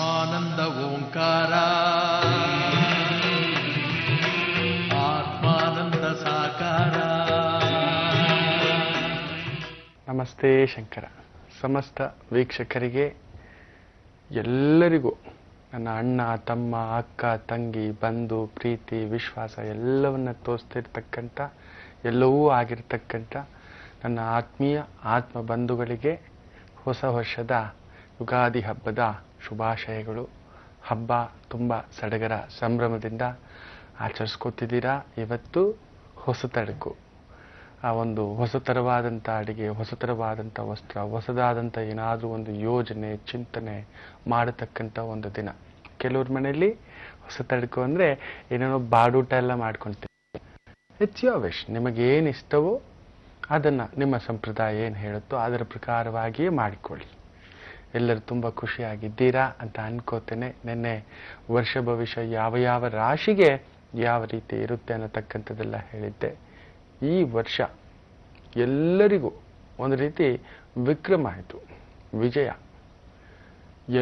ಆನಂದ ಓಂಕಾರ ಆತ್ಮಾನಂದ ಸಾಕಾರ. ನಮಸ್ತೆ ಶಂಕರ. ಸಮಸ್ತ ವೀಕ್ಷಕರಿಗೆ ಎಲ್ಲರಿಗೂ ನನ್ನ ಅಣ್ಣ ತಮ್ಮ ಅಕ್ಕ ತಂಗಿ ಬಂಧು ಪ್ರೀತಿ ವಿಶ್ವಾಸ ಎಲ್ಲವನ್ನ ತೋರಿಸ್ತಿರ್ತಕ್ಕಂಥ ಎಲ್ಲವೂ ಆಗಿರ್ತಕ್ಕಂಥ ನನ್ನ ಆತ್ಮೀಯ ಆತ್ಮ ಬಂಧುಗಳಿಗೆ ಹೊಸ ವರ್ಷದ ಯುಗಾದಿ ಹಬ್ಬದ ಶುಭಾಶಯಗಳು. ಹಬ್ಬ ತುಂಬ ಸಡಗರ ಸಂಭ್ರಮದಿಂದ ಆಚರಿಸ್ಕೊತಿದ್ದೀರಾ. ಇವತ್ತು ಹೊಸತಡಕು, ಆ ಒಂದು ಹೊಸತರವಾದಂಥ ಅಡಿಗೆ, ಹೊಸತರವಾದಂಥ ವಸ್ತ್ರ, ಹೊಸದಾದಂಥ ಏನಾದರೂ ಒಂದು ಯೋಜನೆ ಚಿಂತನೆ ಮಾಡತಕ್ಕಂಥ ಒಂದು ದಿನ. ಕೆಲವ್ರ ಮನೆಯಲ್ಲಿ ಹೊಸತಡಕು ಅಂದರೆ ಏನೇನೋ ಬಾಡೂಟ ಎಲ್ಲ ಮಾಡ್ಕೊಳ್ತೀವಿ. It's your wish. ನಿಮಗೇನು ಇಷ್ಟವೋ ಅದನ್ನು ನಿಮ್ಮ ಸಂಪ್ರದಾಯ ಏನು ಹೇಳುತ್ತೋ ಅದರ ಪ್ರಕಾರವಾಗಿಯೇ ಮಾಡಿಕೊಳ್ಳಿ. ಎಲ್ಲರೂ ತುಂಬ ಖುಷಿಯಾಗಿದ್ದೀರಾ ಅಂತ ಅನ್ಕೋತೇನೆ. ನಿನ್ನೆ ವರ್ಷ ಭವಿಷ್ಯ ಯಾವ ಯಾವ ರಾಶಿಗೆ ಯಾವ ರೀತಿ ಇರುತ್ತೆ ಅನ್ನತಕ್ಕಂಥದ್ದೆಲ್ಲ ಹೇಳಿದ್ದೆ. ಈ ವರ್ಷ ಎಲ್ಲರಿಗೂ ಒಂದು ರೀತಿ ವಿಕ್ರಮ ಆಯಿತು, ವಿಜಯ,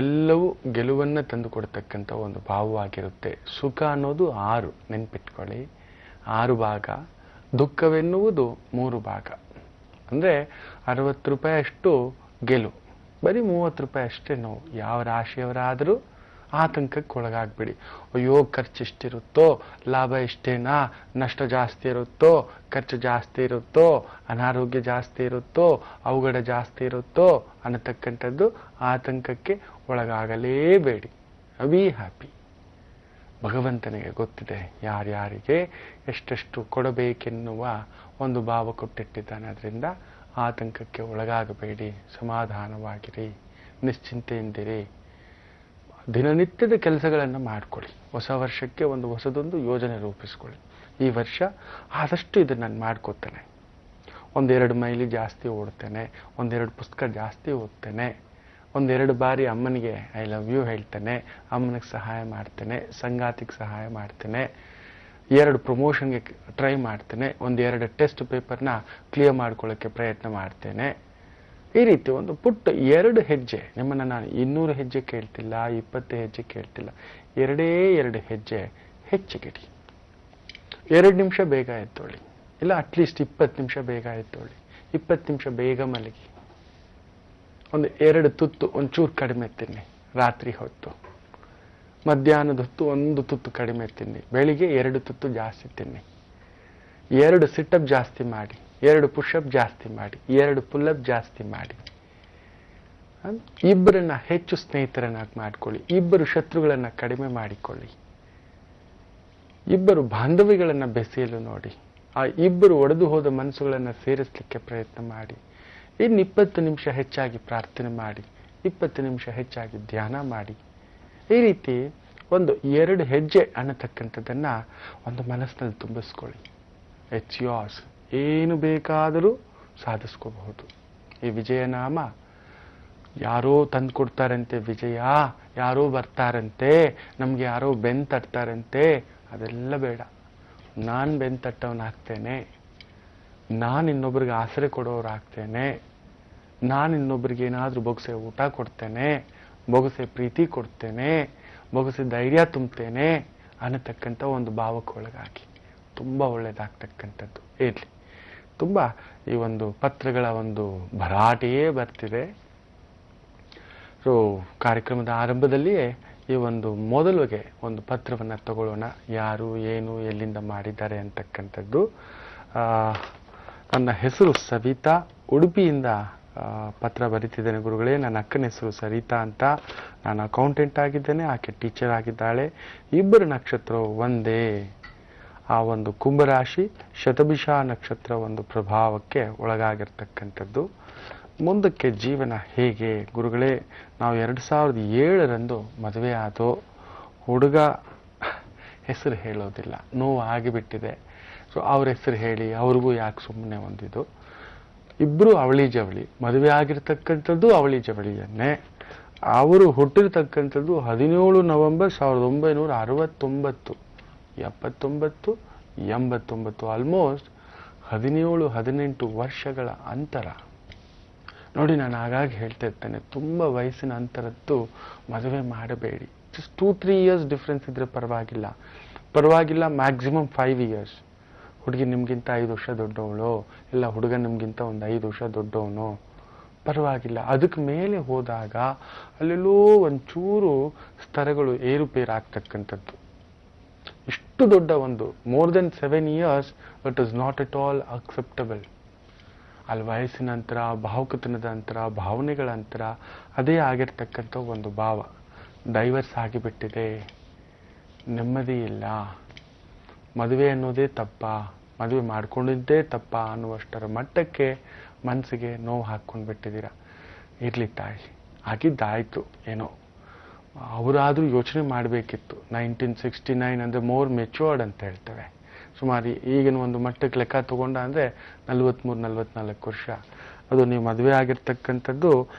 ಎಲ್ಲವೂ ಗೆಲುವನ್ನು ತಂದು ಕೊಡ್ತಕ್ಕಂಥ ಒಂದು ಭಾವವಾಗಿರುತ್ತೆ. ಸುಖ ಅನ್ನೋದು 6, ನೆನ್ಪಿಟ್ಕೊಳ್ಳಿ, 6 ಭಾಗ. ದುಃಖವೆನ್ನುವುದು 3 ಭಾಗ. ಅಂದರೆ 60 ರೂಪಾಯಿ ಅಷ್ಟು ಗೆಲುವು, ಬರೀ 30 ರೂಪಾಯಿ ಅಷ್ಟೇ ನೋವು. ಯಾವ ರಾಶಿಯವರಾದರೂ ಆತಂಕಕ್ಕೆ ಒಳಗಾಗ್ಬಿಡಿ. ಅಯ್ಯೋ, ಖರ್ಚು ಇಷ್ಟಿರುತ್ತೋ, ಲಾಭ ಇಷ್ಟೇನಾ, ನಷ್ಟ ಜಾಸ್ತಿ ಇರುತ್ತೋ, ಖರ್ಚು ಜಾಸ್ತಿ ಇರುತ್ತೋ, ಅನಾರೋಗ್ಯ ಜಾಸ್ತಿ ಇರುತ್ತೋ, ಅವಘಡ ಜಾಸ್ತಿ ಇರುತ್ತೋ ಅನ್ನತಕ್ಕಂಥದ್ದು ಆತಂಕಕ್ಕೆ ಒಳಗಾಗಲೇಬೇಡಿ. Be happy. ಭಗವಂತನಿಗೆ ಗೊತ್ತಿದೆ ಯಾರ್ಯಾರಿಗೆ ಎಷ್ಟೆಷ್ಟು ಕೊಡಬೇಕೆನ್ನುವ ಒಂದು ಭಾವ ಕೊಟ್ಟಿಟ್ಟಿದ್ದಾನೆ. ಅದರಿಂದ ಆತಂಕಕ್ಕೆ ಒಳಗಾಗಬೇಡಿ, ಸಮಾಧಾನವಾಗಿರಿ, ನಿಶ್ಚಿಂತೆಯಿಂದಿರಿ. ದಿನನಿತ್ಯದ ಕೆಲಸಗಳನ್ನು ಮಾಡಿಕೊಳ್ಳಿ. ಹೊಸ ವರ್ಷಕ್ಕೆ ಒಂದು ಹೊಸದೊಂದು ಯೋಜನೆ ರೂಪಿಸ್ಕೊಳ್ಳಿ. ಈ ವರ್ಷ ಆದಷ್ಟು ಇದನ್ನು ನಾನು ಮಾಡ್ಕೋತೇನೆ, 1-2 ಮೈಲಿ ಜಾಸ್ತಿ ಓಡ್ತೇನೆ, 1-2 ಪುಸ್ತಕ ಜಾಸ್ತಿ ಓದ್ತೇನೆ, 1-2 ಬಾರಿ ಅಮ್ಮನಿಗೆ ಐ ಲವ್ ಯು ಹೇಳ್ತೇನೆ, ಅಮ್ಮನಿಗೆ ಸಹಾಯ ಮಾಡ್ತೇನೆ, ಸಂಗಾತಿಗೆ ಸಹಾಯ ಮಾಡ್ತೇನೆ, 2 ಪ್ರಮೋಷನ್ಗೆ ಟ್ರೈ ಮಾಡ್ತೇನೆ, 1-2 ಟೆಸ್ಟ್ ಪೇಪರ್ನ ಕ್ಲಿಯರ್ ಮಾಡ್ಕೊಳ್ಳೋಕ್ಕೆ ಪ್ರಯತ್ನ ಮಾಡ್ತೇನೆ. ಈ ರೀತಿ ಒಂದು ಪುಟ್ಟ 2 ಹೆಜ್ಜೆ. ನಿಮ್ಮನ್ನು ನಾನು 200 ಹೆಜ್ಜೆ ಕೇಳ್ತಿಲ್ಲ, 20 ಹೆಜ್ಜೆ ಕೇಳ್ತಿಲ್ಲ. 2 ಹೆಜ್ಜೆ ಹೆಚ್ಚಿಗಿಡಿ. 2 ನಿಮಿಷ ಬೇಗ ಎದ್ದೊಳ್ಳಿ, ಇಲ್ಲ ಅಟ್ಲೀಸ್ಟ್ 20 ನಿಮಿಷ ಬೇಗ ಎದ್ದೊಳ್ಳಿ, 20 ನಿಮಿಷ ಬೇಗ ಮಲಗಿ, 2 ತುತ್ತು ಒಂಚೂರು ಕಡಿಮೆ ತಿನ್ನಿ ರಾತ್ರಿ ಹೊತ್ತು, ಮಧ್ಯಾಹ್ನದ ಹೊತ್ತು 1 ತುತ್ತು ಕಡಿಮೆ ತಿನ್ನಿ, ಬೆಳಿಗ್ಗೆ 2 ತುತ್ತು ಜಾಸ್ತಿ ತಿನ್ನಿ, 2 ಸಿಟಪ್ ಜಾಸ್ತಿ ಮಾಡಿ, 2 ಪುಷಪ್ ಜಾಸ್ತಿ ಮಾಡಿ, 2 ಪುಲ್ಲಪ್ ಜಾಸ್ತಿ ಮಾಡಿ. 2 ಹೆಚ್ಚು ಸ್ನೇಹಿತರನ್ನಾಗಿ ಮಾಡಿಕೊಳ್ಳಿ, 2 ಶತ್ರುಗಳನ್ನು ಕಡಿಮೆ ಮಾಡಿಕೊಳ್ಳಿ, 2 ಬಾಂಧವ್ಯಗಳನ್ನು ಬೆಸೆಯಲು ನೋಡಿ, ಆ 2 ಒಡೆದು ಹೋದ ಮನಸ್ಸುಗಳನ್ನು ಸೇರಿಸಲಿಕ್ಕೆ ಪ್ರಯತ್ನ ಮಾಡಿ. ಇನ್ನು 20 ನಿಮಿಷ ಹೆಚ್ಚಾಗಿ ಪ್ರಾರ್ಥನೆ ಮಾಡಿ, 20 ನಿಮಿಷ ಹೆಚ್ಚಾಗಿ ಧ್ಯಾನ ಮಾಡಿ. ಈ ರೀತಿ ಒಂದು 2 ಹೆಜ್ಜೆ ಅನ್ನತಕ್ಕಂಥದ್ದನ್ನು ಒಂದು ಮನಸ್ಸಿನಲ್ಲಿ ತುಂಬಿಸ್ಕೊಳ್ಳಿ. It's yours. ಏನು ಬೇಕಾದರೂ ಸಾಧಿಸ್ಕೋಬಹುದು. ಈ ವಿಜಯನಾಮ ಯಾರೋ ತಂದು ಕೊಡ್ತಾರಂತೆ ವಿಜಯ, ಯಾರೋ ಬರ್ತಾರಂತೆ, ನಮ್ಗೆ ಯಾರೋ ಬೆನ್ ತಟ್ತಾರಂತೆ, ಅದೆಲ್ಲ ಬೇಡ. ನಾನು ಬೆನ್ ತಟ್ಟವನಾಗ್ತೇನೆ, ನಾನು ಇನ್ನೊಬ್ರಿಗೆ ಆಸರೆ ಕೊಡೋರಾಗ್ತೇನೆ, ನಾನು ಇನ್ನೊಬ್ರಿಗೆ ಏನಾದರೂ ಬೊಗಸೆ ಊಟ ಕೊಡ್ತೇನೆ, ಬೊಗಸೆ ಪ್ರೀತಿ ಕೊಡ್ತೇನೆ, ಬೊಗಸೆ ಧೈರ್ಯ ತುಂಬ್ತೇನೆ ಅನ್ನತಕ್ಕಂಥ ಒಂದು ಭಾವಕ್ಕೊಳಗಾಗಿ ತುಂಬ ಒಳ್ಳೆಯದಾಗ್ತಕ್ಕಂಥದ್ದು ಇರಲಿ. ತುಂಬ ಈ ಒಂದು ಪತ್ರಗಳ ಒಂದು ಭರಾಟೆಯೇ ಬರ್ತಿದೆ. ಸೊ ಕಾರ್ಯಕ್ರಮದ ಆರಂಭದಲ್ಲಿಯೇ ಈ ಒಂದು ಮೊದಲಿಗೆ ಒಂದು ಪತ್ರವನ್ನು ತಗೊಳ್ಳೋಣ. ಯಾರು, ಏನು, ಎಲ್ಲಿಂದ ಮಾಡಿದ್ದಾರೆ ಅಂತಕ್ಕಂಥದ್ದು. ನನ್ನ ಹೆಸರು ಸವಿತಾ, ಉಡುಪಿಯಿಂದ ಪತ್ರ ಬರೀತಿದ್ದೇನೆ ಗುರುಗಳೇ. ನನ್ನ ಅಕ್ಕನ ಹೆಸರು ಸರಿತಾ ಅಂತ. ನಾನು ಅಕೌಂಟೆಂಟ್ ಆಗಿದ್ದೇನೆ, ಆಕೆ ಟೀಚರ್ ಆಗಿದ್ದಾಳೆ. 2 ನಕ್ಷತ್ರ ಒಂದೇ. ಆ ಒಂದು ಕುಂಭರಾಶಿ ಶತಭಿಷ ನಕ್ಷತ್ರ ಒಂದು ಪ್ರಭಾವಕ್ಕೆ ಒಳಗಾಗಿರ್ತಕ್ಕಂಥದ್ದು. ಮುಂದಕ್ಕೆ ಜೀವನ ಹೇಗೆ ಗುರುಗಳೇ? ನಾವು 2007 ಮದುವೆ ಆದೋ. ಹುಡುಗ ಹೆಸರು ಹೇಳೋದಿಲ್ಲ, ನೋವು ಆಗಿಬಿಟ್ಟಿದೆ. ಸೊ ಅವ್ರ ಹೆಸರು ಹೇಳಿ ಅವ್ರಿಗೂ ಯಾಕೆ ಸುಮ್ಮನೆ ಒಂದಿದು. 2 ಅವಳಿ ಜವಳಿ, ಮದುವೆ ಆಗಿರ್ತಕ್ಕಂಥದ್ದು ಅವಳಿ ಜವಳಿಯನ್ನೇ. ಅವರು ಹುಟ್ಟಿರ್ತಕ್ಕಂಥದ್ದು 17 ನವೆಂಬರ್ 1969, 79, 89, ಆಲ್ಮೋಸ್ಟ್ 17-18 ವರ್ಷಗಳ ಅಂತರ. ನೋಡಿ, ನಾನು ಹಾಗಾಗಿ ಹೇಳ್ತಾ ಇರ್ತೇನೆ, ತುಂಬ ವಯಸ್ಸಿನ ಅಂತರದ್ದು ಮದುವೆ ಮಾಡಬೇಡಿ. ಜಸ್ಟ್ 2-3 ಇಯರ್ಸ್ ಡಿಫ್ರೆನ್ಸ್ ಇದ್ರೆ ಪರವಾಗಿಲ್ಲ. Maximum 5 years. ಹುಡುಗಿ ನಿಮ್ಗಿಂತ 5 ವರ್ಷ ದೊಡ್ಡವಳು, ಇಲ್ಲ ಹುಡುಗ ನಿಮ್ಗಿಂತ ಒಂದು 5 ವರ್ಷ ದೊಡ್ಡವನು, ಪರವಾಗಿಲ್ಲ. ಅದಕ್ಕೆ ಮೇಲೆ ಹೋದಾಗ ಅಲ್ಲೆಲ್ಲೋ ಒಂಚೂರು ಸ್ತರಗಳು ಏರುಪೇರು ಆಗ್ತಕ್ಕಂಥದ್ದು. ಇಷ್ಟು ದೊಡ್ಡ ಒಂದು more than 7 years it is not at all acceptable. ಅಲ್ಲಿ ವಯಸ್ಸಿನ ಅಂತರ, ಭಾವುಕತನದ ಅಂತರ, ಭಾವನೆಗಳ ಅಂತರ, ಅದೇ ಆಗಿರ್ತಕ್ಕಂಥ ಒಂದು ಭಾವ. ಡೈವರ್ಸ್ ಆಗಿಬಿಟ್ಟಿದೆ, ನೆಮ್ಮದಿ ಇಲ್ಲ, ಮದುವೆ ಅನ್ನೋದೇ ತಪ್ಪ, ಮದುವೆ ಮಾಡ್ಕೊಂಡಿದ್ದೇ ತಪ್ಪ ಅನ್ನುವಷ್ಟರ ಮಟ್ಟಕ್ಕೆ ಮನಸ್ಸಿಗೆ ನೋವು ಹಾಕ್ಕೊಂಡು ಬಿಟ್ಟಿದ್ದೀರ. ಇರಲಿ ತಾಯಿ, ಆಗಿದ್ದಾಯಿತು. ಏನೋ ಅವರಾದರೂ ಯೋಚನೆ ಮಾಡಬೇಕಿತ್ತು. 1969 ಅಂದರೆ ಮೋರ್ ಮೆಚೂರ್ಡ್ ಅಂತ ಹೇಳ್ತೇವೆ. ಸುಮಾರು ಈಗಿನ ಒಂದು ಮಟ್ಟಕ್ಕೆ ಲೆಕ್ಕ ತಗೊಂಡ ಅಂದರೆ 43-44 ವರ್ಷ. ಅದು ನೀವು ಮದುವೆ ಆಗಿರ್ತಕ್ಕಂಥದ್ದು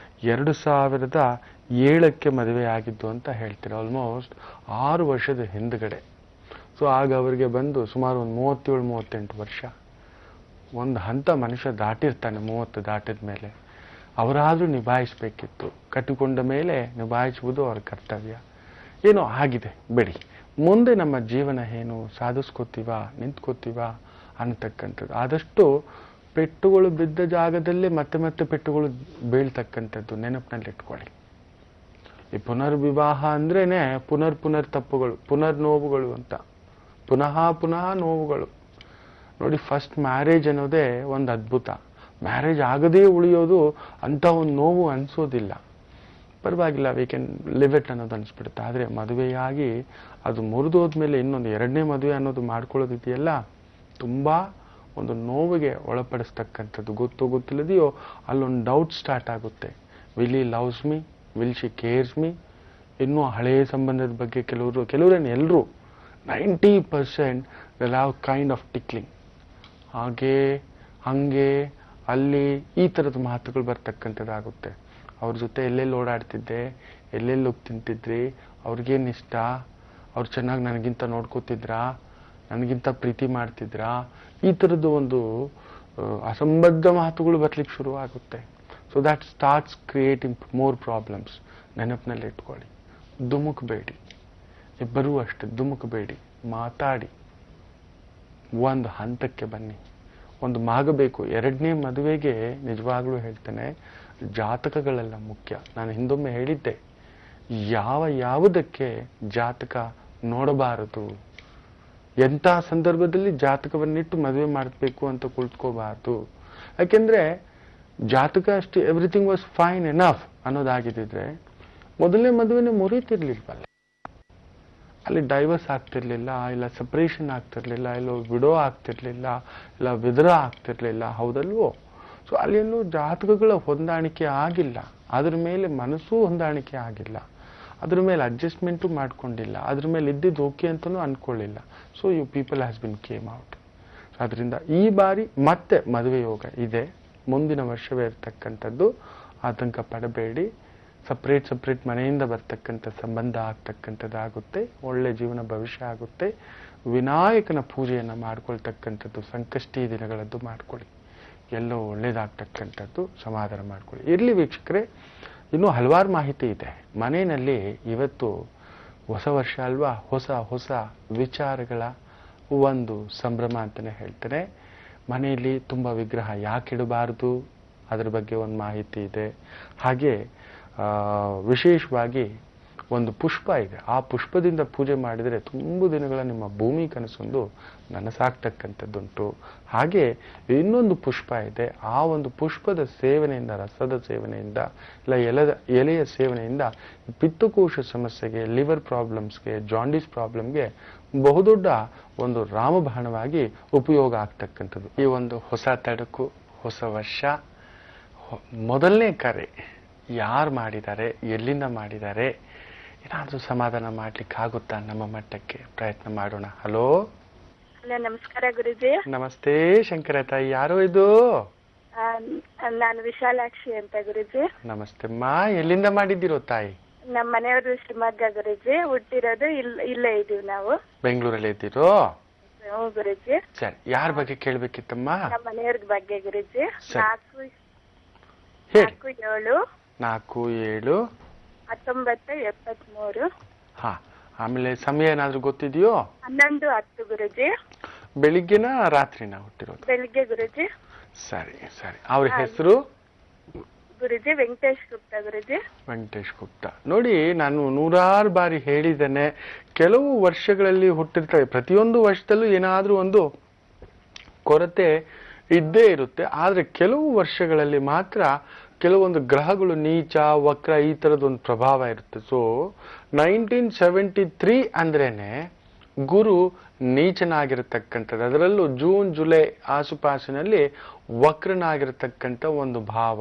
2007ಕ್ಕೆ ಮದುವೆ ಆಗಿದ್ದು ಅಂತ ಹೇಳ್ತೀರ. ಆಲ್ಮೋಸ್ಟ್ 6 ವರ್ಷದ ಹಿಂದ್ಗಡೆ. ಸೊ ಆಗ ಅವರಿಗೆ ಬಂದು ಸುಮಾರು ಒಂದು 37-38 ವರ್ಷ. ಒಂದು ಹಂತ ಮನುಷ್ಯ ದಾಟಿರ್ತಾನೆ 30 ದಾಟಿದ ಮೇಲೆ. ಅವರಾದರೂ ನಿಭಾಯಿಸಬೇಕಿತ್ತು. ಕಟ್ಟಿಕೊಂಡ ಮೇಲೆ ನಿಭಾಯಿಸುವುದು ಅವರ ಕರ್ತವ್ಯ. ಏನೋ ಆಗಿದೆ ಬಿಡಿ. ಮುಂದೆ ನಮ್ಮ ಜೀವನ ಏನು, ಸಾಧಿಸ್ಕೋತೀವ, ನಿಂತ್ಕೋತೀವ ಅನ್ನತಕ್ಕಂಥದ್ದು. ಆದಷ್ಟು ಪೆಟ್ಟುಗಳು ಬಿದ್ದ ಜಾಗದಲ್ಲೇ ಮತ್ತೆ ಪೆಟ್ಟುಗಳು ಬೀಳ್ತಕ್ಕಂಥದ್ದು ನೆನಪಿನಲ್ಲಿ ಇಟ್ಕೊಳ್ಳಿ. ಈ ಪುನರ್ವಿವಾಹ ಅಂದ್ರೇನೆ ಪುನರ್ ತಪ್ಪುಗಳು, ನೋವುಗಳು ಅಂತ, ಪುನಃ ನೋವುಗಳು. ನೋಡಿ, ಫಸ್ಟ್ ಮ್ಯಾರೇಜ್ ಅನ್ನೋದೇ ಒಂದು ಅದ್ಭುತ. ಮ್ಯಾರೇಜ್ ಆಗದೇ ಉಳಿಯೋದು ಅಂತ ಒಂದು ನೋವು ಅನಿಸೋದಿಲ್ಲ. ಪರವಾಗಿಲ್ಲ, ವಿ ಕ್ಯಾನ್ ಲಿವ್ ಇಟ್ ಅನ್ನೋದು ಅನಿಸ್ಬಿಡುತ್ತೆ. ಆದರೆ ಮದುವೆಯಾಗಿ ಅದು ಮುರಿದೋದ್ಮೇಲೆ ಇನ್ನೊಂದು 2ನೇ ಮದುವೆ ಅನ್ನೋದು ಮಾಡ್ಕೊಳ್ಳೋದಿದೆಯಲ್ಲ, ತುಂಬ ಒಂದು ನೋವಿಗೆ ಒಳಪಡಿಸ್ತಕ್ಕಂಥದ್ದು. ಗೊತ್ತಿಲ್ಲದೆಯೋ ಅಲ್ಲೊಂದು ಡೌಟ್ ಸ್ಟಾರ್ಟ್ ಆಗುತ್ತೆ. Will he loves me, will she CARES me? ಇನ್ನೂ ಹಳೆಯ ಸಂಬಂಧದ ಬಗ್ಗೆ ಕೆಲವರೇನು ಎಲ್ಲರೂ 90% will have kind of tickling. ಹಂಗೆ ಅಲ್ಲಿ ಈ ಥರದ ಮಾತುಗಳು ಬರ್ತಕ್ಕಂಥದ್ದಾಗುತ್ತೆ. ಅವ್ರ ಜೊತೆ ಎಲ್ಲೆಲ್ಲಿ ಓಡಾಡ್ತಿದ್ದೆ, ಎಲ್ಲೆಲ್ಲಿ ಹೋಗಿ ತಿಂತಿದ್ರಿ, ಅವ್ರಿಗೇನು ಇಷ್ಟ, ಅವ್ರು ಚೆನ್ನಾಗಿ ನನಗಿಂತ ನೋಡ್ಕೋತಿದ್ರಾ, ನನಗಿಂತ ಪ್ರೀತಿ ಮಾಡ್ತಿದ್ರಾ, ಈ ಥರದ್ದು ಒಂದು ಅಸಂಬದ್ಧ ಮಾತುಗಳು ಬರ್ಲಿಕ್ಕೆ ಶುರು ಆಗುತ್ತೆ. So that starts creating more problems. ನೆನಪಿನಲ್ಲಿ ಇಟ್ಕೊಳ್ಳಿ, ಧುಮುಕಬೇಡಿ. ಇಬ್ಬರೂ ಅಷ್ಟೇ, ಧುಮುಕಬೇಡಿ, ಮಾತಾಡಿ, ಒಂದು ಹಂತಕ್ಕೆ ಬನ್ನಿ. ಒಂದು ಮಾಗಬೇಕು. 2ನೇ ಮದುವೆಗೆ ನಿಜವಾಗ್ಲೂ ಹೇಳ್ತೇನೆ, ಜಾತಕಗಳೆಲ್ಲ ಮುಖ್ಯ. ನಾನು ಹಿಂದೊಮ್ಮೆ ಹೇಳಿದ್ದೆ, ಯಾವುದಕ್ಕೆ ಜಾತಕ ನೋಡಬಾರದು, ಎಂಥ ಸಂದರ್ಭದಲ್ಲಿ ಜಾತಕವನ್ನಿಟ್ಟು ಮದುವೆ ಮಾಡಬೇಕು ಅಂತ ಕುಳಿತುಕೋಬಾರ್ದು. ಯಾಕೆಂದ್ರೆ ಜಾತಕ ಅಷ್ಟೇ ಎವ್ರಿಥಿಂಗ್ ವಾಸ್ ಫೈನ್ ಎನಫ್ ಅನ್ನೋದಾಗಿದ್ದಿದ್ರೆ 1ನೇ ಮದುವೆನೇ ಮುರಿತಿರ್ಲಿಲ್ವಲ್ಲ. ಅಲ್ಲಿ ಡೈವರ್ಸ್ ಆಗ್ತಿರ್ಲಿಲ್ಲ, ಇಲ್ಲ ಸಪ್ರೇಷನ್ ಆಗ್ತಿರ್ಲಿಲ್ಲ, ಇಲ್ಲ ವಿಡೋ ಆಗ್ತಿರ್ಲಿಲ್ಲ, ಇಲ್ಲ ವಿಧರ ಆಗ್ತಿರ್ಲಿಲ್ಲ. ಹೌದಲ್ವೋ? ಸೊ ಅಲ್ಲೆಲ್ಲೂ ಜಾತಕಗಳ ಹೊಂದಾಣಿಕೆ ಆಗಿಲ್ಲ. ಅದ್ರ ಮೇಲೆ ಮನಸ್ಸೂ ಹೊಂದಾಣಿಕೆ ಆಗಿಲ್ಲ, ಅದ್ರ ಮೇಲೆ ಅಡ್ಜಸ್ಟ್ಮೆಂಟು ಮಾಡ್ಕೊಂಡಿಲ್ಲ, ಅದ್ರ ಮೇಲೆ ಇದ್ದಿದ್ದು ಓಕೆ ಅಂತಲೂ ಅನ್ಕೊಳ್ಳಿಲ್ಲ. So you people has been came out. ಅದರಿಂದ ಈ ಬಾರಿ ಮತ್ತೆ ಮದುವೆ ಯೋಗ ಇದೆ, ಮುಂದಿನ ವರ್ಷವೇ ಇರ್ತಕ್ಕಂಥದ್ದು. ಆತಂಕ ಪಡಬೇಡಿ. ಸಪ್ರೇಟ್ ಮನೆಯಿಂದ ಬರ್ತಕ್ಕಂಥ ಸಂಬಂಧ ಆಗ್ತಕ್ಕಂಥದ್ದಾಗುತ್ತೆ. ಒಳ್ಳೆ ಜೀವನ ಭವಿಷ್ಯ ಆಗುತ್ತೆ. ವಿನಾಯಕನ ಪೂಜೆಯನ್ನು ಮಾಡ್ಕೊಳ್ತಕ್ಕಂಥದ್ದು ಸಂಕಷ್ಟಿ ದಿನಗಳದ್ದು ಮಾಡ್ಕೊಳ್ಳಿ. ಎಲ್ಲೋ ಒಳ್ಳೇದಾಗ್ತಕ್ಕಂಥದ್ದು, ಸಮಾಧಾನ ಮಾಡ್ಕೊಳ್ಳಿ. ಇರಲಿ ವೀಕ್ಷಕರೇ, ಇನ್ನೂ ಹಲವಾರು ಮಾಹಿತಿ ಇದೆ. ಮನೆಯಲ್ಲಿ ಇವತ್ತು ಹೊಸ ವರ್ಷ ಅಲ್ವಾ, ಹೊಸ ವಿಚಾರಗಳ ಒಂದು ಸಂಭ್ರಮ ಅಂತಲೇ ಹೇಳ್ತೇನೆ. ಮನೆಯಲ್ಲಿ ತುಂಬ ವಿಗ್ರಹ ಯಾಕೆ ಇಡಬಾರ್ದು, ಅದರ ಬಗ್ಗೆ ಒಂದು ಮಾಹಿತಿ ಇದೆ. ಹಾಗೆ ವಿಶೇಷವಾಗಿ ಒಂದು ಪುಷ್ಪ ಇದೆ. ಆ ಪುಷ್ಪದಿಂದ ಪೂಜೆ ಮಾಡಿದರೆ ತುಂಬ ದಿನಗಳ ನಿಮ್ಮ ಭೂಮಿ ಕನಸೊಂದು ನನಸಾಗ್ತಕ್ಕಂಥದ್ದುಂಟು. ಹಾಗೆ ಇನ್ನೊಂದು ಪುಷ್ಪ ಇದೆ. ಆ ಒಂದು ಪುಷ್ಪದ ಸೇವನೆಯಿಂದ, ರಸದ ಸೇವನೆಯಿಂದ, ಇಲ್ಲ ಎಲೆಯ ಸೇವನೆಯಿಂದ ಪಿತ್ತಕೋಶ ಸಮಸ್ಯೆಗೆ, ಲಿವರ್ ಪ್ರಾಬ್ಲಮ್ಸ್ಗೆ, ಜಾಂಡೀಸ್ ಪ್ರಾಬ್ಲಮ್ಗೆ ಬಹುದೊಡ್ಡ ಒಂದು ರಾಮಬಾಣವಾಗಿ ಉಪಯೋಗ ಆಗ್ತಕ್ಕಂಥದ್ದು. ಈ ಒಂದು ಹೊಸ ತಡಕು, ಹೊಸ ವರ್ಷ, ಮೊದಲನೇ ಕರೆ ಯಾರು ಮಾಡಿದ್ದಾರೆ, ಎಲ್ಲಿಂದ ಮಾಡಿದ್ದಾರೆ, ಏನಾದರೂ ಸಮಾಧಾನ ಮಾಡ್ಲಿಕ್ಕೆ ಆಗುತ್ತಾ ನಮ್ಮ ಮಟ್ಟಕ್ಕೆ? ಪ್ರಯತ್ನ ಮಾಡೋಣ. ಹಲೋ, ನಮಸ್ಕಾರ ಗುರುಜಿ. ನಮಸ್ತೆ ಶಂಕರ ತಾಯಿ. ಯಾರು ಇದು? ನಾನು ವಿಶಾಲಾಕ್ಷಿ ಅಂತ ಗುರುಜಿ. ನಮಸ್ತೆಮ್ಮ. ಎಲ್ಲಿಂದ ಮಾಡಿದ್ದೀರೋ ತಾಯಿ? ನಮ್ಮ ಮನೆಯವರು ಶಿವಮೊಗ್ಗ ಗುರುಜಿ. ಹುಟ್ಟಿರೋದು ಇಲ್ಲೇ ಇದೀವಿ ನಾವು. ಬೆಂಗಳೂರಲ್ಲಿ ಇದ್ದೀರೋ? ಹ್ಞೂ ಗುರುಜಿ. ಸರಿ, ಯಾರ ಬಗ್ಗೆ ಕೇಳ್ಬೇಕಿತ್ತಮ್ಮ? ನಮ್ಮ ಮನೆಯವ್ರ ಬಗ್ಗೆ ಗುರುಜಿ. ಹೇಳಿ. 47 47 1973 ಹಾ. ಆಮೇಲೆ ಸಮಯ ಏನಾದ್ರೂ ಗೊತ್ತಿದೆಯೋ? 11:10 ಗುರುಜಿ. ಬೆಳಿಗ್ಗೆನ ರಾತ್ರಿನ ಹುಟ್ಟಿರೋದು? ಬೆಳಿಗ್ಗೆ ಗುರುಜಿ. ಸರಿ ಸರಿ. ಅವ್ರ ಹೆಸರು? ಗುರುಜಿ ವೆಂಕಟೇಶ್ ಗುಪ್ತಾ ಗುರುಜಿ. ವೆಂಕಟೇಶ್ ಗುಪ್ತಾ. ನೋಡಿ, ನಾನು ನೂರಾರು ಬಾರಿ ಹೇಳಿದ್ದೇನೆ, ಕೆಲವು ವರ್ಷಗಳಲ್ಲಿ ಹುಟ್ಟಿರ್ತವೆ, ಪ್ರತಿಯೊಂದು ವರ್ಷದಲ್ಲೂ ಏನಾದ್ರೂ ಒಂದು ಕೊರತೆ ಇದ್ದೇ ಇರುತ್ತೆ. ಆದ್ರೆ ಕೆಲವು ವರ್ಷಗಳಲ್ಲಿ ಮಾತ್ರ ಕೆಲವೊಂದು ಗ್ರಹಗಳು ನೀಚ ವಕ್ರ ಈ ತರದೊಂದು ಪ್ರಭಾವ ಇರುತ್ತೆ. ಸೊ 1973 ಅಂದ್ರೇನೆ ಗುರು ನೀಚನಾಗಿರತಕ್ಕಂಥದ್ದು. ಅದರಲ್ಲೂ ಜೂನ್ ಜುಲೈ ಆಸುಪಾಸಿನಲ್ಲಿ ವಕ್ರನಾಗಿರತಕ್ಕಂಥ ಒಂದು ಭಾವ.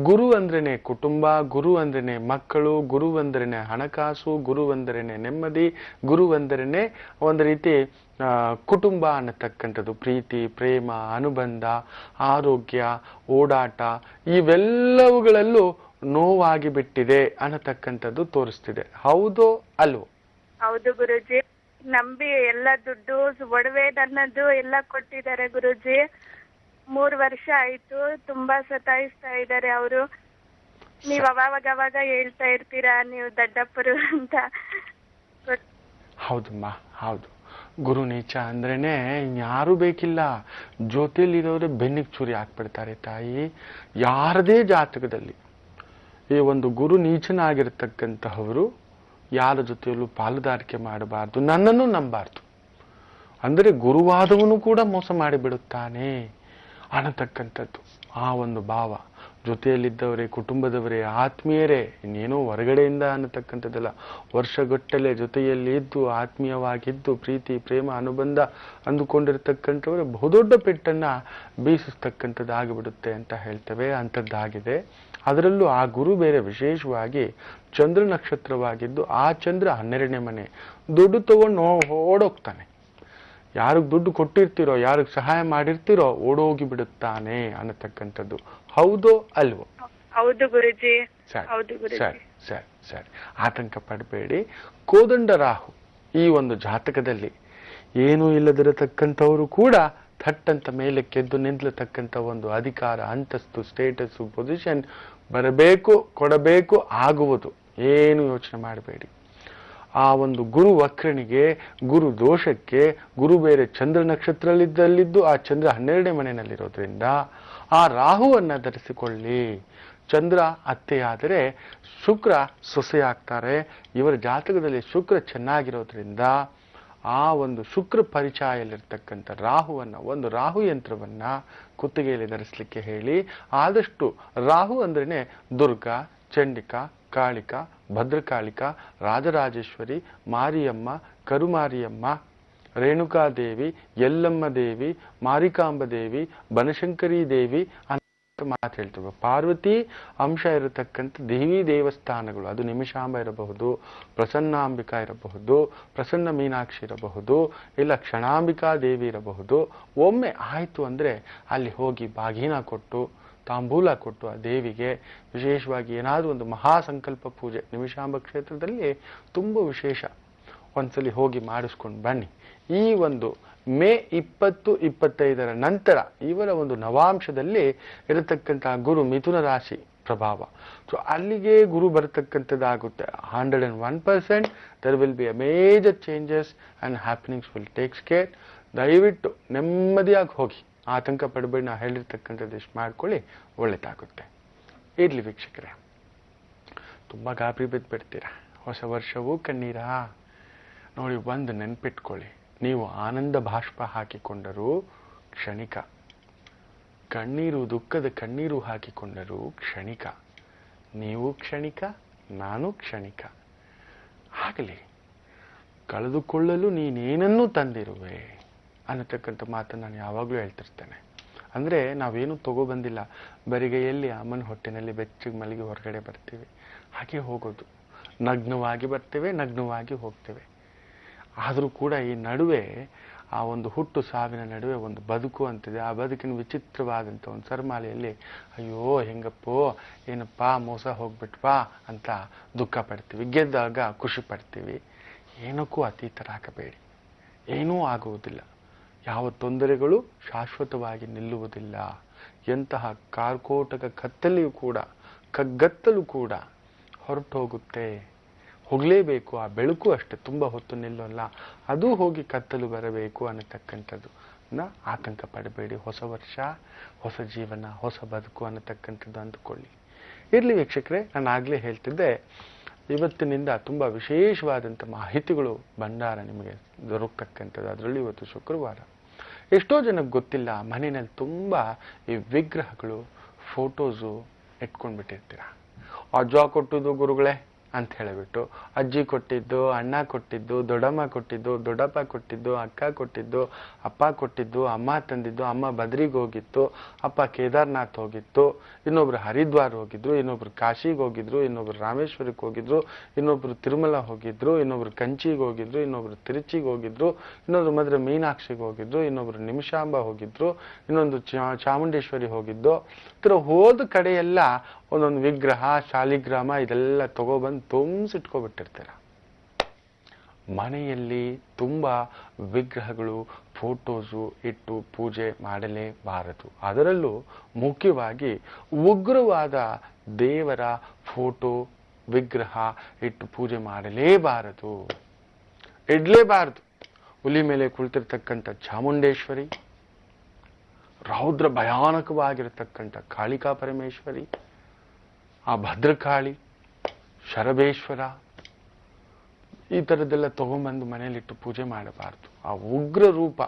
ಗುರು ಅಂದ್ರೇನೆ ಕುಟುಂಬ, ಗುರು ಅಂದ್ರೇನೆ ಮಕ್ಕಳು, ಗುರು ಅಂದ್ರೇನೆ ಹಣಕಾಸು, ಗುರು ಅಂದ್ರೇನೆ ನೆಮ್ಮದಿ, ಗುರು ಅಂದ್ರೇನೆ ಒಂದು ರೀತಿ ಕುಟುಂಬ ಅನ್ನತಕ್ಕಂಥದ್ದು. ಪ್ರೀತಿ, ಪ್ರೇಮ, ಅನುಬಂಧ, ಆರೋಗ್ಯ, ಓಡಾಟ ಇವೆಲ್ಲವುಗಳಲ್ಲೂ ನೋವಾಗಿ ಬಿಟ್ಟಿದೆ ಅನ್ನತಕ್ಕಂಥದ್ದು ತೋರಿಸ್ತಿದೆ. ಹೌದೋ ಅಲ್ವೋ? ಹೌದು ಗುರುಜಿ. ನಂಬಿ ಎಲ್ಲ ದುಡ್ಡು ಒಡವೆ ನನ್ನದು ಎಲ್ಲ ಕೊಟ್ಟಿದ್ದಾರೆ ಗುರುಜಿ. 3 ವರ್ಷ ಆಯ್ತು. ತುಂಬಾ ಸತಾಯಿಸ್ತಾ ಇದ್ದಾರೆ ಅವರು. ನೀವ್ ಅವಾಗ ಹೇಳ್ತಾ ಇರ್ತೀರಾ ನೀವು ದಡ್ಡಪ್ಪರು ಅಂತ. ಹೌದಮ್ಮ, ಹೌದು. ಗುರು ನೀಚ ಅಂದ್ರೇನೆ ಯಾರು ಬೇಕಿಲ್ಲ, ಜೊತೆಲಿರೋರೆ ಬೆನ್ನಿಗೆ ಚೂರಿ ಹಾಕ್ಬಿಡ್ತಾರೆ ತಾಯಿ. ಯಾರದೇ ಜಾತಕದಲ್ಲಿ ಈ ಒಂದು ಗುರು ನೀಚನಾಗಿರ್ತಕ್ಕಂತಹವರು ಯಾರ ಜೊತೆಯಲ್ಲೂ ಪಾಲುದಾರಿಕೆ ಮಾಡಬಾರ್ದು, ನನ್ನನ್ನು ನಂಬಾರ್ದು. ಅಂದರೆ ಗುರುವಾದವನು ಕೂಡ ಮೋಸ ಮಾಡಿಬಿಡುತ್ತಾನೆ ಅನ್ನತಕ್ಕಂಥದ್ದು ಆ ಒಂದು ಭಾವ. ಜೊತೆಯಲ್ಲಿದ್ದವರೇ, ಕುಟುಂಬದವರೇ, ಆತ್ಮೀಯರೇ, ಇನ್ನೇನೋ ಹೊರಗಡೆಯಿಂದ ಅನ್ನತಕ್ಕಂಥದ್ದಲ್ಲ. ವರ್ಷಗಟ್ಟಲೆ ಜೊತೆಯಲ್ಲಿ ಇದ್ದು ಆತ್ಮೀಯವಾಗಿದ್ದು ಪ್ರೀತಿ ಪ್ರೇಮ ಅನುಬಂಧ ಅಂದುಕೊಂಡಿರ್ತಕ್ಕಂಥವರು ಬಹುದೊಡ್ಡ ಪೆಟ್ಟನ್ನ ಬೀಸಿಸ್ತಕ್ಕಂಥದ್ದಾಗಿಬಿಡುತ್ತೆ ಅಂತ ಹೇಳ್ತೇವೆ. ಅಂಥದ್ದಾಗಿದೆ. ಅದರಲ್ಲೂ ಆ ಗುರು ಬೇರೆ ವಿಶೇಷವಾಗಿ ಚಂದ್ರ ನಕ್ಷತ್ರವಾಗಿದ್ದು, ಆ ಚಂದ್ರ 12ನೇ ಮನೆ. ದುಡ್ಡು ತಗೊಂಡು ಓಡೋಗ್ತಾನೆ. ಯಾರಿಗೆ ದುಡ್ಡು ಕೊಟ್ಟಿರ್ತೀರೋ, ಯಾರಿಗೆ ಸಹಾಯ ಮಾಡಿರ್ತೀರೋ ಓಡೋಗಿ ಬಿಡುತ್ತಾನೆ ಅನ್ನತಕ್ಕಂಥದ್ದು. ಹೌದೋ ಅಲ್ವೋ? ಹೌದು ಗುರುಜಿ. ಸರಿ ಸರಿ ಸರಿ. ಆತಂಕ ಪಡಬೇಡಿ. ಕೋದಂಡ ರಾಹು ಈ ಒಂದು ಜಾತಕದಲ್ಲಿ ಏನೂ ಇಲ್ಲದಿರತಕ್ಕಂಥವರು ಕೂಡ ಥಟ್ಟಂತ ಮೇಲೆ ಕೆದ್ದು ನಿಂತತಕ್ಕಂಥ ಒಂದು ಅಧಿಕಾರ, ಅಂತಸ್ತು, ಸ್ಟೇಟಸ್, ಪೊಸಿಷನ್ ಬರಬೇಕು, ಕೊಡಬೇಕು, ಆಗುವುದು. ಏನು ಯೋಚನೆ ಮಾಡಬೇಡಿ. ಆ ಒಂದು ಗುರು ವಕ್ರನಿಗೆ, ಗುರು ದೋಷಕ್ಕೆ, ಗುರು ಬೇರೆ ಚಂದ್ರ ನಕ್ಷತ್ರದಲ್ಲಿದ್ದು ಆ ಚಂದ್ರ 12ನೇ ಮನೆಯಲ್ಲಿರೋದ್ರಿಂದ ಆ ರಾಹುವನ್ನ ಧರಿಸಿಕೊಳ್ಳಿ. ಚಂದ್ರ ಅತ್ತೆಯಾದರೆ ಶುಕ್ರ ಸೊಸೆಯಾಗ್ತಾರೆ. ಇವರ ಜಾತಕದಲ್ಲಿ ಶುಕ್ರ ಚೆನ್ನಾಗಿರೋದ್ರಿಂದ ಆ ಒಂದು ಶುಕ್ರ ಪರಿಚಯಲ್ಲಿರ್ತಕ್ಕಂಥ ರಾಹುವನ್ನ, ಒಂದು ರಾಹು ಯಂತ್ರವನ್ನ ಕುತ್ತಿಗೆಯಲ್ಲಿ ಧರಿಸಲಿಕ್ಕೆ ಹೇಳಿ. ಆದಷ್ಟು ರಾಹು ಅಂದ್ರೇನೆ ದುರ್ಗಾ, ಚಂಡಿಕಾ, ಕಾಳಿಕಾ, ಭದ್ರಕಾಳಿಕಾ, ರಾಜರಾಜೇಶ್ವರಿ, ಮಾರಿಯಮ್ಮ, ಕರುಮಾರಿಯಮ್ಮ, ರೇಣುಕಾದೇವಿ, ಯಲ್ಲಮ್ಮ ದೇವಿ, ಮಾರಿಕಾಂಬ ದೇವಿ, ಬನಶಂಕರಿ ದೇವಿ ಅಂತ ಮಾತು ಹೇಳ್ತೇವೆ. ಪಾರ್ವತಿ ಅಂಶ ಇರತಕ್ಕಂಥ ದೇವಿ ದೇವಸ್ಥಾನಗಳು, ಅದು ನಿಮಿಷಾಂಬ ಇರಬಹುದು, ಪ್ರಸನ್ನಾಂಬಿಕಾ ಇರಬಹುದು, ಪ್ರಸನ್ನ ಮೀನಾಕ್ಷಿ ಇರಬಹುದು, ಇಲ್ಲ ಕ್ಷಣಾಂಬಿಕಾ ದೇವಿ ಇರಬಹುದು. ಒಮ್ಮೆ ಆಯ್ತು ಅಂದ್ರೆ ಅಲ್ಲಿ ಹೋಗಿ ಬಾಗಿನ ಕೊಟ್ಟು ತಾಂಬೂಲ ಕೊಟ್ಟು ಆ ದೇವಿಗೆ ವಿಶೇಷವಾಗಿ ಏನಾದರೂ ಒಂದು ಮಹಾಸಂಕಲ್ಪ ಪೂಜೆ ನಿಮಿಷಾಂಬ ಕ್ಷೇತ್ರದಲ್ಲಿ ತುಂಬ ವಿಶೇಷ. ಒಂದ್ಸಲಿ ಹೋಗಿ ಮಾಡಿಸ್ಕೊಂಡು ಬನ್ನಿ. ಈ ಒಂದು ಮೇ 20-25 ನಂತರ ಇವರ ಒಂದು ನವಾಂಶದಲ್ಲಿ ಇರತಕ್ಕಂತಹ ಗುರು ಮಿಥುನ ರಾಶಿ ಪ್ರಭಾವ. ಸೊ ಅಲ್ಲಿಗೆ ಗುರು ಬರತಕ್ಕಂಥದ್ದಾಗುತ್ತೆ. 101% there will be a major changes and happenings will takes care. ದಯವಿಟ್ಟು ನೆಮ್ಮದಿಯಾಗಿ ಹೋಗಿ, ಆತಂಕ ಪಡಬೇಡಿ. ನಾ ಹೇಳಿರ್ತಕ್ಕಂಥದ್ದು ಇಷ್ಟು ಮಾಡ್ಕೊಳ್ಳಿ, ಒಳ್ಳೆದಾಗುತ್ತೆ. ಇರ್ಲಿ ವೀಕ್ಷಕರೇ, ತುಂಬ ಗಾಬರಿ ಬಿದ್ದುಬಿಡ್ತೀರಾ. ಹೊಸ ವರ್ಷವೂ ಕಣ್ಣೀರಾ? ನೋಡಿ, ಒಂದು ನೆನ್ಪಿಟ್ಕೊಳ್ಳಿ, ನೀವು ಆನಂದ ಬಾಷ್ಪ ಹಾಕಿಕೊಂಡರೂ ಕ್ಷಣಿಕ, ಕಣ್ಣೀರು ದುಃಖದ ಕಣ್ಣೀರು ಹಾಕಿಕೊಂಡರೂ ಕ್ಷಣಿಕ. ನೀವು ಕ್ಷಣಿಕ, ನಾನು ಕ್ಷಣಿಕ. ಆಗಲಿ, ಕಳೆದುಕೊಳ್ಳಲು ನೀನೇನನ್ನೂ ತಂದಿರುವೆ ಅನ್ನತಕ್ಕಂಥ ಮಾತನ್ನು ನಾನು ಯಾವಾಗಲೂ ಹೇಳ್ತಿರ್ತೇನೆ. ಅಂದರೆ ನಾವೇನು ತಗೊಬಂದಿಲ್ಲ, ಬರಿಗೈಯಲ್ಲಿ ಅಮ್ಮನ ಹೊಟ್ಟೆನಲ್ಲಿ ಬೆಚ್ಚಗೆ ಮಲಗಿ ಹೊರಗಡೆ ಬರ್ತೀವಿ, ಹಾಗೆ ಹೋಗೋದು. ನಗ್ನವಾಗಿ ಬರ್ತೇವೆ, ನಗ್ನವಾಗಿ ಹೋಗ್ತೇವೆ. ಆದರೂ ಕೂಡ ಈ ನಡುವೆ, ಆ ಒಂದು ಹುಟ್ಟು ಸಾವಿನ ನಡುವೆ ಒಂದು ಬದುಕು ಅಂತಿದೆ. ಆ ಬದುಕಿನ ವಿಚಿತ್ರವಾದಂಥ ಒಂದು ಸರಮಾಲೆಯಲ್ಲಿ ಅಯ್ಯೋ ಹೆಂಗಪ್ಪೋ, ಏನಪ್ಪ ಮೋಸ ಹೋಗ್ಬಿಟ್ವಾ ಅಂತ ದುಃಖ ಪಡ್ತೀವಿ. ಗೆದ್ದಾಗ ಖುಷಿ ಪಡ್ತೀವಿ. ಏನಕ್ಕೂ ಅತೀತರಾಗಬೇಡಿ, ಏನೂ ಆಗುವುದಿಲ್ಲ. ಯಾವ ತೊಂದರೆಗಳು ಶಾಶ್ವತವಾಗಿ ನಿಲ್ಲುವುದಿಲ್ಲ. ಎಂತಹ ಕಾರ್ಕೋಟಕ ಕತ್ತಲೆಯೂ ಕೂಡ, ಕಗ್ಗತ್ತಲು ಕೂಡ ಹೊರಟು ಹೋಗುತ್ತೆ. ಹೋಗಲೇಬೇಕು. ಆ ಬೆಳಕು ಅಷ್ಟೆ, ತುಂಬ ಹೊತ್ತು ನಿಲ್ಲೋಲ್ಲ, ಅದು ಹೋಗಿ ಕತ್ತಲು ಬರಬೇಕು ಅನ್ನತಕ್ಕಂಥದ್ದು. ಆತಂಕ ಪಡಬೇಡಿ. ಹೊಸ ವರ್ಷ, ಹೊಸ ಜೀವನ, ಹೊಸ ಬದುಕು ಅನ್ನತಕ್ಕಂಥದ್ದು ಅಂದುಕೊಳ್ಳಿ. ಇರಲಿ ವೀಕ್ಷಕರೇ, ನಾನು ಆಗಲೇ ಹೇಳ್ತಿದ್ದೆ, ಇವತ್ತಿನಿಂದ ತುಂಬ ವಿಶೇಷವಾದಂಥ ಮಾಹಿತಿಗಳು ಭಂಡಾರ ನಿಮಗೆ ದೊರಕತಕ್ಕಂಥದ್ದು. ಅದರಲ್ಲಿ ಇವತ್ತು ಶುಕ್ರವಾರ. ಎಷ್ಟೋ ಜನಕ್ಕೆ ಗೊತ್ತಿಲ್ಲ, ಮನೆಯಲ್ಲಿ ತುಂಬ ಈ ವಿಗ್ರಹಗಳು, ಫೋಟೋಸು ಇಟ್ಕೊಂಡ್ಬಿಟ್ಟಿರ್ತೀರ. ಅಜ್ಜ ಕೊಟ್ಟುದು ಗುರುಗಳೇ ಅಂತ ಹೇಳಿಬಿಟ್ಟು, ಅಜ್ಜಿ ಕೊಟ್ಟಿದ್ದು, ಅಣ್ಣ ಕೊಟ್ಟಿದ್ದು, ದೊಡ್ಡಮ್ಮ ಕೊಟ್ಟಿದ್ದು, ದೊಡ್ಡಪ್ಪ ಕೊಟ್ಟಿದ್ದು, ಅಕ್ಕ ಕೊಟ್ಟಿದ್ದು, ಅಪ್ಪ ಕೊಟ್ಟಿದ್ದು, ಅಮ್ಮ ತಂದಿದ್ದು, ಅಮ್ಮ ಬದ್ರಿಗೆ ಹೋಗಿತ್ತು, ಅಪ್ಪ ಕೇದಾರ್ನಾಥ್ ಹೋಗಿತ್ತು, ಇನ್ನೊಬ್ರು ಹರಿದ್ವಾರ್ ಹೋಗಿದ್ರು, ಇನ್ನೊಬ್ರು ಕಾಶಿಗೆ ಹೋಗಿದ್ರು, ಇನ್ನೊಬ್ರು ರಾಮೇಶ್ವರಕ್ಕೆ ಹೋಗಿದ್ರು, ಇನ್ನೊಬ್ರು ತಿರುಮಲ ಹೋಗಿದ್ರು, ಇನ್ನೊಬ್ರು ಕಂಚಿಗೆ ಹೋಗಿದ್ರು, ಇನ್ನೊಬ್ರು ತಿರುಚಿಗೆ ಹೋಗಿದ್ರು, ಇನ್ನೊಬ್ರು ಮಧುರೆ ಮೀನಾಕ್ಷಿಗೆ ಹೋಗಿದ್ರು, ಇನ್ನೊಬ್ರು ನಿಮಿಷಾಂಬ ಹೋಗಿದ್ರು, ಇನ್ನೊಂದು ಚಾಮುಂಡೇಶ್ವರಿ ಹೋಗಿದ್ದು. ಈ ಥರ ಹೋದ ಕಡೆಯೆಲ್ಲ ಒಂದೊಂದು ವಿಗ್ರಹ, ಶಾಲಿಗ್ರಾಮ ಇದೆಲ್ಲ ತಗೊಬಂದು ತುಂಬಿಸಿಟ್ಕೊಬಿಟ್ಟಿರ್ತೀರ. ಮನೆಯಲ್ಲಿ ತುಂಬ ವಿಗ್ರಹಗಳು, ಫೋಟೋಸು ಇಟ್ಟು ಪೂಜೆ ಮಾಡಲೇಬಾರದು. ಅದರಲ್ಲೂ ಮುಖ್ಯವಾಗಿ ಉಗ್ರವಾದ ದೇವರ ಫೋಟೋ, ವಿಗ್ರಹ ಇಟ್ಟು ಪೂಜೆ ಮಾಡಲೇಬಾರದು, ಇಡಲೇಬಾರದು. ಹುಲಿ ಮೇಲೆ ಕುಳಿತಿರ್ತಕ್ಕಂಥ ಚಾಮುಂಡೇಶ್ವರಿ, ರೌದ್ರ ಭಯಾನಕವಾಗಿರತಕ್ಕಂಥ ಕಾಳಿಕಾ ಪರಮೇಶ್ವರಿ, ಆ ಭದ್ರಕಾಳಿ, ಶರಬೇಶ್ವರ, ಈ ಥರದ್ದೆಲ್ಲ ತಗೊಂಬಂದು ಮನೆಯಲ್ಲಿಟ್ಟು ಪೂಜೆ ಮಾಡಬಾರ್ದು. ಆ ಉಗ್ರ ರೂಪ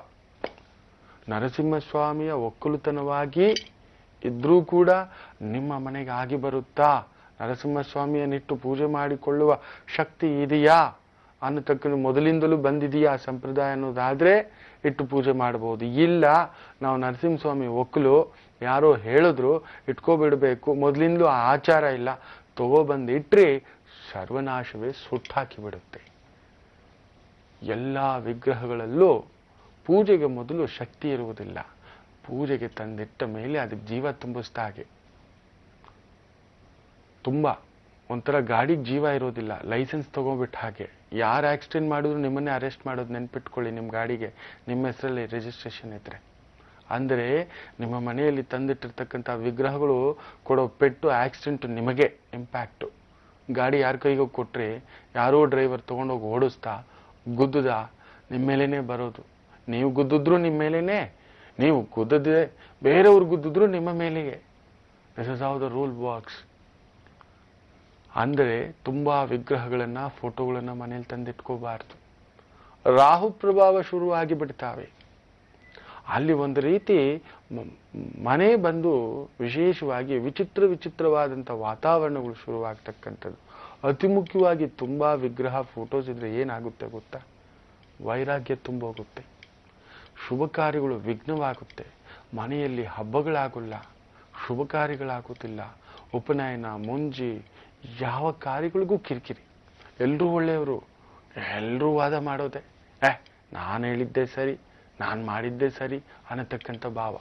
ನರಸಿಂಹಸ್ವಾಮಿಯ ಒಕ್ಕಲುತನವಾಗಿ ಇದ್ರೂ ಕೂಡ ನಿಮ್ಮ ಮನೆಗೆ ಆಗಿ ಬರುತ್ತಾ, ನರಸಿಂಹಸ್ವಾಮಿಯನ್ನಿಟ್ಟು ಪೂಜೆ ಮಾಡಿಕೊಳ್ಳುವ ಶಕ್ತಿ ಇದೆಯಾ ಅನ್ನತಕ್ಕಂಥ ಮೊದಲಿಂದಲೂ ಬಂದಿದೆಯಾ ಸಂಪ್ರದಾಯ ಅನ್ನೋದಾದ್ರೆ ಇಟ್ಟು ಪೂಜೆ ಮಾಡಬಹುದು. ಇಲ್ಲ, ನಾವು ನರಸಿಂಹಸ್ವಾಮಿ ಒಕ್ಕಲು, ಯಾರೋ ಹೇಳಿದ್ರು ಇಟ್ಕೋಬಿಡ್ಬೇಕು, ಮೊದಲಿಂದಲೂ ಆ ಆಚಾರ ಇಲ್ಲ, ತಗೋಬಂದು ಇಟ್ರೆ ಸರ್ವನಾಶವೇ ಸುಟ್ಟಾಕಿ ಬಿಡುತ್ತೆ. ಎಲ್ಲ ವಿಗ್ರಹಗಳಲ್ಲೂ ಪೂಜೆಗೆ ಮೊದಲು ಶಕ್ತಿ ಇರುವುದಿಲ್ಲ. ಪೂಜೆಗೆ ತಂದಿಟ್ಟ ಮೇಲೆ ಅದಕ್ಕೆ ಜೀವ ತುಂಬಿಸ್ತಾ ಹಾಗೆ. ತುಂಬ ಒಂಥರ ಗಾಡಿಗೆ ಜೀವ ಇರೋದಿಲ್ಲ, ಲೈಸೆನ್ಸ್ ತಗೋಬಿಟ್ಟ ಹಾಗೆ. ಯಾರು ಆಕ್ಸಿಡೆಂಟ್ ಮಾಡಿದ್ರು ನಿಮ್ಮನ್ನೇ ಅರೆಸ್ಟ್ ಮಾಡೋದು ನೆನ್ಪಿಟ್ಕೊಳ್ಳಿ. ನಿಮ್ಮ ಗಾಡಿಗೆ ನಿಮ್ಮ ಹೆಸರಲ್ಲಿ ರಿಜಿಸ್ಟ್ರೇಷನ್ ಇದ್ರೆ. ಅಂದರೆ ನಿಮ್ಮ ಮನೆಯಲ್ಲಿ ತಂದಿಟ್ಟಿರ್ತಕ್ಕಂಥ ವಿಗ್ರಹಗಳು ಕೊಡೋ ಪೆಟ್ಟು, ಆಕ್ಸಿಡೆಂಟು ನಿಮಗೆ ಇಂಪ್ಯಾಕ್ಟು. ಗಾಡಿ ಯಾರ ಕೈಗೆ ಕೊಟ್ಟರೆ, ಯಾರೋ ಡ್ರೈವರ್ ತೊಗೊಂಡೋಗಿ ಓಡಿಸ್ತಾ ಗುದ್ದದ ನಿಮ್ಮ ಮೇಲೇನೆ ಬರೋದು. ನೀವು ಗುದ್ದಿದ್ರು ನಿಮ್ಮ ಮೇಲೇನೆ, ನೀವು ಗುದ್ದದೆ ಬೇರೆಯವ್ರು ಗುದ್ದಿದ್ರು ನಿಮ್ಮ ಮೇಲೆಗೆ. This is how the rule works. ಅಂದರೆ ತುಂಬ ವಿಗ್ರಹಗಳನ್ನು, ಫೋಟೋಗಳನ್ನು ಮನೇಲಿ ತಂದಿಟ್ಕೋಬಾರ್ದು. ರಾಹು ಪ್ರಭಾವ ಶುರುವಾಗಿ ಬಿಡ್ತಾವೆ. ಅಲ್ಲಿ ಒಂದು ರೀತಿ ಮನೆ ಬಂದು ವಿಶೇಷವಾಗಿ ವಿಚಿತ್ರವಾದಂಥ ವಾತಾವರಣಗಳು ಶುರುವಾಗ್ತಕ್ಕಂಥದ್ದು. ಅತಿ ಮುಖ್ಯವಾಗಿ ತುಂಬ ವಿಗ್ರಹ, ಫೋಟೋಸ್ ಇದ್ರೆ ಏನಾಗುತ್ತೆ ಗೊತ್ತಾ? ವೈರಾಗ್ಯ ತುಂಬೋಗುತ್ತೆ, ಶುಭ ಕಾರ್ಯಗಳು ವಿಘ್ನವಾಗುತ್ತೆ, ಮನೆಯಲ್ಲಿ ಹಬ್ಬಗಳಾಗಲ್ಲ, ಶುಭ ಕಾರ್ಯಗಳಾಗುತ್ತಿಲ್ಲ, ಉಪನಯನ, ಮುಂಜಿ, ಯಾವ ಕಾರ್ಯಗಳಿಗೂ ಕಿರಿಕಿರಿ. ಎಲ್ಲರೂ ಒಳ್ಳೆಯವರು, ಎಲ್ಲರೂ ವಾದ ಮಾಡೋದೆ, ನಾನು ಹೇಳಿದ್ದೆ ಸರಿ, ನಾನು ಮಾಡಿದ್ದೆ ಸರಿ ಅನ್ನತಕ್ಕಂಥ ಭಾವ.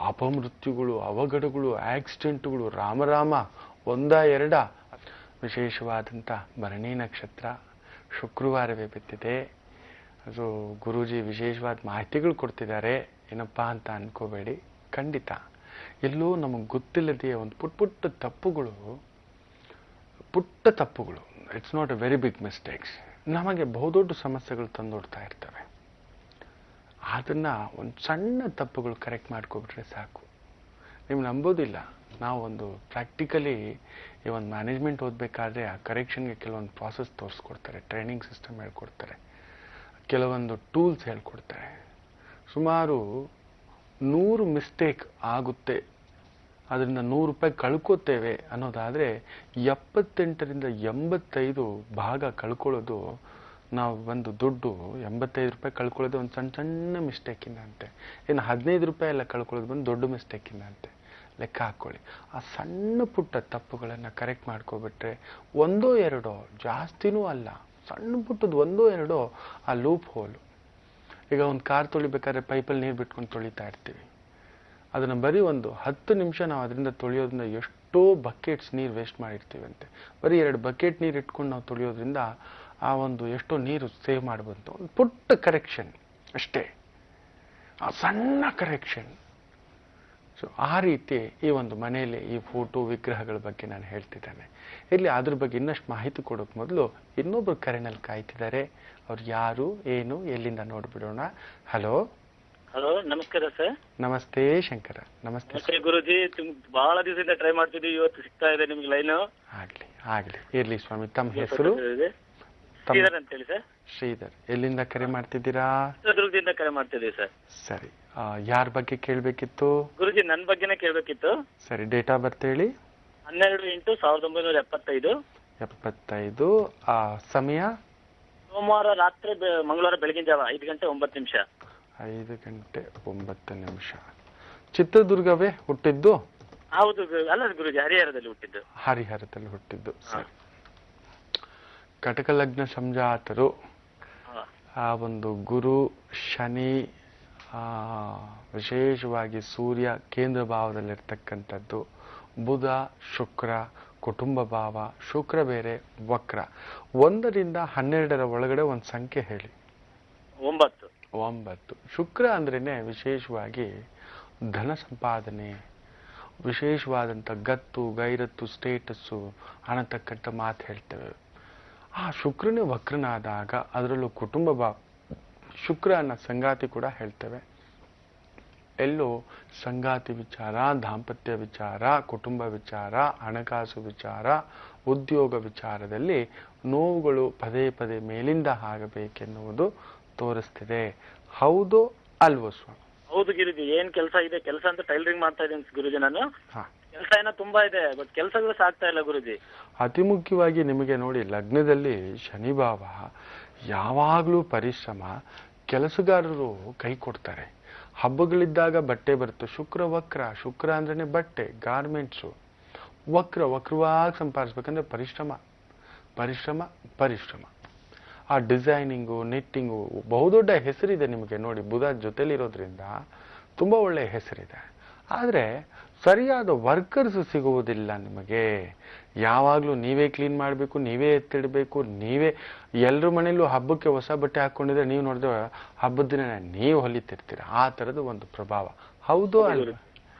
ಅಪಮೃತ್ಯುಗಳು, ಅವಘಡಗಳು, ಆಕ್ಸಿಡೆಂಟ್ಗಳು, ರಾಮ ಒಂದ ಎರಡ. ವಿಶೇಷವಾದಂಥ ಭರಣಿ ನಕ್ಷತ್ರ ಶುಕ್ರವಾರವೇ ಬಿತ್ತಿದೆ. ಅದು ಗುರೂಜಿ ವಿಶೇಷವಾದ ಮಾಹಿತಿಗಳು ಕೊಡ್ತಿದ್ದಾರೆ ಏನಪ್ಪ ಅಂತ ಅನ್ಕೋಬೇಡಿ. ಖಂಡಿತ ಎಲ್ಲೋ ನಮಗೆ ಗೊತ್ತಿಲ್ಲದೆಯೇ ಒಂದು ಪುಟ್ಟ ತಪ್ಪುಗಳು, it's not a very big mistakes, ನಮಗೆ ಬಹುದೊಡ್ಡ ಸಮಸ್ಯೆಗಳು ತಂದೊಡ್ತಾ ಇರ್ತವೆ. ಅದನ್ನು ಒಂದು ಸಣ್ಣ ತಪ್ಪುಗಳು ಕರೆಕ್ಟ್ ಮಾಡ್ಕೊಬಿಟ್ರೆ ಸಾಕು. ನೀವು ನಂಬೋದಿಲ್ಲ, ನಾವು ಒಂದು ಪ್ರಾಕ್ಟಿಕಲಿ ಈ ಒಂದು ಮ್ಯಾನೇಜ್ಮೆಂಟ್ ಓದಬೇಕಾದ್ರೆ ಆ ಕರೆಕ್ಷನ್ಗೆ ಕೆಲವೊಂದು ಪ್ರಾಸೆಸ್ ತೋರಿಸ್ಕೊಡ್ತಾರೆ, ಟ್ರೈನಿಂಗ್ ಸಿಸ್ಟಮ್ ಹೇಳ್ಕೊಡ್ತಾರೆ, ಕೆಲವೊಂದು ಟೂಲ್ಸ್ ಹೇಳ್ಕೊಡ್ತಾರೆ. ಸುಮಾರು 100 ಮಿಸ್ಟೇಕ್ ಆಗುತ್ತೆ, ಅದರಿಂದ 100 ರೂಪಾಯಿ ಕಳ್ಕೋತೇವೆ ಅನ್ನೋದಾದರೆ 78ರಿಂದ 85 ಭಾಗ ಕಳ್ಕೊಳ್ಳೋದು ನಾವು ಒಂದು ದುಡ್ಡು 85 ರೂಪಾಯಿ ಕಳ್ಕೊಳ್ಳೋದು ಒಂದು ಸಣ್ಣ ಮಿಸ್ಟೇಕಿಂದ ಅಂತೆ. ಇನ್ನು 15 ರೂಪಾಯಿ ಎಲ್ಲ ಕಳ್ಕೊಳ್ಳೋದು ಬಂದು ದೊಡ್ಡ ಮಿಸ್ಟೇಕಿಂದ ಅಂತೆ. ಲೆಕ್ಕ ಹಾಕ್ಕೊಳ್ಳಿ. ಆ ಸಣ್ಣ ಪುಟ್ಟ ತಪ್ಪುಗಳನ್ನು ಕರೆಕ್ಟ್ ಮಾಡ್ಕೊಬಿಟ್ರೆ ಒಂದೋ ಎರಡೋ, ಜಾಸ್ತಿನೂ ಅಲ್ಲ, ಸಣ್ಣ ಪುಟ್ಟದ್ದು ಒಂದೋ ಎರಡೋ ಆ ಲೂಪ್ ಹೋಲು. ಈಗ ಒಂದು ಕಾರ್ ತೊಳಿಬೇಕಾದ್ರೆ ಪೈಪಲ್ಲಿ ನೀರು ಬಿಟ್ಕೊಂಡು ತೊಳಿತಾ ಇರ್ತೀವಿ. ಅದನ್ನು ಬರೀ ಒಂದು 10 ನಿಮಿಷ ನಾವು ಅದರಿಂದ ತೊಳೆಯೋದ್ರಿಂದ ಎಷ್ಟೋ ಬಕೆಟ್ಸ್ ನೀರು ವೇಸ್ಟ್ ಮಾಡಿರ್ತೀವಂತೆ. ಬರೀ 2 ಬಕೆಟ್ ನೀರು ಇಟ್ಕೊಂಡು ನಾವು ತೊಳೆಯೋದ್ರಿಂದ ಆ ಒಂದು ಎಷ್ಟೋ ನೀರು ಸೇವ್ ಮಾಡ್ಬೋದು. ಒಂದು ಪುಟ್ಟ ಕರೆಕ್ಷನ್ ಅಷ್ಟೇ, ಆ ಸಣ್ಣ ಕರೆಕ್ಷನ್ ಸೊ ಆ ರೀತಿ ಈ ಒಂದು ಮನೆಯಲ್ಲಿ ಈ ಫೋಟೋ ವಿಗ್ರಹಗಳ ಬಗ್ಗೆ ನಾನು ಹೇಳ್ತಿದ್ದೇನೆ. ಇಲ್ಲಿ ಅದ್ರ ಬಗ್ಗೆ ಇನ್ನಷ್ಟು ಮಾಹಿತಿ ಕೊಡೋಕೆ ಮೊದಲು ಇನ್ನೊಬ್ರು ಕರೆನಲ್ಲಿ ಕಾಯ್ತಿದ್ದಾರೆ. ಅವ್ರು ಯಾರು, ಏನು, ಎಲ್ಲಿಂದ ನೋಡ್ಬಿಡೋಣ. ಹಲೋ. ಹಲೋ, ನಮಸ್ಕಾರ ಸರ್. ನಮಸ್ತೆ ಶಂಕರ. ನಮಸ್ತೆ ಗುರುಜಿ. ಬಹಳ ದಿವಸದಿಂದ ಟ್ರೈ ಮಾಡ್ತಿದ್ವಿ, ಇವತ್ತು ಸಿಗ್ತಾ ಇದೆ ನಿಮ್ಗೆ ಲೈನು. ಆಗ್ಲಿ ಆಗ್ಲಿ, ಇರ್ಲಿ ಸ್ವಾಮಿ. ತಮ್ಮ ಹೆಸರು? ಶ್ರೀಧರ್ ಅಂತ ಹೇಳಿ ಸರ್. ಶ್ರೀಧರ್, ಎಲ್ಲಿಂದ ಕರೆ ಮಾಡ್ತಿದ್ದೀರಾ? ಚಿತ್ರದುರ್ಗದಿಂದ ಕರೆ ಮಾಡ್ತಿದ್ದೀವಿ ಸರ್. ಸರಿ, ಯಾರ ಬಗ್ಗೆ ಕೇಳಬೇಕಿತ್ತು? ಗುರುಜಿ ನನ್ನ ಬಗ್ಗೆನೇ ಕೇಳಬೇಕಿತ್ತು. ಸರಿ, ಡೇಟ್ ಆಫ್ ಬರ್ತ್ ಹೇಳಿ. 12/8/1975. 75. ಸಮಯ? ಸೋಮವಾರ ರಾತ್ರಿ, ಮಂಗಳವಾರ ಬೆಳಗಿನ ಜಾವ 5 ಗಂಟೆ 9 ನಿಮಿಷ. 5 ಗಂಟೆ 9 ನಿಮಿಷ. ಚಿತ್ರದುರ್ಗವೇ ಹುಟ್ಟಿದ್ದು? ಹೌದು. ಅಲ್ಲ ಗುರುಜಿ, ಹರಿಹರದಲ್ಲಿ ಹುಟ್ಟಿದ್ದು. ಹರಿಹರದಲ್ಲಿ ಹುಟ್ಟಿದ್ದು. ಸರಿ. ಕಟಕ ಲಗ್ನ ಸಂಜಾತರು. ಆ ಒಂದು ಗುರು, ಶನಿ, ವಿಶೇಷವಾಗಿ ಸೂರ್ಯ ಕೇಂದ್ರ ಭಾವದಲ್ಲಿರ್ತಕ್ಕಂಥದ್ದು. ಬುಧ, ಶುಕ್ರ ಕುಟುಂಬ ಭಾವ. ಶುಕ್ರ ಬೇರೆ ವಕ್ರ. 1ರಿಂದ 12ರ ಒಳಗಡೆ ಒಂದು ಸಂಖ್ಯೆ ಹೇಳಿ. 9. 9. ಶುಕ್ರ ಅಂದ್ರೇನೆ ವಿಶೇಷವಾಗಿ ಧನ ಸಂಪಾದನೆ, ವಿಶೇಷವಾದಂಥ ಗತ್ತು, ಗೈರತ್ತು, ಸ್ಟೇಟಸ್ಸು ಅನ್ನತಕ್ಕಂಥ ಮಾತು ಹೇಳ್ತೇವೆ. ಆ ಶುಕ್ರನೇ ವಕ್ರನಾದಾಗ ಅದರಲ್ಲೂ ಕುಟುಂಬ ಭಾವ, ಶುಕ್ರ ಅನ್ನೋ ಸಂಗಾತಿ ಕೂಡ ಹೇಳ್ತೇವೆ. ಎಲ್ಲೋ ಸಂಗಾತಿ ವಿಚಾರ, ದಾಂಪತ್ಯ ವಿಚಾರ, ಕುಟುಂಬ ವಿಚಾರ, ಹಣಕಾಸು ವಿಚಾರ, ಉದ್ಯೋಗ ವಿಚಾರದಲ್ಲಿ ನೋವುಗಳು ಪದೇ ಪದೇ ಮೇಲಿಂದ ಆಗಬೇಕೆನ್ನುವುದು ತೋರಿಸ್ತಿದೆ. ಹೌದು ಅಲ್ವೋ ಸ್ವಾಮಿ? ಹೌದು ಗುರುಜಿ. ಏನ್ ಕೆಲಸ ಇದೆ, ಕೆಲಸ ಅಂತ ಟೈಲರಿಂಗ್ ಮಾಡ್ತಾ ಇದ್ದೀನಿ ಗುರುಜಿ. ನಾನು ಕೆಲಸ ಏನೋ ತುಂಬಾ ಇದೆ, ಬಟ್ ಕೆಲಸಗಳು ಸಾಕ್ತಾ ಇಲ್ಲ ಗುರುಜಿ. ಅತಿ ಮುಖ್ಯವಾಗಿ ನಿಮಗೆ ನೋಡಿ, ಲಗ್ನದಲ್ಲಿ ಶನಿ ಭಾವ ಯಾವಾಗ್ಲೂ ಪರಿಶ್ರಮ, ಕೆಲಸಗಾರರು ಕೈ ಕೊಡ್ತಾರೆ. ಹಬ್ಬಗಳಿದ್ದಾಗ ಬಟ್ಟೆ ಬರುತ್ತೆ. ಶುಕ್ರ ವಕ್ರ. ಶುಕ್ರ ಅಂದ್ರೇನೆ ಬಟ್ಟೆ, ಗಾರ್ಮೆಂಟ್ಸು. ವಕ್ರವಾಗಿ ಸಂಪಾದಿಸ್ಬೇಕಂದ್ರೆ ಪರಿಶ್ರಮ ಪರಿಶ್ರಮ ಪರಿಶ್ರಮ. ಆ ಡಿಸೈನಿಂಗು, ನೆಟ್ಟಿಂಗು ಬಹುದೊಡ್ಡ ಹೆಸರಿದೆ ನಿಮಗೆ ನೋಡಿ. ಬುಧ ಜೊತೆಲಿರೋದ್ರಿಂದ ತುಂಬ ಒಳ್ಳೆಯ ಹೆಸರಿದೆ. ಆದರೆ ಸರಿಯಾದ ವರ್ಕರ್ಸ್ ಸಿಗುವುದಿಲ್ಲ ನಿಮಗೆ. ಯಾವಾಗಲೂ ನೀವೇ ಕ್ಲೀನ್ ಮಾಡಬೇಕು, ನೀವೇ ಎತ್ತಿಡಬೇಕು, ನೀವೇ. ಎಲ್ಲರ ಮನೆಯಲ್ಲೂ ಹಬ್ಬಕ್ಕೆ ಹೊಸ ಬಟ್ಟೆ ಹಾಕ್ಕೊಂಡಿದ್ರೆ ನೀವು ನೋಡಿದ್ರೆ ಹಬ್ಬದ ದಿನ ನೀವು ಹೊಲಿತಿರ್ತೀರ. ಆ ಥರದ ಒಂದು ಪ್ರಭಾವ. ಹೌದು ಅಲ್ವಾ?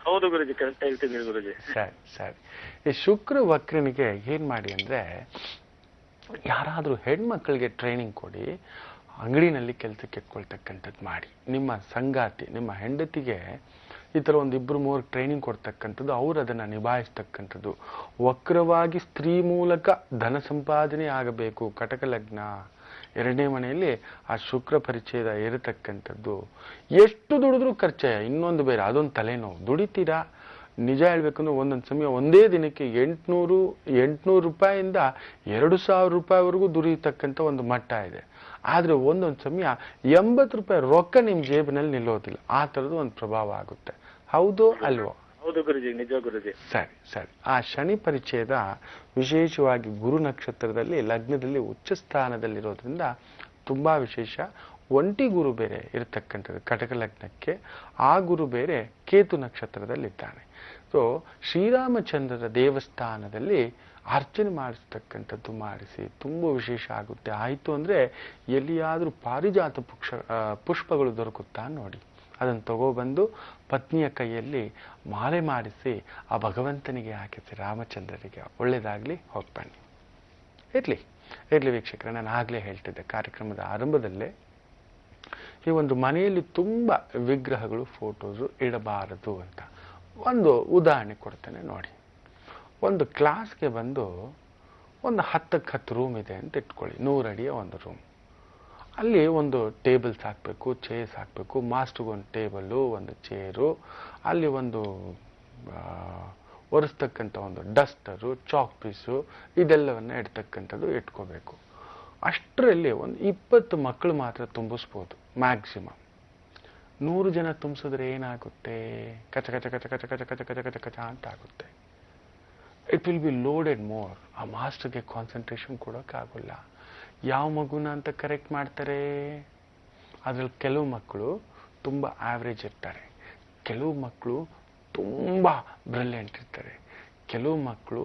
ಹೌದು ಗುರುಜಿ, ಕರೆಕ್ಟ್ ಹೇಳ್ತೀನಿ ಗುರುಜಿ. ಸರಿ ಸರಿ. ಈ ಶುಕ್ರ ವಕ್ರನಿಗೆ ಏನ್ ಮಾಡಿ ಅಂದ್ರೆ, ಯಾರಾದರೂ ಹೆಣ್ಮಕ್ಳಿಗೆ ಟ್ರೈನಿಂಗ್ ಕೊಡಿ, ಅಂಗಡಿನಲ್ಲಿ ಕೆಲಸಕ್ಕೆ ಇಟ್ಕೊಳ್ತಕ್ಕಂಥದ್ದು ಮಾಡಿ. ನಿಮ್ಮ ಸಂಗಾತಿ, ನಿಮ್ಮ ಹೆಂಡತಿಗೆ ಈ ಥರ ಒಂದು 2-3 ಟ್ರೈನಿಂಗ್ ಕೊಡ್ತಕ್ಕಂಥದ್ದು, ಅವ್ರು ಅದನ್ನು ನಿಭಾಯಿಸ್ತಕ್ಕಂಥದ್ದು. ವಕ್ರವಾಗಿ ಸ್ತ್ರೀ ಮೂಲಕ ಧನ ಸಂಪಾದನೆ ಆಗಬೇಕು. ಕಟಕ ಲಗ್ನ 2ನೇ ಮನೆಯಲ್ಲಿ ಆ ಶುಕ್ರ ಪರಿಚಯ ಇರತಕ್ಕಂಥದ್ದು. ಎಷ್ಟು ದುಡಿದ್ರೂ ಖರ್ಚೆ. ಇನ್ನೊಂದು ಬೇರೆ, ಅದೊಂದು ತಲೆನೋವು. ದುಡಿತೀರಾ, ನಿಜ ಹೇಳ್ಬೇಕಂದ್ರೆ ಒಂದೊಂದು ಸಮಯ ಒಂದೇ ದಿನಕ್ಕೆ 800 ರೂಪಾಯಿಂದ 2000 ರೂಪಾಯಿವರೆಗೂ ದುಡಿಯತಕ್ಕಂಥ ಒಂದು ಮಟ್ಟ ಇದೆ. ಆದರೆ ಒಂದೊಂದು ಸಮಯ 80 ರೂಪಾಯಿ ರೊಕ್ಕ ನಿಮ್ಮ ಜೇಬಿನಲ್ಲಿ ನಿಲ್ಲೋದಿಲ್ಲ. ಆ ಥರದ್ದು ಒಂದು ಪ್ರಭಾವ ಆಗುತ್ತೆ. ಹೌದು ಅಲ್ವೋ? ಹೌದು ಗುರುಜಿ, ನಿಜ ಗುರುಜಿ. ಸರಿ ಸರಿ. ಆ ಶನಿ ಪರಿಚಯದ ವಿಶೇಷವಾಗಿ ಗುರು ನಕ್ಷತ್ರದಲ್ಲಿ ಲಗ್ನದಲ್ಲಿ ಉಚ್ಚ ಸ್ಥಾನದಲ್ಲಿರೋದ್ರಿಂದ ತುಂಬಾ ವಿಶೇಷ. ಒಂಟಿ ಗುರು ಬೇರೆ ಇರತಕ್ಕಂಥದ್ದು ಕಟಕ ಲಗ್ನಕ್ಕೆ. ಆ ಗುರು ಬೇರೆ ಕೇತು ನಕ್ಷತ್ರದಲ್ಲಿದ್ದಾನೆ. ಸೊ ಶ್ರೀರಾಮಚಂದ್ರರ ದೇವಸ್ಥಾನದಲ್ಲಿ ಅರ್ಚನೆ ಮಾಡಿಸ್ತಕ್ಕಂಥದ್ದು ಮಾಡಿಸಿ, ತುಂಬ ವಿಶೇಷ ಆಗುತ್ತೆ. ಆಯಿತು ಅಂದರೆ ಎಲ್ಲಿಯಾದರೂ ಪಾರಿಜಾತ ಪುಷ್ಪಗಳು ದೊರಕುತ್ತಾ ನೋಡಿ, ಅದನ್ನು ತಗೊಬಂದು ಪತ್ನಿಯ ಕೈಯಲ್ಲಿ ಮಾಲೆ ಮಾಡಿಸಿ ಆ ಭಗವಂತನಿಗೆ ಹಾಕಿಸಿ, ರಾಮಚಂದ್ರರಿಗೆ. ಒಳ್ಳೆಯದಾಗಲಿ, ಹೋಗಿ ಬನ್ನಿ. ಇರಲಿ ವೀಕ್ಷಕರೇ, ನಾನು ಆಗಲೇ ಹೇಳ್ತಿದ್ದೆ ಕಾರ್ಯಕ್ರಮದ ಆರಂಭದಲ್ಲೇ, ಈ ಒಂದು ಮನೆಯಲ್ಲಿ ತುಂಬ ವಿಗ್ರಹಗಳು, ಫೋಟೋಸು ಇಡಬಾರದು ಅಂತ. ಒಂದು ಉದಾಹರಣೆ ಕೊಡ್ತೇನೆ ನೋಡಿ. ಒಂದು ಕ್ಲಾಸ್ಗೆ ಬಂದು ಒಂದು 10ಕ್ಕೆ 10 ರೂಮ್ ಇದೆ ಅಂತ ಇಟ್ಕೊಳ್ಳಿ. 100 ಅಡಿಯ ಒಂದು ರೂಮ್. ಅಲ್ಲಿ ಒಂದು ಟೇಬಲ್ಸ್ ಹಾಕಬೇಕು, ಚೇರ್ಸ್ ಹಾಕಬೇಕು. ಮಾಸ್ಟ್ರಿಗೊಂದು ಟೇಬಲ್ಲು, ಒಂದು ಚೇರು, ಅಲ್ಲಿ ಒಂದು ಒರೆಸ್ತಕ್ಕಂಥ ಒಂದು ಡಸ್ಟರು, ಚಾಕ್ ಪೀಸು, ಇದೆಲ್ಲವನ್ನ ಇಡ್ತಕ್ಕಂಥದ್ದು ಇಟ್ಕೋಬೇಕು. ಅಷ್ಟರಲ್ಲಿ ಒಂದು 20 ಮಕ್ಕಳು ಮಾತ್ರ ತುಂಬಿಸ್ಬೋದು ಮ್ಯಾಕ್ಸಿಮಮ್. 100 ಜನ ತುಂಬಿಸಿದ್ರೆ ಏನಾಗುತ್ತೆ? ಕಚ ಕಚ ಕಚ ಕಚ ಕಚ ಕಚ ಕಚ ಕಚ ಕಚ ಅಂತ ಆಗುತ್ತೆ. It will be loaded more. ಆ ಮಾಸ್ಟರ್ಗೆ ಕಾನ್ಸಂಟ್ರೇಷನ್ ಕೊಡೋಕ್ಕಾಗಲ್ಲ. ಯಾವ ಮಗುನ ಅಂತ ಕರೆಕ್ಟ್ ಮಾಡ್ತಾರೆ? ಅದ್ರಲ್ಲಿ ಕೆಲವು ಮಕ್ಕಳು ತುಂಬ ಆವ್ರೇಜ್ ಇರ್ತಾರೆ, ಕೆಲವು ಮಕ್ಕಳು ತುಂಬ ಬ್ರಿಲಿಯಂಟ್ ಇರ್ತಾರೆ, ಕೆಲವು ಮಕ್ಕಳು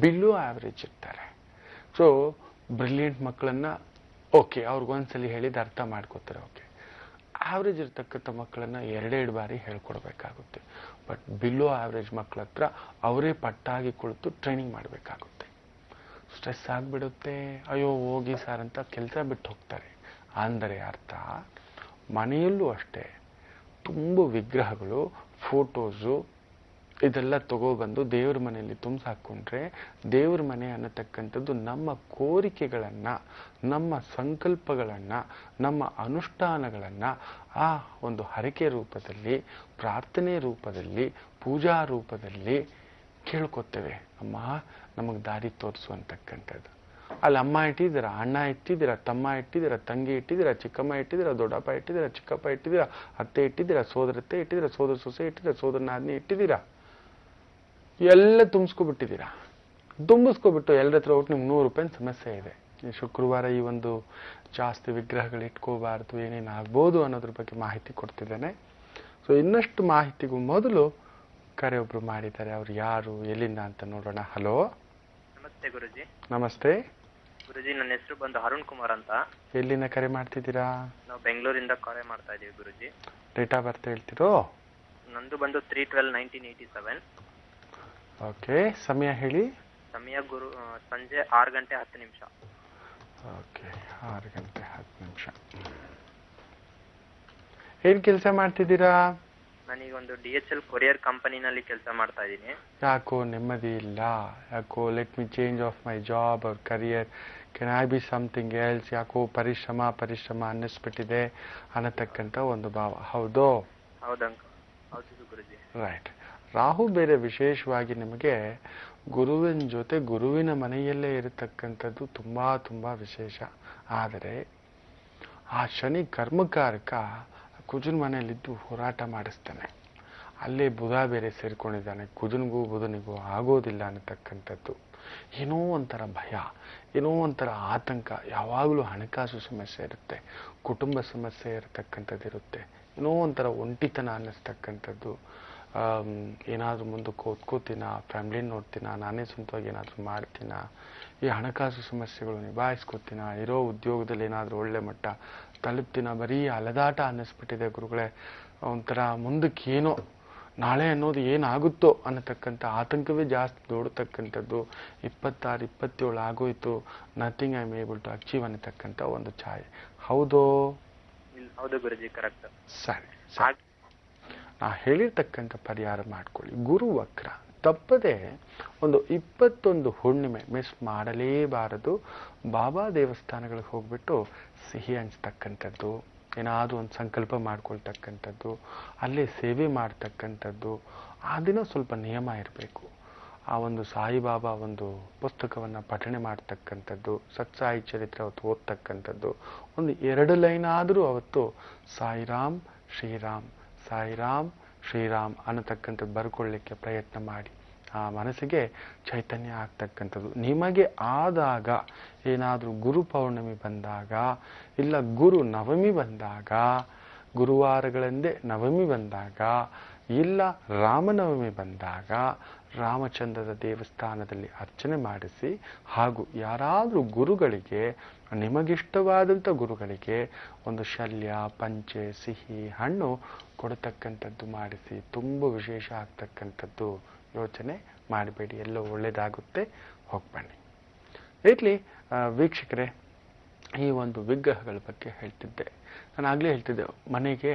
ಬಿಲೋ ಆವ್ರೇಜ್ ಇರ್ತಾರೆ. ಸೊ ಬ್ರಿಲಿಯಂಟ್ ಮಕ್ಕಳನ್ನ ಓಕೆ, ಅವ್ರಿಗೊಂದ್ಸಲಿ ಹೇಳಿದ ಅರ್ಥ ಮಾಡ್ಕೋತಾರೆ, ಓಕೆ. ಆವ್ರೇಜ್ ಇರ್ತಕ್ಕಂಥ ಮಕ್ಕಳನ್ನ ಎರಡೆರಡು ಬಾರಿ ಹೇಳ್ಕೊಡ್ಬೇಕಾಗುತ್ತೆ. ಬಟ್ ಬಿಲೋ ಆವ್ರೇಜ್ ಮಕ್ಕಳ ಹತ್ರ ಅವರೇ ಪಟ್ಟಾಗಿ ಕುಳಿತು ಟ್ರೈನಿಂಗ್ ಮಾಡಬೇಕಾಗುತ್ತೆ. ಸ್ಟ್ರೆಸ್ ಆಗಿಬಿಡುತ್ತೆ, ಅಯ್ಯೋ ಹೋಗಿ ಸರ್ ಅಂತ ಕೆಲಸ ಬಿಟ್ಟು ಹೋಗ್ತಾರೆ. ಅಂದರೆ ಅರ್ಥ ಮನೆಯಲ್ಲೂ ಅಷ್ಟೇ ತುಂಬ ವಿಗ್ರಹಗಳು, ಫೋಟೋಸು ಇದೆಲ್ಲ ತಗೊಬಂದು ದೇವ್ರ ಮನೆಯಲ್ಲಿ ತುಂಬಿಸಾಕೊಂಡ್ರೆ ದೇವ್ರ ಮನೆ ಅನ್ನತಕ್ಕಂಥದ್ದು ನಮ್ಮ ಕೋರಿಕೆಗಳನ್ನು, ನಮ್ಮ ಸಂಕಲ್ಪಗಳನ್ನು, ನಮ್ಮ ಅನುಷ್ಠಾನಗಳನ್ನು ಆ ಒಂದು ಹರಕೆ ರೂಪದಲ್ಲಿ, ಪ್ರಾರ್ಥನೆ ರೂಪದಲ್ಲಿ, ಪೂಜಾ ರೂಪದಲ್ಲಿ ಕೇಳ್ಕೊತೇವೆ. ಅಮ್ಮ ನಮಗೆ ದಾರಿ ತೋರಿಸು ಅಂತಕ್ಕಂಥದ್ದು. ಅಲ್ಲಿ ಅಮ್ಮ ಇಟ್ಟಿದ್ದೀರಾ, ಅಣ್ಣ ಇಟ್ಟಿದ್ದೀರಾ, ತಮ್ಮ ಇಟ್ಟಿದ್ದೀರಾ, ತಂಗಿ ಇಟ್ಟಿದ್ದೀರಾ, ಚಿಕ್ಕಮ್ಮ ಇಟ್ಟಿದ್ದೀರಾ, ದೊಡ್ಡಪ್ಪ ಇಟ್ಟಿದ್ದೀರಾ, ಚಿಕ್ಕಪ್ಪ ಇಟ್ಟಿದ್ದೀರಾ, ಅತ್ತೆ ಇಟ್ಟಿದ್ದೀರಾ, ಸೋದರತ್ತೆ ಇಟ್ಟಿದ್ದೀರಾ, ಸೋದರ ಸೊಸೆ ಇಟ್ಟಿದ್ದೀರಾ, ಸೋದರ ನಾದಿನಿ ಇಟ್ಟಿದ್ದೀರಾ, ಎಲ್ಲ ತುಂಬಿಸ್ಕೊಬಿಟ್ಟಿದ್ದೀರಾ. ತುಂಬಿಸ್ಕೊಬಿಟ್ಟು ಎಲ್ಲರ ಹತ್ರ ಒಟ್ಟು ನಿಮ್ಗೆ 100 ರೂಪಾಯಿ ಸಮಸ್ಯೆ ಇದೆ. ಈ ಶುಕ್ರವಾರ ಈ ಒಂದು ಜಾಸ್ತಿ ವಿಗ್ರಹಗಳು ಇಟ್ಕೋಬಾರ್ದು, ಏನೇನು ಆಗ್ಬೋದು ಅನ್ನೋದ್ರ ಬಗ್ಗೆ ಮಾಹಿತಿ ಕೊಡ್ತಿದ್ದೇನೆ. ಸೊ ಇನ್ನಷ್ಟು ಮಾಹಿತಿಗೂ ಮೊದಲು ಕರೆ ಒಬ್ರು ಮಾಡಿದ್ದಾರೆ. ಅವ್ರು ಯಾರು, ಎಲ್ಲಿಂದ ಅಂತ ನೋಡೋಣ. ಹಲೋ, ನಮಸ್ತೆ ಗುರುಜಿ. ನಮಸ್ತೆ ಗುರುಜಿ, ನನ್ನ ಹೆಸರು ಬಂದು ಅರುಣ್ ಕುಮಾರ್ ಅಂತ. ಎಲ್ಲಿಂದ ಕರೆ ಮಾಡ್ತಿದ್ದೀರಾ? ನಾವು ಬೆಂಗಳೂರಿಂದ ಕರೆ ಮಾಡ್ತಾ ಇದೀವಿ ಗುರುಜಿ. ಡೇಟ್ ಆಫ್ ಬರ್ತ್ ಹೇಳ್ತಿರೋ? ನಂದು ಬಂದು 3/12/1987. ಓಕೆ, ಸಮಯ ಹೇಳಿ. ಸಮಯ ಸಂಜೆ 6 ಗಂಟೆ 10 ನಿಮಿಷ. ಓಕೆ, 6 ಗಂಟೆ 10 ನಿಮಿಷ. ಏನ್ ಕೆಲಸ ಮಾಡ್ತಿದ್ದೀರಾ? ನಾನೀಗ ಒಂದು DHL ಕೊರಿಯರ್ ಕಂಪನಿನಲ್ಲಿ ಕೆಲಸ ಮಾಡ್ತಾ ಇದ್ದೀನಿ. ಯಾಕೋ ನೆಮ್ಮದಿ ಇಲ್ಲ? ಯಾಕೋ let me change of my job or career, can I be something else? ಯಾಕೋ ಪರಿಶ್ರಮ ಅನ್ನಿಸ್ಬಿಟ್ಟಿದೆ ಅನ್ನತಕ್ಕಂಥ ಒಂದು ಭಾವ. ಹೌದು ಹೌದು ಗುರುಜಿ. ರೈಟ್. ರಾಹು ಬೇರೆ ವಿಶೇಷವಾಗಿ ನಿಮಗೆ ಗುರುವಿನ ಜೊತೆ ಗುರುವಿನ ಮನೆಯಲ್ಲೇ ಇರತಕ್ಕಂಥದ್ದು ತುಂಬಾ ತುಂಬಾ ವಿಶೇಷ. ಆದರೆ ಆ ಶನಿ ಕರ್ಮಕಾರಕ ಕುಜನ ಮನೆಯಲ್ಲಿದ್ದು ಹೋರಾಟ ಮಾಡಿಸ್ತಾನೆ. ಅಲ್ಲೇ ಬುಧ ಬೇರೆ ಸೇರ್ಕೊಂಡಿದ್ದಾನೆ. ಕುಜನಿಗೂ ಬುಧನಿಗೂ ಆಗೋದಿಲ್ಲ ಅನ್ನತಕ್ಕಂಥದ್ದು. ಏನೋ ಒಂಥರ ಭಯ, ಏನೋ ಒಂಥರ ಆತಂಕ. ಯಾವಾಗಲೂ ಹಣಕಾಸು ಸಮಸ್ಯೆ ಇರುತ್ತೆ, ಕುಟುಂಬ ಸಮಸ್ಯೆ ಇರತಕ್ಕಂಥದ್ದು ಇರುತ್ತೆ, ಏನೋ ಒಂಥರ ಒಂಟಿತನ ಅನ್ನಿಸ್ತಕ್ಕಂಥದ್ದು. ಏನಾದರೂ ಮುಂದಕ್ಕೆ ಓದ್ಕೋತೀನ, ಫ್ಯಾಮ್ಲಿ ನೋಡ್ತೀನ, ನಾನೇ ಸ್ವಂತವಾಗಿ ಏನಾದರೂ ಮಾಡ್ತೀನ, ಈ ಹಣಕಾಸು ಸಮಸ್ಯೆಗಳು ನಿಭಾಯಿಸ್ಕೋತೀನ, ಇರೋ ಉದ್ಯೋಗದಲ್ಲಿ ಏನಾದರೂ ಒಳ್ಳೆ ಮಟ್ಟ ತಲುಪ್ತೀನ, ಬರೀ ಅಲದಾಟ ಅನ್ನಿಸ್ಬಿಟ್ಟಿದೆ ಗುರುಗಳೇ. ಒಂಥರ ಮುಂದಕ್ಕೆ ಏನೋ ನಾಳೆ ಅನ್ನೋದು ಏನಾಗುತ್ತೋ ಅನ್ನತಕ್ಕಂಥ ಆತಂಕವೇ ಜಾಸ್ತಿ ದೊಡ್ತಕ್ಕಂಥದ್ದು. 26, 27 ಆಗೋಯ್ತು, nothing I am able to achieve ಅನ್ನತಕ್ಕಂಥ ಒಂದು ಛಾಯೆ. ಹೌದೋ? ಹೌದು ಗುರುಜಿ, ಕರೆಕ್ಟ್. ಸರಿ, ನಾ ಹೇಳಿರ್ತಕ್ಕಂಥ ಪರಿಹಾರ ಮಾಡ್ಕೊಳ್ಳಿ. ಗುರು ವಕ್ರ ತಪ್ಪದೆ ಒಂದು 21 ಹುಣ್ಣಿಮೆ ಮಿಸ್ ಮಾಡಲೇಬಾರದು. ಬಾಬಾ ದೇವಸ್ಥಾನಗಳಿಗೆ ಹೋಗ್ಬಿಟ್ಟು ಸಿಹಿ ಹಂಚ್ತಕ್ಕಂಥದ್ದು, ಏನಾದರೂ ಒಂದು ಸಂಕಲ್ಪ ಮಾಡ್ಕೊಳ್ತಕ್ಕಂಥದ್ದು, ಅಲ್ಲೇ ಸೇವೆ ಮಾಡ್ತಕ್ಕಂಥದ್ದು. ಆ ದಿನ ಸ್ವಲ್ಪ ನಿಯಮ ಇರಬೇಕು. ಆ ಒಂದು ಸಾಯಿಬಾಬಾ ಒಂದು ಪುಸ್ತಕವನ್ನು ಪಠಣೆ ಮಾಡ್ತಕ್ಕಂಥದ್ದು, ಸತ್ಸಾಯಿ ಚರಿತ್ರೆ ಅವತ್ತು ಓದ್ತಕ್ಕಂಥದ್ದು, ಒಂದು 2 ಲೈನ್ ಆದರೂ ಅವತ್ತು ಸಾಯಿರಾಮ್ ಶ್ರೀರಾಮ್, ಸಾಯಿರಾಮ್ ಶ್ರೀರಾಮ್ ಅನ್ನತಕ್ಕಂಥದ್ದು ಬರ್ಕೊಳ್ಳಿಕ್ಕೆ ಪ್ರಯತ್ನ ಮಾಡಿ. ಆ ಮನಸ್ಸಿಗೆ ಚೈತನ್ಯ ಆಗ್ತಕ್ಕಂಥದ್ದು. ನಿಮಗೆ ಆದಾಗ, ಏನಾದರೂ ಗುರು ಪೌರ್ಣಮಿ ಬಂದಾಗ, ಇಲ್ಲ ಗುರು ನವಮಿ ಬಂದಾಗ, ಗುರುವಾರಗಳೆಂದೇ ನವಮಿ ಬಂದಾಗ, ಇಲ್ಲ ರಾಮನವಮಿ ಬಂದಾಗ ರಾಮಚಂದ್ರದ ದೇವಸ್ಥಾನದಲ್ಲಿ ಅರ್ಚನೆ ಮಾಡಿಸಿ, ಹಾಗೂ ಯಾರಾದರೂ ಗುರುಗಳಿಗೆ, ನಿಮಗಿಷ್ಟವಾದಂಥ ಗುರುಗಳಿಗೆ ಒಂದು ಶಲ್ಯ, ಪಂಚೆ, ಸಿಹಿ, ಹಣ್ಣು ಕೊಡತಕ್ಕಂಥದ್ದು ಮಾಡಿಸಿ. ತುಂಬ ವಿಶೇಷ ಆಗ್ತಕ್ಕಂಥದ್ದು. ಯೋಚನೆ ಮಾಡಬೇಡಿ, ಎಲ್ಲೋ ಒಳ್ಳೆಯದಾಗುತ್ತೆ. ಹೋಗ್ಬನ್ನಿ. ಇರಲಿ ವೀಕ್ಷಕರೇ, ಈ ಒಂದು ವಿಗ್ರಹಗಳ ಬಗ್ಗೆ ಹೇಳ್ತಿದ್ದೆ. ನಾನು ಆಗಲೇ ಹೇಳ್ತಿದ್ದೆ, ಮನೆಗೆ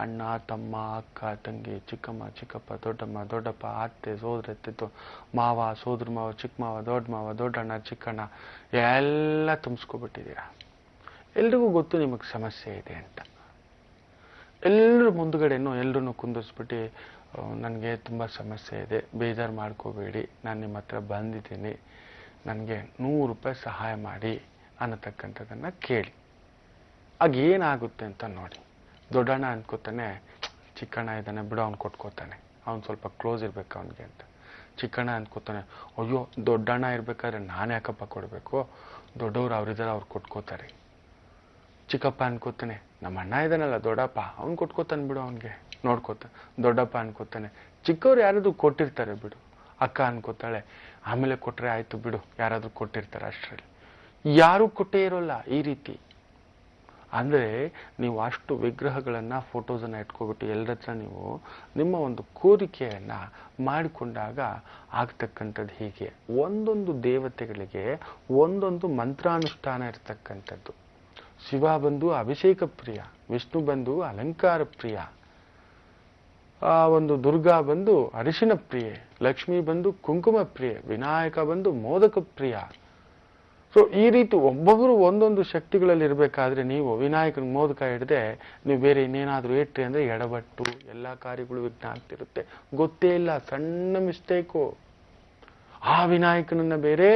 ಅಣ್ಣ, ತಮ್ಮ, ಅಕ್ಕ, ತಂಗಿ, ಚಿಕ್ಕಮ್ಮ, ಚಿಕ್ಕಪ್ಪ, ದೊಡ್ಡಮ್ಮ, ದೊಡ್ಡಪ್ಪ, ಅತ್ತೆ, ಸೋದರತ್ತೆ, ಮಾವ, ಸೋದರ ಮಾವ, ಚಿಕ್ಕ ಮಾವ, ದೊಡ್ಡಣ್ಣ, ಚಿಕ್ಕಣ್ಣ ಎಲ್ಲ ತುಂಬಿಸ್ಕೊಬಿಟ್ಟಿದ್ದೀರಾ. ಎಲ್ರಿಗೂ ಗೊತ್ತು ನಿಮಗೆ ಸಮಸ್ಯೆ ಇದೆ ಅಂತ. ಎಲ್ಲರೂ ಮುಂದುಗಡೆನೂ ಎಲ್ಲರೂ ಕುಂದಿಸ್ಬಿಟ್ಟು, ನನಗೆ ತುಂಬ ಸಮಸ್ಯೆ ಇದೆ, ಬೇಜಾರು ಮಾಡ್ಕೋಬೇಡಿ, ನಾನು ನಿಮ್ಮ ಹತ್ರ ಬಂದಿದ್ದೀನಿ, ನನಗೆ 100 ರೂಪಾಯಿ ಸಹಾಯ ಮಾಡಿ ಅನ್ನತಕ್ಕಂಥದ್ದನ್ನು ಕೇಳಿ. ಆಗ ಏನಾಗುತ್ತೆ ಅಂತ ನೋಡಿ. ದೊಡ್ಡಣ್ಣ ಅನ್ಕೋತಾನೆ, ಚಿಕ್ಕಣ್ಣ ಇದ್ದಾನೆ ಬಿಡು, ಅವ್ನು ಕೊಟ್ಕೋತಾನೆ, ಅವ್ನು ಸ್ವಲ್ಪ ಕ್ಲೋಸ್ ಇರಬೇಕು ಅವನಿಗೆ ಅಂತ. ಚಿಕ್ಕಣ್ಣ ಅನ್ಕೋತಾನೆ, ಅಯ್ಯೋ ದೊಡ್ಡಣ್ಣ ಇರಬೇಕಾದ್ರೆ ನಾನು ಯಾಕಪ್ಪ ಕೊಡಬೇಕು, ದೊಡ್ಡವ್ರು ಅವರಿದ್ದಾರೆ, ಅವ್ರು ಕೊಟ್ಕೋತಾರೆ. ಚಿಕ್ಕಪ್ಪ ಅನ್ಕೋತಾನೆ, ನಮ್ಮ ಅಣ್ಣ ಇದ್ದಾನಲ್ಲ ದೊಡ್ಡಪ್ಪ, ಅವ್ನು ಕೊಟ್ಕೋತಾನೆ ಬಿಡು, ಅವನಿಗೆ ನೋಡ್ಕೋತಾನೆ. ದೊಡ್ಡಪ್ಪ ಅನ್ಕೋತಾನೆ, ಚಿಕ್ಕವ್ರು ಯಾರಾದ್ರೂ ಕೊಟ್ಟಿರ್ತಾರೆ ಬಿಡು. ಅಕ್ಕ ಅನ್ಕೋತಾಳೆ, ಆಮೇಲೆ ಕೊಟ್ಟರೆ ಆಯಿತು ಬಿಡು, ಯಾರಾದರೂ ಕೊಟ್ಟಿರ್ತಾರೆ ಅಷ್ಟರಲ್ಲಿ. ಯಾರೂ ಕೊಟ್ಟೇ ಇರೋಲ್ಲ ಈ ರೀತಿ. ಅಂದರೆ ನೀವು ಅಷ್ಟು ವಿಗ್ರಹಗಳನ್ನು ಫೋಟೋಸನ್ನು ಇಟ್ಕೊಬಿಟ್ಟು ಎಲ್ಲರ ಹತ್ರ ನೀವು ನಿಮ್ಮ ಒಂದು ಕೋರಿಕೆಯನ್ನು ಮಾಡಿಕೊಂಡಾಗ ಆಗ್ತಕ್ಕಂಥದ್ದು ಹೀಗೆ. ಒಂದೊಂದು ದೇವತೆಗಳಿಗೆ ಒಂದೊಂದು ಮಂತ್ರಾನುಷ್ಠಾನ ಇರ್ತಕ್ಕಂಥದ್ದು. ಶಿವ ಬಂದು ಅಭಿಷೇಕ ಪ್ರಿಯ, ವಿಷ್ಣು ಬಂದು ಅಲಂಕಾರ ಪ್ರಿಯ, ಒಂದು ದುರ್ಗಾ ಬಂದು ಅರಿಶಿನ ಪ್ರಿಯೆ, ಲಕ್ಷ್ಮಿ ಬಂದು ಕುಂಕುಮ ಪ್ರಿಯೆ, ವಿನಾಯಕ ಬಂದು ಮೋದಕ ಪ್ರಿಯ. ಸೊ ಈ ರೀತಿ ಒಬ್ಬೊಬ್ಬರು ಒಂದೊಂದು ಶಕ್ತಿಗಳಲ್ಲಿ ಇರಬೇಕಾದ್ರೆ ನೀವು ವಿನಾಯಕನ ಮೋದಕ ಹಿಡದೆ ನೀವು ಬೇರೆ ಇನ್ನೇನಾದರೂ ಇಟ್ರಿ ಅಂದರೆ ಎಡವಟ್ಟು, ಎಲ್ಲ ಕಾರ್ಯಗಳು ವಿಘ್ನ ಆಗ್ತಿರುತ್ತೆ. ಗೊತ್ತೇ ಇಲ್ಲ, ಸಣ್ಣ ಮಿಸ್ಟೇಕು. ಆ ವಿನಾಯಕನನ್ನ ಬೇರೆ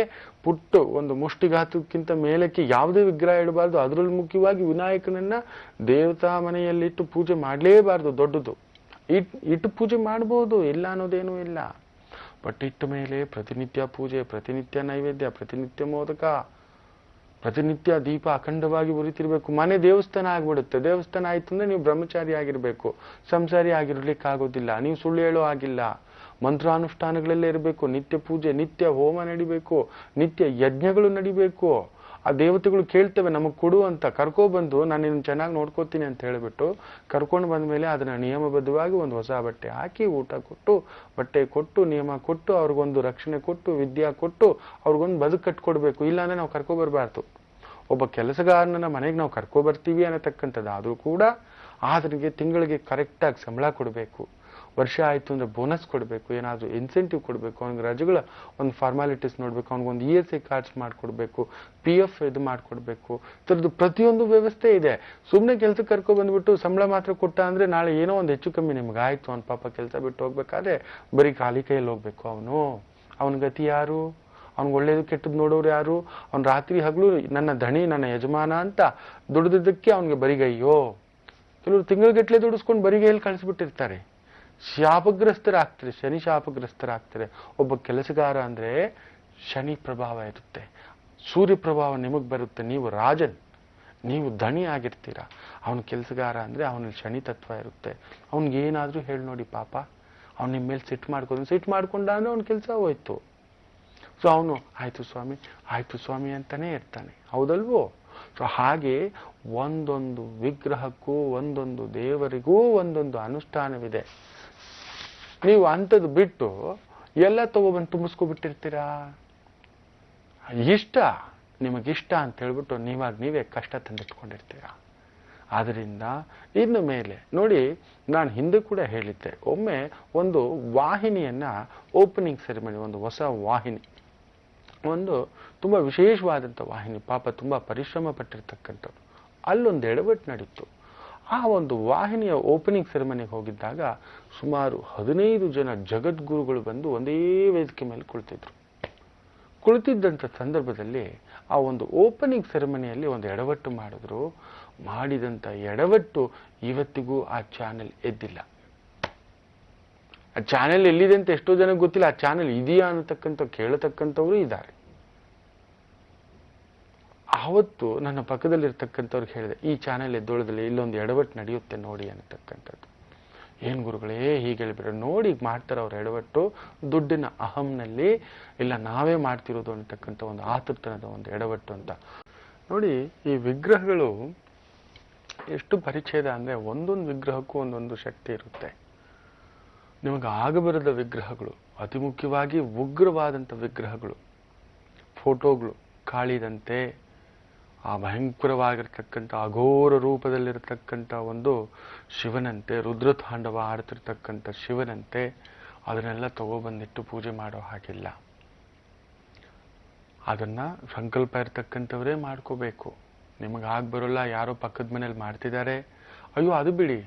ಪುಟ್ಟು ಒಂದು ಮುಷ್ಟಿಘಾತಕ್ಕಿಂತ ಮೇಲಕ್ಕೆ ಯಾವುದೇ ವಿಗ್ರಹ ಇಡಬಾರ್ದು. ಅದರಲ್ಲಿ ಮುಖ್ಯವಾಗಿ ವಿನಾಯಕನನ್ನ ದೇವತಾ ಮನೆಯಲ್ಲಿಟ್ಟು ಪೂಜೆ ಮಾಡಲೇಬಾರ್ದು. ದೊಡ್ಡದು ಇಟ್ಟು ಪೂಜೆ ಮಾಡ್ಬೋದು, ಇಲ್ಲ ಅನ್ನೋದೇನೂ ಇಲ್ಲ. ಬಟ್ ಇಟ್ಟ ಮೇಲೆ ಪ್ರತಿನಿತ್ಯ ಪೂಜೆ, ಪ್ರತಿನಿತ್ಯ ನೈವೇದ್ಯ, ಪ್ರತಿನಿತ್ಯ ಮೋದಕ, ಪ್ರತಿನಿತ್ಯ ದೀಪ ಅಖಂಡವಾಗಿ ಉರಿತಿರ್ಬೇಕು. ಮನೆ ದೇವಸ್ಥಾನ ಆಗ್ಬಿಡುತ್ತೆ. ದೇವಸ್ಥಾನ ಆಯ್ತು ಅಂದ್ರೆ ನೀವು ಬ್ರಹ್ಮಚಾರಿ ಆಗಿರ್ಬೇಕು, ಸಂಸಾರಿ ಆಗಿರ್ಲಿಕ್ಕಾಗೋದಿಲ್ಲ, ನೀವು ಸುಳ್ಳು ಹೇಳೋ ಆಗಿಲ್ಲ. ಮಂತ್ರಾನುಷ್ಠಾನಗಳಲ್ಲೇ ಇರಬೇಕು, ನಿತ್ಯ ಪೂಜೆ, ನಿತ್ಯ ಹೋಮ ನಡಿಬೇಕು, ನಿತ್ಯ ಯಜ್ಞಗಳು ನಡಿಬೇಕು. ಆ ದೇವತೆಗಳು ಕೇಳ್ತವೆ ನಮಗೆ ಕೊಡು ಅಂತ. ಕರ್ಕೊಬಂದು ನಾನು ನಿನ್ನ ಚೆನ್ನಾಗಿ ನೋಡ್ಕೋತೀನಿ ಅಂತ ಹೇಳಿಬಿಟ್ಟು ಕರ್ಕೊಂಡು ಬಂದ ಮೇಲೆ ಅದನ್ನ ನಿಯಮಬದ್ಧವಾಗಿ ಒಂದು ಹೊಸ ಬಟ್ಟೆ ಹಾಕಿ, ಊಟ ಕೊಟ್ಟು, ಬಟ್ಟೆ ಕೊಟ್ಟು, ನಿಯಮ ಕೊಟ್ಟು, ಅವ್ರಿಗೊಂದು ರಕ್ಷಣೆ ಕೊಟ್ಟು, ವಿದ್ಯಾ ಕೊಟ್ಟು ಅವ್ರಿಗೊಂದು ಬದುಕು ಕಟ್ಕೊಡ್ಬೇಕು. ಇಲ್ಲಾಂದ್ರೆ ನಾವು ಕರ್ಕೊಬರ್ಬಾರ್ದು. ಒಬ್ಬ ಕೆಲಸಗಾರನ ಮನೆಗೆ ನಾವು ಕರ್ಕೊಬರ್ತೀವಿ ಅನ್ನತಕ್ಕಂಥದ್ದು ಆದರೂ ಕೂಡ ಆತನಿಗೆ ತಿಂಗಳಿಗೆ ಕರೆಕ್ಟಾಗಿ ಸಂಬಳ ಕೊಡಬೇಕು. ವರ್ಷ ಆಯಿತು ಅಂದರೆ ಬೋನಸ್ ಕೊಡಬೇಕು, ಏನಾದರೂ ಇನ್ಸೆಂಟಿವ್ ಕೊಡಬೇಕು, ಅವ್ನಿಗೆ ರಜೆಗಳ ಒಂದು ಫಾರ್ಮಾಲಿಟೀಸ್ ನೋಡಬೇಕು, ಅವ್ನಿಗೊಂದು ESI ಕಾರ್ಡ್ಸ್ ಮಾಡಿಕೊಡ್ಬೇಕು, PF ಇದು ಮಾಡಿಕೊಡ್ಬೇಕು. ಥರದ್ದು ಪ್ರತಿಯೊಂದು ವ್ಯವಸ್ಥೆ ಇದೆ. ಸುಮ್ಮನೆ ಕೆಲಸಕ್ಕೆ ಕರ್ಕೊ ಬಂದ್ಬಿಟ್ಟು ಸಂಬಳ ಮಾತ್ರ ಕೊಟ್ಟ ಅಂದರೆ ನಾಳೆ ಏನೋ ಒಂದು ಹೆಚ್ಚು ಕಮ್ಮಿ ನಿಮ್ಗೆ ಆಯಿತು, ಅವ್ನ ಪಾಪ ಕೆಲಸ ಬಿಟ್ಟು ಹೋಗ್ಬೇಕಾದ್ರೆ ಬರೀ ಖಾಲಿ ಕೈಯಲ್ಲಿ ಹೋಗ್ಬೇಕು. ಅವನ ಗತಿ ಯಾರು? ಅವ್ನಿಗೆ ಒಳ್ಳೇದು ಕೆಟ್ಟದ್ದು ನೋಡೋರು ಯಾರು? ಅವ್ನು ರಾತ್ರಿ ಹಗಲು ನನ್ನ ಧಣಿ, ನನ್ನ ಯಜಮಾನ ಅಂತ ದುಡಿದಿದ್ದಕ್ಕೆ ಅವನಿಗೆ ಬರಿಗೈಯೋ. ಕೆಲವರು ತಿಂಗಳಗಟ್ಟಲೆ ದುಡಿಸ್ಕೊಂಡು ಬರಿಗೈಯಲ್ಲಿ ಕಳಿಸ್ಬಿಟ್ಟಿರ್ತಾರೆ. ಶಾಪಗ್ರಸ್ತರಾಗ್ತಾರೆ, ಶನಿ ಶಾಪಗ್ರಸ್ತರಾಗ್ತಾರೆ. ಒಬ್ಬ ಕೆಲಸಗಾರ ಅಂದ್ರೆ ಶನಿ ಪ್ರಭಾವ ಇರುತ್ತೆ, ಸೂರ್ಯ ಪ್ರಭಾವ ನಿಮಗೆ ಬರುತ್ತೆ. ನೀವು ರಾಜನ್, ನೀವು ಧಣಿ ಆಗಿರ್ತೀರಾ. ಅವನ ಕೆಲಸಗಾರ ಅಂದ್ರೆ ಅವನಲ್ಲಿ ಶನಿ ತತ್ವ ಇರುತ್ತೆ. ಅವ್ನಿಗೆ ಏನಾದ್ರೂ ಹೇಳಿ ನೋಡಿ ಪಾಪ, ಅವ್ನು ನಿಮ್ಮ ಮೇಲೆ ಸಿಟ್ಟು ಮಾಡ್ಕೊಂಡ ಅಂದ್ರೆ ಅವ್ನ ಕೆಲಸ ಹೋಯ್ತು. ಸೊ ಅವನು ಆಯ್ತು ಸ್ವಾಮಿ ಅಂತಾನೆ ಇರ್ತಾನೆ, ಹೌದಲ್ವೋ? ಸೊ ಹಾಗೆ ಒಂದೊಂದು ವಿಗ್ರಹಕ್ಕೂ ಒಂದೊಂದು ದೇವರಿಗೂ ಒಂದೊಂದು ಅನುಷ್ಠಾನವಿದೆ. ನೀವು ಅಂಥದ್ದು ಬಿಟ್ಟು ಎಲ್ಲ ತಗೊಬಂದು ತುಂಬಿಸ್ಕೊಬಿಟ್ಟಿರ್ತೀರಾ. ನಿಮಗಿಷ್ಟ ಅಂತ ಹೇಳ್ಬಿಟ್ಟು ನೀವೇ ಕಷ್ಟ ತಂದಿಟ್ಕೊಂಡಿರ್ತೀರಾ. ಆದ್ರಿಂದ ಇನ್ನು ಮೇಲೆ ನೋಡಿ, ನಾನು ಹಿಂದೆ ಕೂಡ ಹೇಳಿದ್ದೆ, ಒಮ್ಮೆ ಒಂದು ವಾಹಿನಿಯನ್ನ ಓಪನಿಂಗ್ ಸೆರೆಮನಿ, ಒಂದು ಹೊಸ ವಾಹಿನಿ, ಒಂದು ತುಂಬಾ ವಿಶೇಷವಾದಂಥ ವಾಹಿನಿ, ಪಾಪ ತುಂಬಾ ಪರಿಶ್ರಮ ಪಟ್ಟಿರ್ತಕ್ಕಂಥವ್ರು, ಅಲ್ಲೊಂದು ಎಡವಟ್ಟು ನಡೀತು. ಆ ಒಂದು ವಾಹಿನಿಯ ಓಪನಿಂಗ್ ಸೆರೆಮನಿಗೆ ಹೋಗಿದ್ದಾಗ ಸುಮಾರು 15 ಜನ ಜಗದ್ಗುರುಗಳು ಬಂದು ಒಂದೇ ವೇದಿಕೆ ಮೇಲೆ ಕುಳಿತಿದ್ದಂಥ ಸಂದರ್ಭದಲ್ಲಿ ಆ ಒಂದು ಓಪನಿಂಗ್ ಸೆರೆಮನಿಯಲ್ಲಿ ಒಂದು ಎಡವಟ್ಟು ಮಾಡಿದಂಥ ಎಡವಟ್ಟು ಇವತ್ತಿಗೂ ಆ ಚಾನೆಲ್ ಎದ್ದಿಲ್ಲ. ಆ ಚಾನೆಲ್ ಎಲ್ಲಿದೆ ಅಂತ ಎಷ್ಟೋ ಜನಕ್ಕೆ ಗೊತ್ತಿಲ್ಲ. ಆ ಚಾನೆಲ್ ಇದೆಯಾ ಅನ್ನತಕ್ಕಂಥ ಕೇಳತಕ್ಕಂಥವ್ರು ಇದ್ದಾರೆ. ಆವತ್ತು ನನ್ನ ಪಕ್ಕದಲ್ಲಿರ್ತಕ್ಕಂಥವ್ರಿಗೆ ಹೇಳಿದೆ, ಈ ಚಾನೆಲ್ ಎದ್ದೊಳದಲ್ಲಿ ಇಲ್ಲೊಂದು ಎಡವಟ್ಟು ನಡೆಯುತ್ತೆ ನೋಡಿ ಅನ್ನತಕ್ಕಂಥದ್ದು. ಏನ್ ಗುರುಗಳೇ ಹೀಗೆ ಹೇಳಿಬಿಟ್ರೆ, ನೋಡಿ ಮಾಡ್ತಾರೆ ಅವ್ರ ಎಡವಟ್ಟು, ದುಡ್ಡಿನ ಅಹಂನಲ್ಲಿ, ಇಲ್ಲ ನಾವೇ ಮಾಡ್ತಿರೋದು ಅನ್ನತಕ್ಕಂಥ ಒಂದು ಆತುರ್ತನದ ಒಂದು ಎಡವಟ್ಟು ಅಂತ. ನೋಡಿ, ಈ ವಿಗ್ರಹಗಳು ಎಷ್ಟು ಪರಿಚ್ಛೇದ ಅಂದ್ರೆ ಒಂದೊಂದು ವಿಗ್ರಹಕ್ಕೂ ಒಂದೊಂದು ಶಕ್ತಿ ಇರುತ್ತೆ. ನಿಮಗೆ ಆಗಬರದ ವಿಗ್ರಹಗಳು, ಅತಿ ಮುಖ್ಯವಾಗಿ ಉಗ್ರವಾದಂಥ ವಿಗ್ರಹಗಳು, ಫೋಟೋಗಳು, ಕಾಳಿದಂತೆ ಆ ಭಯಂಕರವಾಗಿರ್ತಕ್ಕಂಥ ಅಘೋರ ರೂಪದಲ್ಲಿರತಕ್ಕಂಥ ಒಂದು ಶಿವನಂತೆ, ರುದ್ರತಾಂಡವ ಆಡ್ತಿರ್ತಕ್ಕಂಥ ಶಿವನಂತೆ, ಅದನ್ನೆಲ್ಲ ತಗೊಬಂದಿಟ್ಟು ಪೂಜೆ ಮಾಡೋ ಹಾಗಿಲ್ಲ. ಅದನ್ನ ಸಂಕಲ್ಪ ಇರ್ತಕ್ಕಂಥವರೇ ಮಾಡ್ಕೋಬೇಕು. ನಿಮಗೆ ಬರೋಲ್ಲ, ಯಾರೋ ಪಕ್ಕದ ಮನೇಲಿ ಮಾಡ್ತಿದ್ದಾರೆ, ಅಯ್ಯೋ ಅದು ಬಿಡಿ.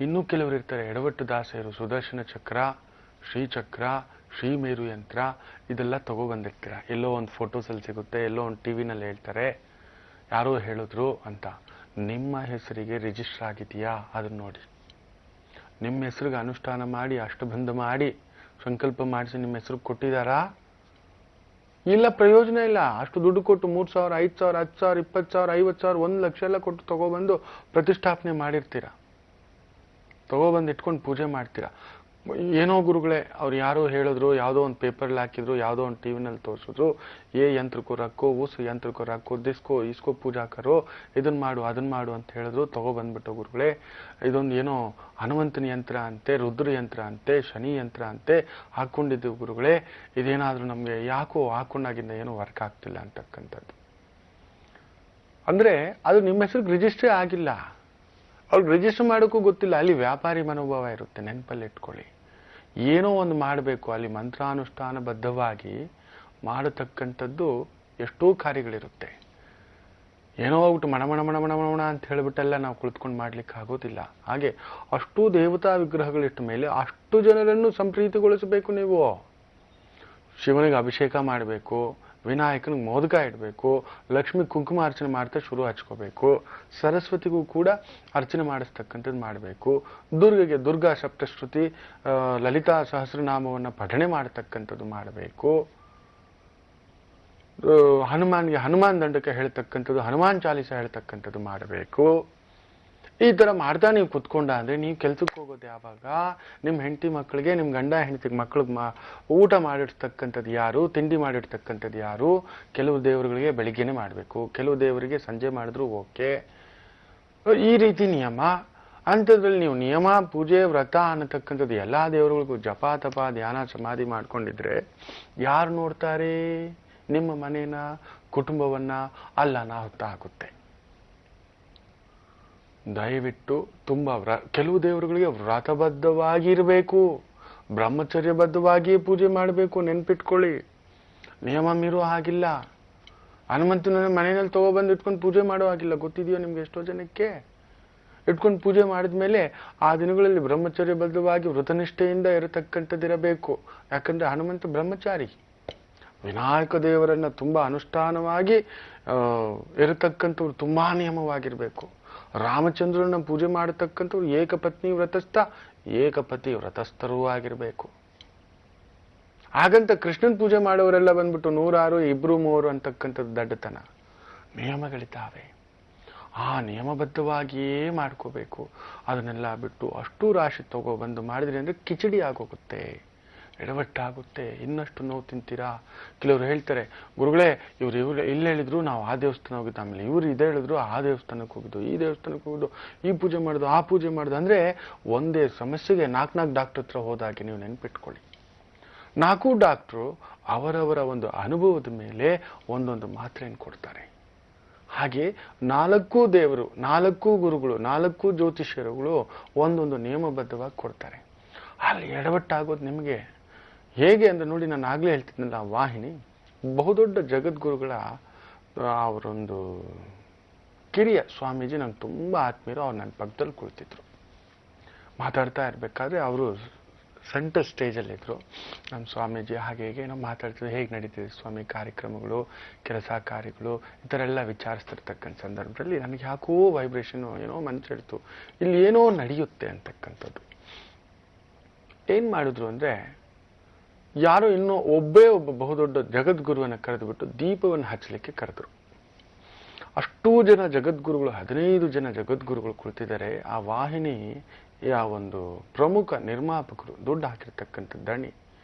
ಇನ್ನೂ ಕೆಲವರು ಇರ್ತಾರೆ ಎಡವಟ್ಟು ದಾಸರು, ಸುದರ್ಶನ ಚಕ್ರ, ಶ್ರೀಚಕ್ರ, ಶ್ರೀಮೇರು ಯಂತ್ರ, ಇದೆಲ್ಲ ತಗೊಬಂದಿರ್ತೀರ. ಎಲ್ಲೋ ಒಂದು ಫೋಟೋಸಲ್ಲಿ ಸಿಗುತ್ತೆ, ಎಲ್ಲೋ ಒಂದು ಟಿವಿನಲ್ಲಿ ಹೇಳ್ತಾರೆ, ಯಾರೋ ಹೇಳಿದ್ರು ಅಂತ. ನಿಮ್ಮ ಹೆಸರಿಗೆ ರಿಜಿಸ್ಟರ್ ಆಗಿದೆಯಾ ಅದನ್ನ ನೋಡಿ. ನಿಮ್ಮ ಹೆಸರಿಗೆ ಅನುಷ್ಠಾನ ಮಾಡಿ, ಅಷ್ಟಬಂಧ ಮಾಡಿ, ಸಂಕಲ್ಪ ಮಾಡಿಸಿ ನಿಮ್ಮ ಹೆಸರು ಕೊಟ್ಟಿದ್ದಾರಾ? ಇಲ್ಲ, ಪ್ರಯೋಜನ ಇಲ್ಲ. ಅಷ್ಟು ದುಡ್ಡು ಕೊಟ್ಟು 3,000, 5,000, 10,000, 20,000, 50,000, 1 ಲಕ್ಷ ಎಲ್ಲ ಕೊಟ್ಟು ತಗೊಬಂದು ಪ್ರತಿಷ್ಠಾಪನೆ ಮಾಡಿರ್ತೀರ, ತಗೊಬಂದು ಇಟ್ಕೊಂಡು ಪೂಜೆ ಮಾಡ್ತೀರಾ. ಏನೋ ಗುರುಗಳೇ ಅವ್ರು ಯಾರೋ ಹೇಳಿದ್ರು, ಯಾವುದೋ ಒಂದು ಪೇಪರ್ಲ್ಲಿ ಹಾಕಿದ್ರು, ಯಾವುದೋ ಒಂದು ಟಿವಿನಲ್ಲಿ ತೋರಿಸಿದ್ರು, ಯಂತ್ರಕ್ಕೂ ರಕ್ಕೋ, ಉಸ್ ಯಂತ್ರಕ್ಕೂ ರಕ್ಕೋ, ಇಸ್ಕೋ ಪೂಜಾ ಕರೋ, ಇದನ್ನ ಮಾಡು ಅಂತ ಹೇಳಿದ್ರು. ತಗೊಬಂದ್ಬಿಟ್ಟು ಗುರುಗಳೇ, ಇದೊಂದು ಏನೋ ಹನುಮಂತನ ಯಂತ್ರ ಅಂತೆ, ರುದ್ರ ಯಂತ್ರ ಅಂತೆ, ಶನಿ ಯಂತ್ರ ಅಂತೆ ಹಾಕೊಂಡಿದ್ದೀವಿ ಗುರುಗಳೇ. ಇದೇನಾದ್ರೂ ನಮ್ಗೆ ಯಾಕೋ ಹಾಕೊಂಡಾಗಿಂದ ಏನೋ ವರ್ಕ್ ಆಗ್ತಿಲ್ಲ ಅಂತಕ್ಕಂಥದ್ದು. ಅಂದ್ರೆ ಅದು ನಿಮ್ಮ ಹೆಸರಿಗೆ ರಿಜಿಸ್ಟ್ರೇ ಆಗಿಲ್ಲ, ಅವ್ರಿಗೆ ರಿಜಿಸ್ಟರ್ ಮಾಡೋಕ್ಕೂ ಗೊತ್ತಿಲ್ಲ. ಅಲ್ಲಿ ವ್ಯಾಪಾರಿ ಮನೋಭಾವ ಇರುತ್ತೆ, ನೆನಪಲ್ಲಿ ಇಟ್ಕೊಳ್ಳಿ. ಏನೋ ಒಂದು ಮಾಡಬೇಕು, ಅಲ್ಲಿ ಮಂತ್ರಾನುಷ್ಠಾನಬದ್ಧವಾಗಿ ಮಾಡತಕ್ಕಂಥದ್ದು ಎಷ್ಟೋ ಕಾರ್ಯಗಳಿರುತ್ತೆ. ಏನೋ ಹೋಗ್ಬಿಟ್ಟು ಮಣ ಅಂತ ಹೇಳಿಬಿಟ್ಟೆಲ್ಲ ನಾವು ಕುಳಿತುಕೊಂಡು ಮಾಡ್ಲಿಕ್ಕೆ ಆಗೋದಿಲ್ಲ. ಹಾಗೆ ಅಷ್ಟು ದೇವತಾ ವಿಗ್ರಹಗಳಿಟ್ಟ ಮೇಲೆ ಅಷ್ಟು ಜನರನ್ನು ಸಂಪ್ರೀತಿಗೊಳಿಸಬೇಕು. ನೀವು ಶಿವನಿಗೆ ಅಭಿಷೇಕ ಮಾಡಬೇಕು, ವಿನಾಯಕನಿಗೆ ಮೋದಕ ಇಡಬೇಕು, ಲಕ್ಷ್ಮಿ ಕುಂಕುಮ ಅರ್ಚನೆ ಮಾಡ್ತಾ ಶುರು ಹಚ್ಕೋಬೇಕು, ಸರಸ್ವತಿಗೂ ಕೂಡ ಅರ್ಚನೆ ಮಾಡಿಸ್ತಕ್ಕಂಥದ್ದು ಮಾಡಬೇಕು, ದುರ್ಗೆಗೆ ದುರ್ಗಾ ಸಪ್ತಶ್ರುತಿ ಲಲಿತಾ ಸಹಸ್ರನಾಮವನ್ನು ಪಠಣೆ ಮಾಡತಕ್ಕಂಥದ್ದು ಮಾಡಬೇಕು, ಹನುಮಾನ್ಗೆ ಹನುಮಾನ್ ದಂಡಕ್ಕೆ ಹೇಳ್ತಕ್ಕಂಥದ್ದು, ಹನುಮಾನ್ ಚಾಲಿಸ ಹೇಳ್ತಕ್ಕಂಥದ್ದು ಮಾಡಬೇಕು. ಈ ತರ ಮಾಡ್ತಾ ನೀವು ಕುತ್ಕೊಂಡ ಅಂದ್ರೆ ನೀವು ಕೆಲ್ಸಕ್ಕೆ ಹೋಗೋದು ಯಾವಾಗ? ನಿಮ್ಮ ಹೆಂಡತಿ ಮಕ್ಕಳಿಗೆ, ನಿಮ್ಮ ಗಂಡ ಹೆಂಡತಿಗೆ ಮಕ್ಕಳಿಗೆ ಊಟ ಮಾಡಿಡ್ತಕ್ಕಂಥದ್ದು ಯಾರು, ತಿಂಡಿ ಮಾಡಿಡ್ತಕ್ಕಂಥದ್ದು ಯಾರು? ಕೆಲವು ದೇವರುಗಳಿಗೆ ಬೆಳಿಗ್ಗೆನೆ ಮಾಡಬೇಕು, ಕೆಲವು ದೇವರಿಗೆ ಸಂಜೆ ಮಾಡಿದ್ರು ಓಕೆ. ಈ ರೀತಿ ನಿಯಮ. ಅಂಥದ್ರಲ್ಲಿ ನೀವು ನಿಯಮ, ಪೂಜೆ, ವ್ರತ ಅನ್ನತಕ್ಕಂಥದ್ದು ಎಲ್ಲಾ ದೇವರುಗಳಿಗೂ ಜಪ ತಪ ಧ್ಯಾನ ಸಮಾಧಿ ಮಾಡ್ಕೊಂಡಿದ್ರೆ ಯಾರು ನೋಡ್ತಾರೆ? ನಿಮ್ಮ ಮನೇನ, ಕುಟುಂಬವನ್ನ ಅಲ್ಲನ ಹೊತ್ತಾಗುತ್ತೆ. ದಯವಿಟ್ಟು ತುಂಬಾ ಕೆಲವು ದೇವರುಗಳಿಗೆ ವ್ರತಬದ್ಧವಾಗಿ ಇರಬೇಕು, ಬ್ರಹ್ಮಚರ್ಯಬದ್ಧವಾಗಿ ಪೂಜೆ ಮಾಡಬೇಕು. ನೆನ್ಪಿಟ್ಕೊಳ್ಳಿ, ನಿಯಮ ಮೀರೋ ಹಾಗಿಲ್ಲ. ಹನುಮಂತನ ಮನೆಯಲ್ಲಿ ತಗೊಬಂದು ಇಟ್ಕೊಂಡು ಪೂಜೆ ಮಾಡೋ ಹಾಗಿಲ್ಲ. ಗೊತ್ತಿದೆಯೋ ನಿಮ್ಗೆ? ಎಷ್ಟೋ ಜನಕ್ಕೆ ಇಟ್ಕೊಂಡು ಪೂಜೆ ಮಾಡಿದ್ಮೇಲೆ ಆ ದಿನಗಳಲ್ಲಿ ಬ್ರಹ್ಮಚರ್ಯಬದ್ಧವಾಗಿ ವೃತನಿಷ್ಠೆಯಿಂದ ಇರತಕ್ಕಂಥದ್ದಿರಬೇಕು. ಯಾಕಂದ್ರೆ ಹನುಮಂತ ಬ್ರಹ್ಮಚಾರಿ. ವಿನಾಯಕ ದೇವರನ್ನ ತುಂಬಾ ಅನುಷ್ಠಾನವಾಗಿ ಇರತಕ್ಕಂಥವ್ರು ತುಂಬಾ ನಿಯಮವಾಗಿರ್ಬೇಕು. ರಾಮಚಂದ್ರನ ಪೂಜೆ ಮಾಡತಕ್ಕಂಥವ್ರು ಏಕಪತ್ನಿ ವ್ರತಸ್ಥ, ಏಕಪತಿ ವ್ರತಸ್ಥರೂ ಆಗಿರ್ಬೇಕು. ಹಾಗಂತ ಕೃಷ್ಣನ್ ಪೂಜೆ ಮಾಡೋರೆಲ್ಲ ಬಂದ್ಬಿಟ್ಟು 106 2 3 ಅಂತಕ್ಕಂಥದ್ದು ದಡ್ಡತನ. ನಿಯಮಗಳಿದ್ದಾವೆ, ಆ ನಿಯಮಬದ್ಧವಾಗಿಯೇ ಮಾಡ್ಕೋಬೇಕು. ಅದನ್ನೆಲ್ಲ ಬಿಟ್ಟು ಅಷ್ಟು ರಾಶಿ ತಗೊಬಂದು ಮಾಡಿದ್ರಿ ಅಂದ್ರೆ ಕಿಚಡಿ ಆಗೋಗುತ್ತೆ, ಎಡವಟ್ಟಾಗುತ್ತೆ, ಇನ್ನಷ್ಟು ನೋವು ತಿಂತೀರಾ. ಕೆಲವರು ಹೇಳ್ತಾರೆ, ಗುರುಗಳೇ ಇವ್ರು ಇಲ್ಲಿ ಹೇಳಿದ್ರು ನಾವು ಆ ದೇವಸ್ಥಾನ ಹೋಗಿದ್ದು, ಆಮೇಲೆ ಇವ್ರು ಇದೇ ಹೇಳಿದ್ರು ಆ ದೇವಸ್ಥಾನಕ್ಕೆ ಹೋಗಿದ್ದು, ಈ ದೇವಸ್ಥಾನಕ್ಕೆ ಹೋಗಿದ್ದು, ಈ ಪೂಜೆ ಮಾಡೋದು ಆ ಪೂಜೆ ಮಾಡೋದು. ಅಂದ್ರೆ ಒಂದೇ ಸಮಸ್ಯೆಗೆ 4 ಡಾಕ್ಟರ್ ಹತ್ರ ಹೋದಾಗೆ ನೀವು ನೆನ್ಪಿಟ್ಕೊಳ್ಳಿ. 4 ಡಾಕ್ಟ್ರು ಅವರವರ ಒಂದು ಅನುಭವದ ಮೇಲೆ ಒಂದೊಂದು ಮಾತ್ರೆಯನ್ನು ಕೊಡ್ತಾರೆ. ಹಾಗೆ 4 ದೇವರು, 4 ಗುರುಗಳು, 4 ಜ್ಯೋತಿಷ್ಯರುಗಳು ಒಂದೊಂದು ನಿಯಮಬದ್ಧವಾಗಿ ಕೊಡ್ತಾರೆ. ಅಲ್ಲಿ ಎಡವಟ್ಟಾಗೋದು ನಿಮಗೆ ಹೇಗೆ ಅಂದ್ರೆ ನೋಡಿ, ನಾನು ಆಗ್ಲೇ ಹೇಳ್ತಿದ್ನಲ್ಲ, ವಾಹಿನಿ ಬಹುದೊಡ್ಡ ಜಗದ್ಗುರುಗಳ ಅವರೊಂದು ಕಿರಿಯ ಸ್ವಾಮೀಜಿ ನಂಗೆ ತುಂಬಾ ಆತ್ಮೀಯರು. ಅವ್ರು ನನ್ನ ಪಕ್ಕದಲ್ಲಿ ಕುಳಿತಿದ್ರು. ಮಾತಾಡ್ತಾ ಇರ್ಬೇಕಾದ್ರೆ ಅವರು ಸೆಂಟರ್ ಸ್ಟೇಜಲ್ಲಿದ್ರು. ನಮ್ಮ ಸ್ವಾಮೀಜಿ ಹಾಗೆ ಹೇಗೆ ಏನೋ ಮಾತಾಡ್ತಿದ್ರು, ಹೇಗೆ ನಡೀತಿದೆ ಸ್ವಾಮಿ ಕಾರ್ಯಕ್ರಮಗಳು, ಕೆಲಸ ಕಾರ್ಯಗಳು, ಈ ಥರ ಎಲ್ಲ ವಿಚಾರಿಸ್ತಿರ್ತಕ್ಕಂಥ ಸಂದರ್ಭದಲ್ಲಿ ನನಗೆ ಯಾಕೋ ವೈಬ್ರೇಷನ್ ಏನೋ ಮನಸ್ಸು ಹೇಳ್ತು, ಇಲ್ಲಿ ಏನೋ ನಡೆಯುತ್ತೆ ಅಂತಕ್ಕಂಥದ್ದು. ಏನ್ ಮಾಡಿದ್ರು ಅಂದ್ರೆ, ಯಾರೋ ಇನ್ನೂ ಒಬ್ಬ ಬಹುದೊಡ್ಡ ಜಗದ್ಗುರುವನ್ನ ಕರೆದುಬಿಟ್ಟು ದೀಪವನ್ನು ಹಚ್ಚಲಿಕ್ಕೆ ಕರೆದ್ರು. ಅಷ್ಟೂ ಜನ ಜಗದ್ಗುರುಗಳು, 15 ಜನ ಜಗದ್ಗುರುಗಳು ಕುಳಿತಿದ್ದಾರೆ. ಆ ವಾಹಿನಿ ಆ ಒಂದು ಪ್ರಮುಖ ನಿರ್ಮಾಪಕರು, ದುಡ್ಡು ಹಾಕಿರ್ತಕ್ಕಂಥ ದಣಿ,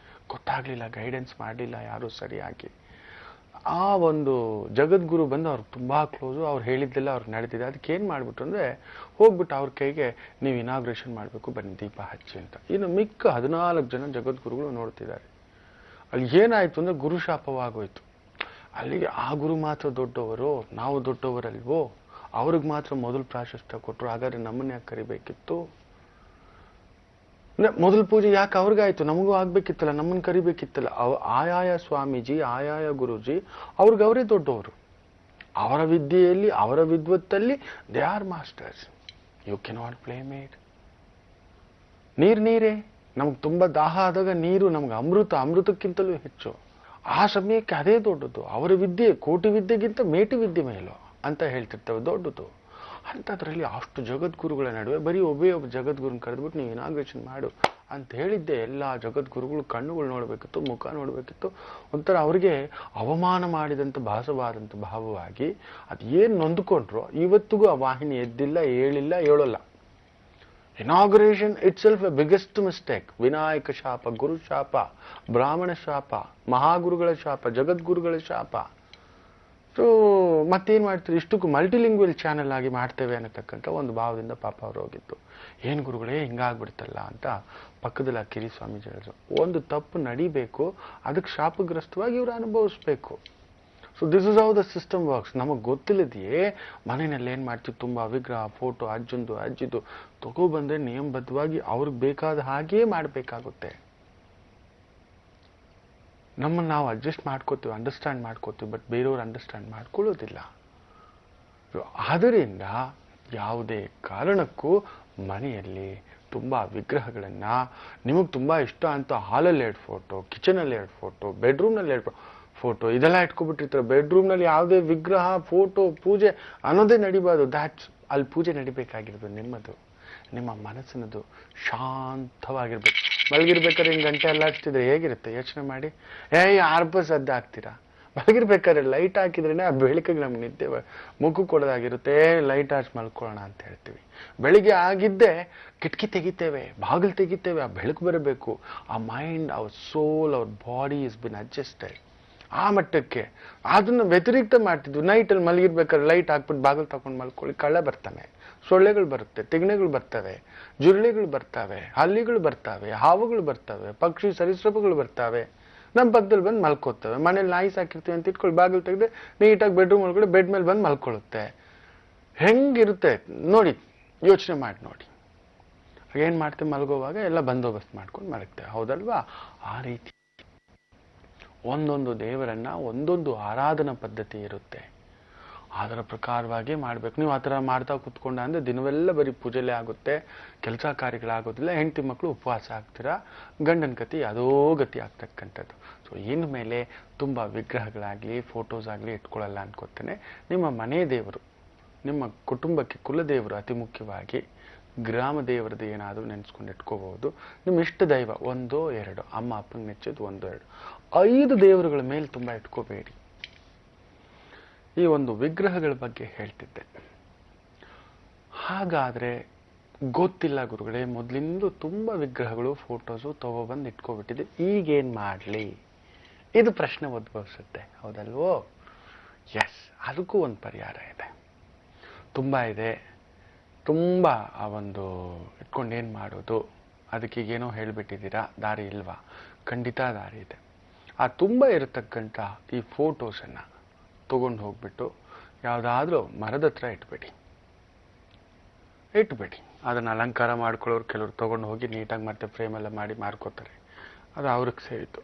ಗೊತ್ತಾಗ್ಲಿಲ್ಲ, ಗೈಡೆನ್ಸ್ ಮಾಡಲಿಲ್ಲ ಯಾರು ಸರಿಯಾಗಿ. ಆ ಒಂದು ಜಗದ್ಗುರು ಬಂದು ಅವ್ರಿಗೆ ತುಂಬಾ ಕ್ಲೋಸು, ಅವ್ರು ಹೇಳಿದ್ದೆಲ್ಲ ಅವ್ರಿಗೆ ನಡೆದಿದೆ. ಅದಕ್ಕೆ ಏನ್ ಮಾಡ್ಬಿಟ್ಟು ಅಂದ್ರೆ, ಹೋಗ್ಬಿಟ್ಟು ಅವ್ರ ಕೈಗೆ ನೀವು ಇನಾಗ್ರೇಷನ್ ಮಾಡಬೇಕು, ಬನ್ನಿ ದೀಪ ಹಚ್ಚಿ ಅಂತ. ಇನ್ನು ಮಿಕ್ಕ 14 ಜನ ಜಗದ್ಗುರುಗಳು ನೋಡ್ತಿದ್ದಾರೆ. ಅಲ್ಲಿ ಏನಾಯ್ತು ಅಂದ್ರೆ ಗುರುಶಾಪವಾಗೋಯ್ತು. ಅಲ್ಲಿಗೆ ಆ ಗುರು ಮಾತ್ರ ದೊಡ್ಡವರು, ನಾವು ದೊಡ್ಡವರಲ್ವೋ, ಅವ್ರಿಗೆ ಮಾತ್ರ ಮೊದಲು ಪ್ರಾಶಸ್ತ್ಯ ಕೊಟ್ಟರು, ಹಾಗಾದ್ರೆ ನಮ್ಮನ್ನ ಯಾಕೆ ಕರಿಬೇಕಿತ್ತು? ಮೊದಲ ಪೂಜೆ ಯಾಕೆ ಅವ್ರಿಗಾಯ್ತು? ನಮಗೂ ಆಗ್ಬೇಕಿತ್ತಲ್ಲ, ನಮ್ಮನ್ನು ಕರಿಬೇಕಿತ್ತಲ್ಲ. ಆಯಾಯ ಸ್ವಾಮೀಜಿ, ಆಯಾಯ ಗುರುಜಿ ಅವ್ರಿಗೆ ಅವರೇ ದೊಡ್ಡವರು. ಅವರ ವಿದ್ಯೆಯಲ್ಲಿ, ಅವರ ವಿದ್ವತ್ತಲ್ಲಿ they are masters. You cannot blame it. ನೀರೇ, ನಮ್ಗೆ ತುಂಬಾ ದಾಹ ಆದಾಗ ನೀರು ನಮ್ಗೆ ಅಮೃತಕ್ಕಿಂತಲೂ ಹೆಚ್ಚು. ಆ ಸಮಯಕ್ಕೆ ಅದೇ ದೊಡ್ಡದು. ಅವರ ವಿದ್ಯೆ ಕೋಟಿ ವಿದ್ಯೆಗಿಂತ ಮೇಟಿ ವಿದ್ಯೆ ಮೇಲೋ ಅಂತ ಹೇಳ್ತಿರ್ತವೆ, ದೊಡ್ಡದು. ಅಂಥದ್ರಲ್ಲಿ ಅಷ್ಟು ಜಗದ್ಗುರುಗಳ ನಡುವೆ ಬರೀ ಒಬ್ಬ ಜಗದ್ಗುರುನ ಕರೆದ್ಬಿಟ್ಟು ನೀವು ಇನಾಗ್ರೇಷನ್ ಮಾಡು ಅಂತ ಹೇಳಿದ್ದೆ. ಎಲ್ಲ ಜಗದ್ಗುರುಗಳು ಕಣ್ಣುಗಳು ನೋಡ್ಬೇಕಿತ್ತು, ಮುಖ ನೋಡ್ಬೇಕಿತ್ತು. ಒಂಥರ ಅವ್ರಿಗೆ ಅವಮಾನ ಮಾಡಿದಂತ ಭಾಸವಾದಂತ ಭಾವವಾಗಿ ಅದೇನ್ ನೊಂದ್ಕೊಂಡ್ರು. ಇವತ್ತಿಗೂ ಆ ವಾಹಿನಿ ಎದ್ದಿಲ್ಲ, ಹೇಳಿಲ್ಲ, ಹೇಳೋಲ್ಲ. Inauguration it self A biggest mistake. Vinayaka ಶಾಪ, ಗುರು ಶಾಪ, ಬ್ರಾಹ್ಮಣ ಶಾಪ, ಮಹಾಗುರುಗಳ ಶಾಪ, ಜಗದ್ಗುರುಗಳ ಶಾಪ. ಸೊ ಮತ್ತೇನು ಮಾಡ್ತೀರಿ, ಇಷ್ಟಕ್ಕೂ ಮಲ್ಟಿಲಿಂಗ್ವಲ್ ಚಾನೆಲ್ ಆಗಿ ಮಾಡ್ತೇವೆ ಅನ್ನತಕ್ಕಂಥ ಒಂದು ಭಾವದಿಂದ ಪಾಪ ಅವರು ಹೋಗಿತ್ತು. ಏನು ಗುರುಗಳೇ ಹಿಂಗಾಗ್ಬಿಡ್ತಲ್ಲ ಅಂತ ಪಕ್ಕದಲ್ಲಿ ಆ ಕಿರಿ ಸ್ವಾಮೀಜಿ ಹೇಳಿದ್ರು. ಒಂದು ತಪ್ಪು ನಡಿಬೇಕು, ಅದಕ್ಕೆ ಶಾಪಗ್ರಸ್ತವಾಗಿ ಇವರು ಅನುಭವಿಸ್ಬೇಕು. So this is how the system works. ನಮಗೆ ಗೊತ್ತಿಲ್ಲದೆಯೇ ಮನೆಯಲ್ಲಿ ಏನು ಮಾಡ್ತೀವಿ, ತುಂಬ ವಿಗ್ರಹ, ಫೋಟೋ, ಅಜ್ಜಿದು ತಗೊಬಂದ್ರೆ ನಿಯಮಬದ್ಧವಾಗಿ ಅವ್ರಿಗೆ ಬೇಕಾದ ಹಾಗೆಯೇ ಮಾಡಬೇಕಾಗುತ್ತೆ. ನಮ್ಮನ್ನು ನಾವು ಅಡ್ಜಸ್ಟ್ ಮಾಡ್ಕೋತೀವಿ, ಅಂಡರ್ಸ್ಟ್ಯಾಂಡ್ ಮಾಡ್ಕೋತೀವಿ, ಬಟ್ ಬೇರೆಯವ್ರು ಅಂಡರ್ಸ್ಟ್ಯಾಂಡ್ ಮಾಡ್ಕೊಳ್ಳೋದಿಲ್ಲ. ಆದ್ದರಿಂದ ಯಾವುದೇ ಕಾರಣಕ್ಕೂ ಮನೆಯಲ್ಲಿ ತುಂಬ ವಿಗ್ರಹಗಳನ್ನು, ನಿಮಗೆ ತುಂಬ ಇಷ್ಟ ಅಂತ ಹಾಲಲ್ಲಿ 2 ಫೋಟೋ, ಕಿಚನಲ್ಲಿ 2 ಫೋಟೋ, ಬೆಡ್ರೂಮ್ನಲ್ಲಿ 2 ಫೋಟೋ ಇದೆಲ್ಲ ಇಟ್ಕೊಬಿಟ್ಟಿರ್ತಾರೆ. ಬೆಡ್ರೂಮ್ನಲ್ಲಿ ಯಾವುದೇ ವಿಗ್ರಹ, ಫೋಟೋ, ಪೂಜೆ ಅನ್ನೋದೇ ನಡಿಬಾರ್ದು. ಅಲ್ಲಿ ಪೂಜೆ ನಡಿಬೇಕಾಗಿರೋದು ನಿಮ್ಮದು, ನಿಮ್ಮ ಮನಸ್ಸಿನದು ಶಾಂತವಾಗಿರ್ಬೇಕು. ಮಲಗಿರ್ಬೇಕಾದ್ರೆ ಹಿಂಗೆ ಗಂಟೆ ಅಲ್ಲಾಡ್ತಿದ್ರೆ ಹೇಗಿರುತ್ತೆ ಯೋಚನೆ ಮಾಡಿ. ಯಾರಪ್ಪ ಸದ್ದ ಹಾಕ್ತೀರಾ? ಮಲಗಿರ್ಬೇಕಾದ್ರೆ ಲೈಟ್ ಹಾಕಿದ್ರೇನೆ ಆ ಬೆಳಕಿಗೆ ನಮ್ಗೆ ನಿದ್ದೆ ಮುಖ ಕೊಡೋದಾಗಿರುತ್ತೆ. ಲೈಟ್ ಹಾಕಿ ಮಲ್ಕೊಳ್ಳೋಣ ಅಂತ ಹೇಳ್ತೀವಿ. ಬೆಳಿಗ್ಗೆ ಆಗಿದ್ದೆ ಕಿಟಕಿ ತೆಗಿತೇವೆ, ಬಾಗಿಲು ತೆಗಿತೇವೆ, ಆ ಬೆಳಕು ಬರಬೇಕು. ಆ mind, our soul, our body is been adjusted ಆ ಮಟ್ಟಕ್ಕೆ. ಅದನ್ನ ವ್ಯತಿರಿಕ್ತ ಮಾಡ್ತಿದ್ವಿ. ನೈಟಲ್ಲಿ ಮಲಗಿರ್ಬೇಕಾದ್ರೆ ಲೈಟ್ ಹಾಕ್ಬಿಟ್ಟು ಬಾಗಿಲು ತಗೊಂಡು ಮಲ್ಕೊಳ್ಳಿ, ಕಳ್ಳ ಬರ್ತಾನೆ, ಸೊಳ್ಳೆಗಳು ಬರುತ್ತೆ, ತೆಗಣೆಗಳು ಬರ್ತವೆ, ಜುರುಳಿಗಳು ಬರ್ತವೆ, ಹಲ್ಲಿಗಳು ಬರ್ತವೆ, ಹಾವುಗಳು ಬರ್ತವೆ, ಪಕ್ಷಿ ಸರೀಸೃಪಗಳು ಬರ್ತವೆ, ನಮ್ಮ ಪಕ್ಕದಲ್ಲಿ ಬಂದು ಮಲ್ಕೋತವೆ. ಮನೇಲಿ ನಾಯಿ ಸಾಕಿರ್ತೀವಿ ಅಂತ ಇಟ್ಕೊಳ್ಳಿ, ಬಾಗಿಲು ತೆಗೆದು ನೀಟಾಗಿ ಬೆಡ್ರೂಮ್ ಒಳಗಡೆ ಬೆಡ್ ಮೇಲೆ ಬಂದು ಮಲ್ಕೊಳ್ಳುತ್ತೆ. ಹೆಂಗಿರುತ್ತೆ ನೋಡಿ, ಯೋಚನೆ ಮಾಡಿ ನೋಡಿ. ಏನು ಮಾಡ್ತೇವೆ, ಮಲಗೋವಾಗ ಎಲ್ಲ ಬಂದೋಬಸ್ತ್ ಮಾಡ್ಕೊಂಡು ಮಲಗ್ತೇವೆ, ಹೌದಲ್ವಾ? ಆ ರೀತಿ ಒಂದೊಂದು ದೇವರನ್ನ ಒಂದೊಂದು ಆರಾಧನಾ ಪದ್ಧತಿ ಇರುತ್ತೆ, ಅದರ ಪ್ರಕಾರವಾಗಿ ಮಾಡಬೇಕು. ನೀವು ಆ ಥರ ಮಾಡ್ತಾ ಕೂತ್ಕೊಂಡ ಅಂದರೆ ದಿನವೆಲ್ಲ ಬರೀ ಪೂಜೆಲೇ ಆಗುತ್ತೆ, ಕೆಲಸ ಕಾರ್ಯಗಳಾಗೋದಿಲ್ಲ. ಹೆಂಡತಿ ಮಕ್ಕಳು ಉಪವಾಸ ಆಗ್ತೀರಾ, ಗಂಡನ ಗತಿ ಯಾವುದೋ ಗತಿ ಆಗ್ತಕ್ಕಂಥದ್ದು. ಸೊ ಇನ್ಮೇಲೆ ತುಂಬ ವಿಗ್ರಹಗಳಾಗಲಿ ಫೋಟೋಸ್ ಆಗಲಿ ಇಟ್ಕೊಳ್ಳಲ್ಲ ಅನ್ಕೋತೇನೆ. ನಿಮ್ಮ ಮನೆ ದೇವರು, ನಿಮ್ಮ ಕುಟುಂಬಕ್ಕೆ ಕುಲದೇವರು, ಅತಿ ಮುಖ್ಯವಾಗಿ ಗ್ರಾಮ ದೇವರದ್ದು ಏನಾದರೂ ನೆನೆಸ್ಕೊಂಡು ಇಟ್ಕೋಬಹುದು. ನಿಮ್ಮ ಇಷ್ಟ ದೈವ 1 2, ಅಮ್ಮ ಅಪ್ಪಂಗೆ ನೆಚ್ಚೋದು 1 2, 5 ದೇವರುಗಳ ಮೇಲೆ ತುಂಬ ಇಟ್ಕೋಬೇಡಿ. ಈ ಒಂದು ವಿಗ್ರಹಗಳ ಬಗ್ಗೆ ಹೇಳ್ತಿದ್ದೆ. ಹಾಗಾದ್ರೆ ಗೊತ್ತಿಲ್ಲ ಗುರುಗಳೇ, ಮೊದಲಿಂದ ತುಂಬ ವಿಗ್ರಹಗಳು ಫೋಟೋಸು ತಗೊಬಂದು ಇಟ್ಕೊಬಿಟ್ಟಿದೆ, ಈಗೇನು ಮಾಡಲಿ? ಇದು ಪ್ರಶ್ನೆ ಉದ್ಭವಿಸುತ್ತೆ, ಹೌದಲ್ವೋ? ಎಸ್, ಅದಕ್ಕೂ ಒಂದು ಪರಿಹಾರ ಇದೆ, ತುಂಬ ಇದೆ. ತುಂಬ ಆ ಒಂದು ಇಟ್ಕೊಂಡು ಏನು ಮಾಡೋದು, ಅದಕ್ಕೀಗೇನೋ ಹೇಳಿಬಿಟ್ಟಿದ್ದೀರಾ, ದಾರಿ ಇಲ್ವಾ? ಖಂಡಿತ ದಾರಿ ಇದೆ. ಆ ತುಂಬ ಇರತಕ್ಕಂಥ ಈ ಫೋಟೋಸನ್ನು ತಗೊಂಡು ಹೋಗ್ಬಿಟ್ಟು ಯಾವುದಾದ್ರೂ ಮರದ ಹತ್ರ ಇಟ್ಬಿಡಿ. ಅದನ್ನು ಅಲಂಕಾರ ಮಾಡ್ಕೊಳ್ಳೋರು ಕೆಲವರು ತೊಗೊಂಡು ಹೋಗಿ ನೀಟಾಗಿ ಮತ್ತೆ ಫ್ರೇಮೆಲ್ಲ ಮಾಡಿ ಮಾರ್ಕೋತಾರೆ, ಅದು ಅವ್ರಿಗೆ ಸೇರಿತು.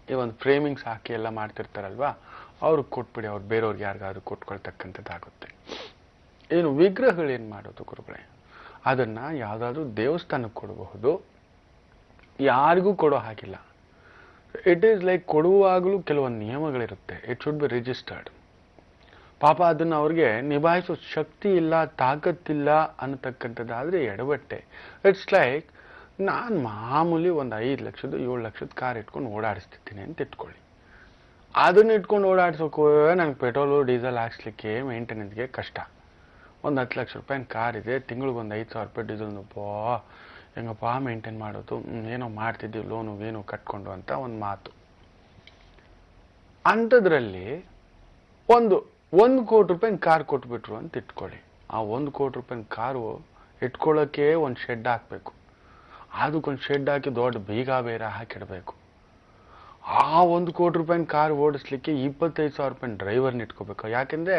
ಈ ಒಂದು ಫ್ರೇಮಿಂಗ್ಸ್ ಹಾಕಿ ಎಲ್ಲ ಮಾಡ್ತಿರ್ತಾರಲ್ವಾ, ಅವ್ರಿಗೆ ಕೊಟ್ಬಿಡಿ, ಅವ್ರು ಬೇರೆಯವ್ರಿಗೆ ಯಾರಿಗಾದ್ರೂ ಕೊಟ್ಕೊಳ್ತಕ್ಕಂಥದ್ದಾಗುತ್ತೆ. ಏನು ವಿಗ್ರಹಗಳು ಏನು ಮಾಡೋದು ಗುರುಗಳೇ? ಅದನ್ನು ಯಾವುದಾದ್ರೂ ದೇವಸ್ಥಾನಕ್ಕೆ ಕೊಡಬಹುದು, ಯಾರಿಗೂ ಕೊಡೋ ಹಾಗಿಲ್ಲ. ಇಟ್ ಈಸ್ ಲೈಕ್ ಕೊಡುವಾಗಲೂ ಕೆಲವೊಂದು ನಿಯಮಗಳಿರುತ್ತೆ. It should be registered. ಪಾಪ ಅದನ್ನು ಅವ್ರಿಗೆ ನಿಭಾಯಿಸೋ ಶಕ್ತಿ ಇಲ್ಲ, ತಾಕತ್ತಿಲ್ಲ ಅನ್ನತಕ್ಕಂಥದ್ದಾದರೆ ಎಡವಟ್ಟೆ. ಇಟ್ಸ್ ಲೈಕ್ ನಾನು ಮಾಮೂಲಿ ಒಂದು 5 ಲಕ್ಷದ 7 ಲಕ್ಷದ ಕಾರ್ ಇಟ್ಕೊಂಡು ಓಡಾಡಿಸ್ತಿದ್ದೀನಿ ಅಂತ ಇಟ್ಕೊಳ್ಳಿ. ಅದನ್ನು ಇಟ್ಕೊಂಡು ಓಡಾಡ್ಸೋಕೆ ನನಗೆ ಪೆಟ್ರೋಲು ಡೀಸೆಲ್ ಹಾಕ್ಸ್ಲಿಕ್ಕೆ ಮೇಂಟೆನೆನ್ಸ್ಗೆ ಕಷ್ಟ. ಒಂದು 10 ಲಕ್ಷ ರೂಪಾಯಿನ ಕಾರ್ ಇದೆ, ತಿಂಗಳಿಗೊಂದು 5,000 ರೂಪಾಯಿ ಡೀಸೆಲ್ನಪ್ಪ, ಹೆಂಗಪ್ಪ ಮೇಂಟೈನ್ ಮಾಡೋದು? ಏನೋ ಮಾಡ್ತಿದ್ದೀವಿ, ಲೋನು ಏನು ಕಟ್ಕೊಂಡು ಅಂತ ಒಂದು ಮಾತು. ಅಂಥದ್ರಲ್ಲಿ ಒಂದು 1 ಕೋಟಿ ರೂಪಾಯಿನ ಕಾರ್ ಕೊಟ್ಬಿಟ್ರು ಅಂತ ಇಟ್ಕೊಳ್ಳಿ. ಆ 1 ಕೋಟಿ ರೂಪಾಯಿನ ಕಾರು ಇಟ್ಕೊಳ್ಳೋಕ್ಕೆ ಒಂದು ಶೆಡ್ ಹಾಕಬೇಕು. ಅದಕ್ಕೊಂದು ಶೆಡ್ ಹಾಕಿ ದೊಡ್ಡ ಬೀಗ ಬೇರೆ ಹಾಕಿಡಬೇಕು. ಆ 1 ಕೋಟಿ ರೂಪಾಯಿನ ಕಾರ್ ಓಡಿಸ್ಲಿಕ್ಕೆ 25,000 ರೂಪಾಯಿನ ಡ್ರೈವರ್ನ ಇಟ್ಕೋಬೇಕು. ಯಾಕೆಂದರೆ